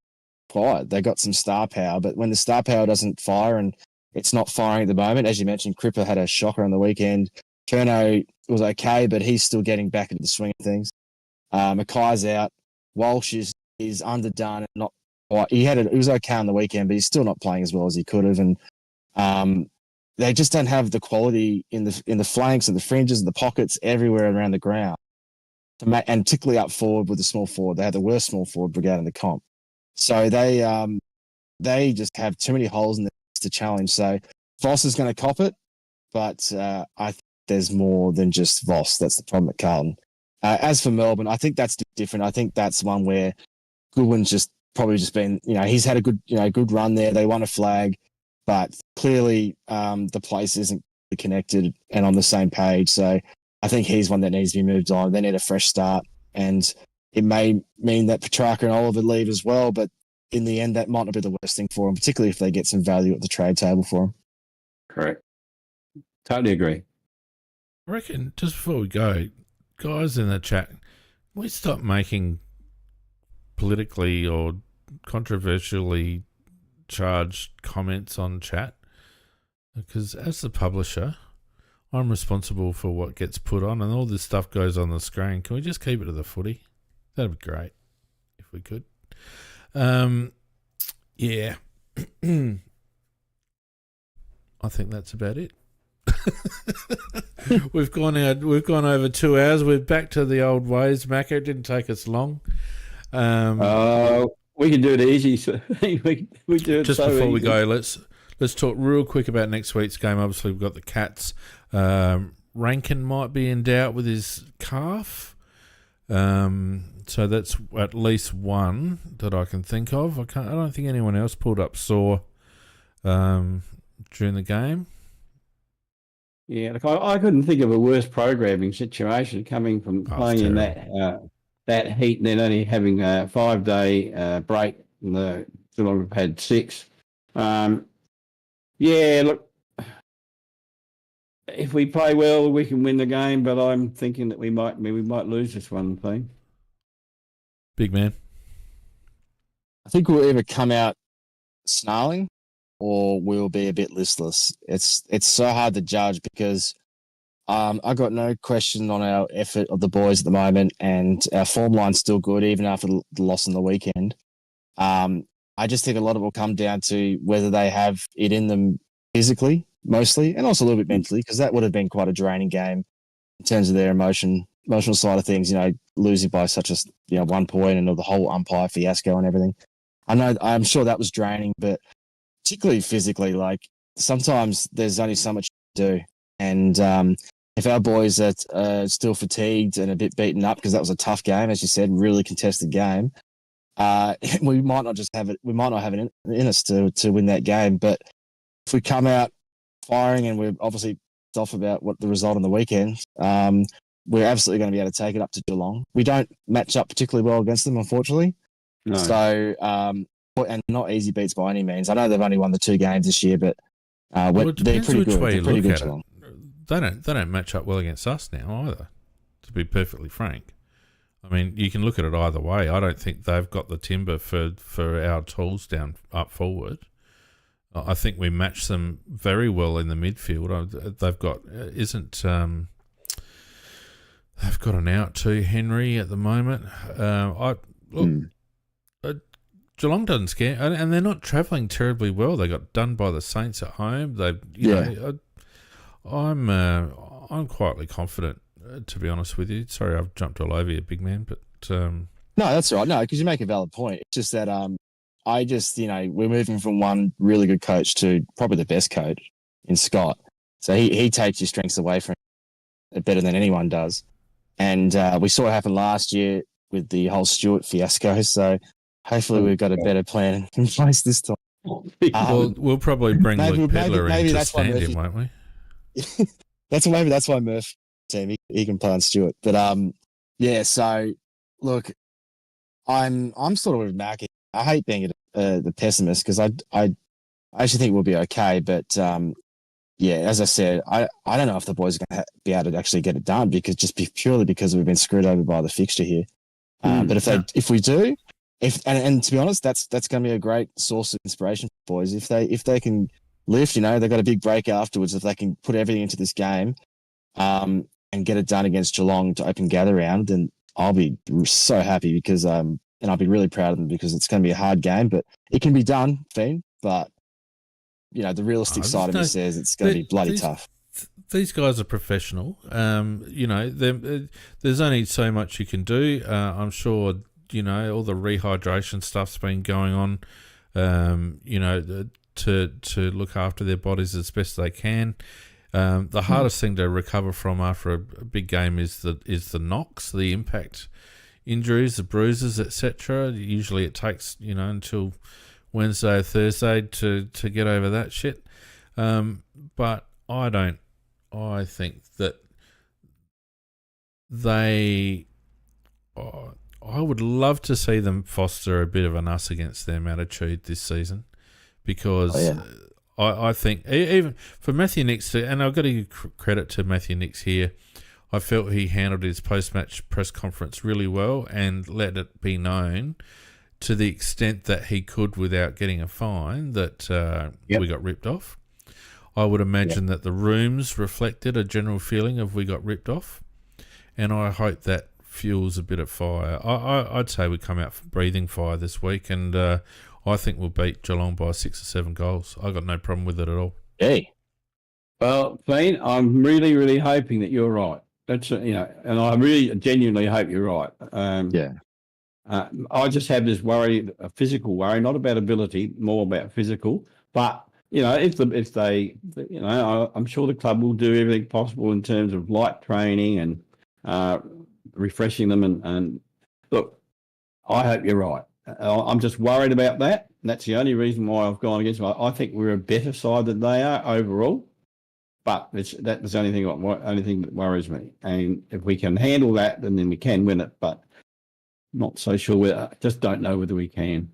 required. They got some star power, but when the star power doesn't fire, and it's not firing at the moment, as you mentioned, Cripper had a shocker on the weekend. Curnow was okay, but he's still getting back into the swing of things. Mackay's out. Walsh is underdone and not quite. He was okay on the weekend, but he's still not playing as well as he could have. And they just don't have the quality in the flanks and the fringes and the pockets everywhere around the ground. And particularly up forward with the small forward, they had the worst small forward brigade in the comp. So they just have too many holes in to challenge. So Voss is going to cop it, but I think there's more than just Voss. That's the problem at Carlton. As for Melbourne, I think that's different. I think that's one where Goodwin's probably been, he's had a good run there. They won a flag, but clearly the place isn't connected and on the same page. So I think he's one that needs to be moved on. They need a fresh start. And it may mean that Petrarca and Oliver leave as well, but in the end, that might not be the worst thing for them, particularly if they get some value at the trade table for them. Correct. Totally agree. I reckon, just before we go, guys in the chat, can we stop making politically or controversially charged comments on chat? Because as the publisher, I'm responsible for what gets put on, and all this stuff goes on the screen. Can we just keep it to the footy? That'd be great if we could. Yeah. I think that's about it. We've gone over 2 hours. We're back to the old ways, Macca. It didn't take us long. We can do it easy. So we do it just so before easy. we go, let's talk real quick about next week's game. Obviously, we've got the Cats. Rankin might be in doubt with his calf. So that's at least one that I can think of. I don't think anyone else pulled up sore during the game. Yeah, look, I couldn't think of a worse programming situation coming from playing in that heat and then only having a 5-day break. And the Geelong have had 6. Yeah, look, if we play well, we can win the game. But I'm thinking that we might lose this one thing. Big man. I think we'll either come out snarling or we'll be a bit listless. It's so hard to judge because I got no question on our effort of the boys at the moment, and our form line's still good even after the loss on the weekend. I just think a lot of it will come down to whether they have it in them physically, mostly, and also a little bit mentally, because that would have been quite a draining game in terms of their emotional side of things. Losing by such a 1 point and the whole umpire fiasco and everything. I'm sure that was draining, but particularly physically, like sometimes there's only so much to do, and if our boys are still fatigued and a bit beaten up because that was a tough game, as you said, really contested game. We might not have it in us to win that game. But if we come out firing and we're obviously off about what the result on the weekend, we're absolutely going to be able to take it up to Geelong. We don't match up particularly well against them, unfortunately. No. So, and not easy beats by any means. I know they've only won the 2 games this year, but they're pretty good. They're pretty good, Geelong. They don't match up well against us now either, to be perfectly frank. I mean, you can look at it either way. I don't think they've got the timber for our tools down up forward. I think we match them very well in the midfield. They've got they've got an out too, Henry, at the moment. Geelong doesn't scare, and they're not travelling terribly well. They got done by the Saints at home. I'm quietly confident, to be honest with you. Sorry, I've jumped all over you, big man, but no, that's all right. No, because you make a valid point. It's just that we're moving from one really good coach to probably the best coach in Scott. So he takes your strengths away from it better than anyone does. And we saw what happened last year with the whole Stewart fiasco. So hopefully we've got a better plan in place this time. We'll probably bring Luke Pedler in to stand him, won't we? That's why Murph team he can play on Stewart. But so look, I'm sort of with Mackie. I hate being the pessimist because I actually think we'll be okay. But as I said, I don't know if the boys are going to be able to actually get it done purely because we've been screwed over by the fixture here. But if we do, and to be honest, that's going to be a great source of inspiration for boys. If they can lift, they've got a big break afterwards. If they can put everything into this game, and get it done against Geelong to open gather round, then I'll be so happy because and I'll be really proud of them because it's going to be a hard game, but it can be done, Fiend. But the realistic side of me says it's going to be bloody tough. These guys are professional. There's only so much you can do. I'm sure all the rehydration stuff's been going on. To look after their bodies as best they can. The hardest thing to recover from after a big game is the knocks, the impact injuries, the bruises, etc. Usually it takes until Wednesday or Thursday to get over that shit. But I think that I would love to see them foster a bit of an us against them attitude this season, because I think even for Matthew Nix, and I've got to give credit to Matthew Nix here, I felt he handled his post-match press conference really well and let it be known to the extent that he could without getting a fine that we got ripped off. I would imagine that the rooms reflected a general feeling of we got ripped off, and I hope that fuels a bit of fire. I'd say we come out breathing fire this week, and I think we'll beat Geelong by 6 or 7 goals. I got no problem with it at all. Hey. Well, Fiend, I'm really, really hoping that you're right. That's and I really genuinely hope you're right. I just have this worry, a physical worry, not about ability, more about physical. But if they, I'm sure the club will do everything possible in terms of light training and refreshing them. And look, I hope you're right. I'm just worried about that. And that's the only reason why I've gone against them. I think we're a better side than they are overall. But that's the only thing that worries me. And if we can handle that, then we can win it. But not so sure. I just don't know whether we can.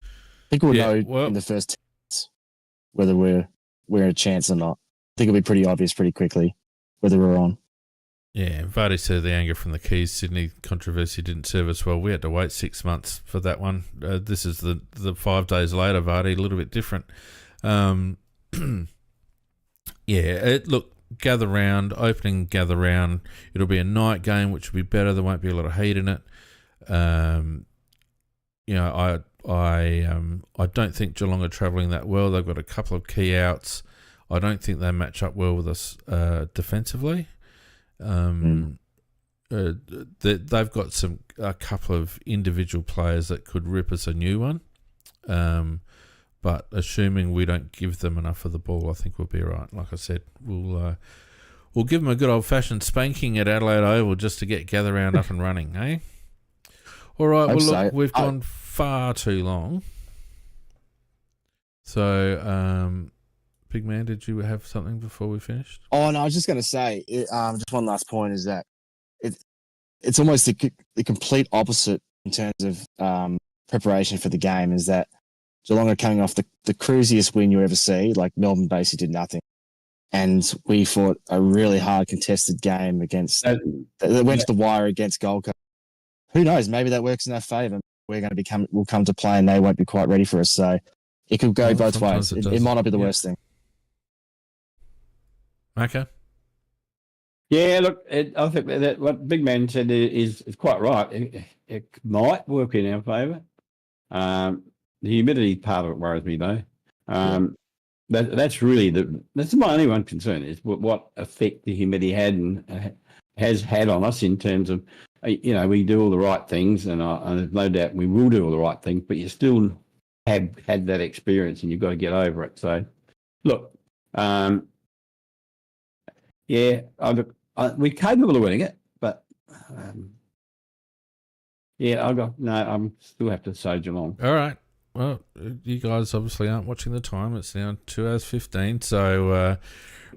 I think we'll know in the first 10 minutes whether we're a chance or not. I think it'll be pretty obvious pretty quickly whether we're on. Yeah, Vardy said the anger from the Keys Sydney controversy didn't serve us well. We had to wait 6 months for that one. This is the 5 days later, Vardy, a little bit different. Look, gather round, opening gather round. It'll be a night game, which will be better. There won't be a lot of heat in it. I don't think Geelong are travelling that well. They've got a couple of key outs. I don't think they match up well with us defensively. They've got a couple of individual players that could rip us a new one. But assuming we don't give them enough of the ball, I think we'll be all right. Like I said, we'll give them a good old-fashioned spanking at Adelaide Oval just to get gather round up and running, eh? All right, well, look, we've gone far too long. So, Big Man, did you have something before we finished? Oh, no, I was just going to say, just one last point is that it's almost the complete opposite in terms of preparation for the game, is that Geelong are coming off the cruisiest win you ever see. Like, Melbourne basically did nothing. And we fought a really hard contested game against that went to the wire against Gold Coast. Who knows? Maybe that works in our favour. We'll come to play and they won't be quite ready for us. So it could go both ways. It might not be the worst thing. Macca? Yeah, look, I think that what Big Man said is quite right. It might work in our favour. The humidity part of it worries me, though. That's really that's my only one concern is what effect the humidity had and has had on us in terms of, we do all the right things, and there's no doubt we will do all the right things, but you still have had that experience and you've got to get over it. So, look, we're capable of winning it, but I'm still have to say Geelong. All right. Well, you guys obviously aren't watching the time. It's now 2 hours 15. So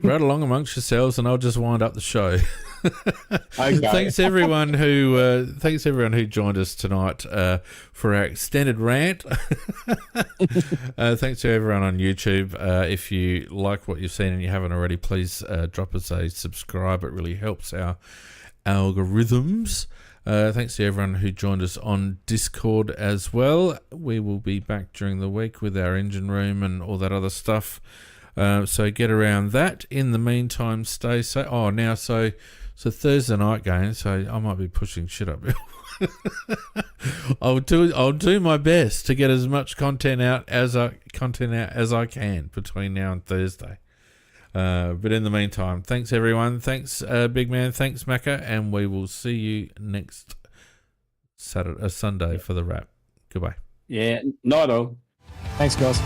ride along amongst yourselves, and I'll just wind up the show. Okay. Thanks everyone who joined us tonight for our extended rant. Thanks to everyone on YouTube. If you like what you've seen and you haven't already, please drop us a subscribe. It really helps our algorithms. Thanks to everyone who joined us on Discord as well. We will be back during the week with our engine room and all that other stuff. So get around that. In the meantime, stay safe. Oh, now so Thursday night game. So I might be pushing shit up. I'll do my best to get as much content out as I can between now and Thursday. But in the meantime, thanks everyone. Thanks, Big Man. Thanks, Macca. And we will see you next Sunday for the wrap. Goodbye. Yeah, not all. Thanks, guys.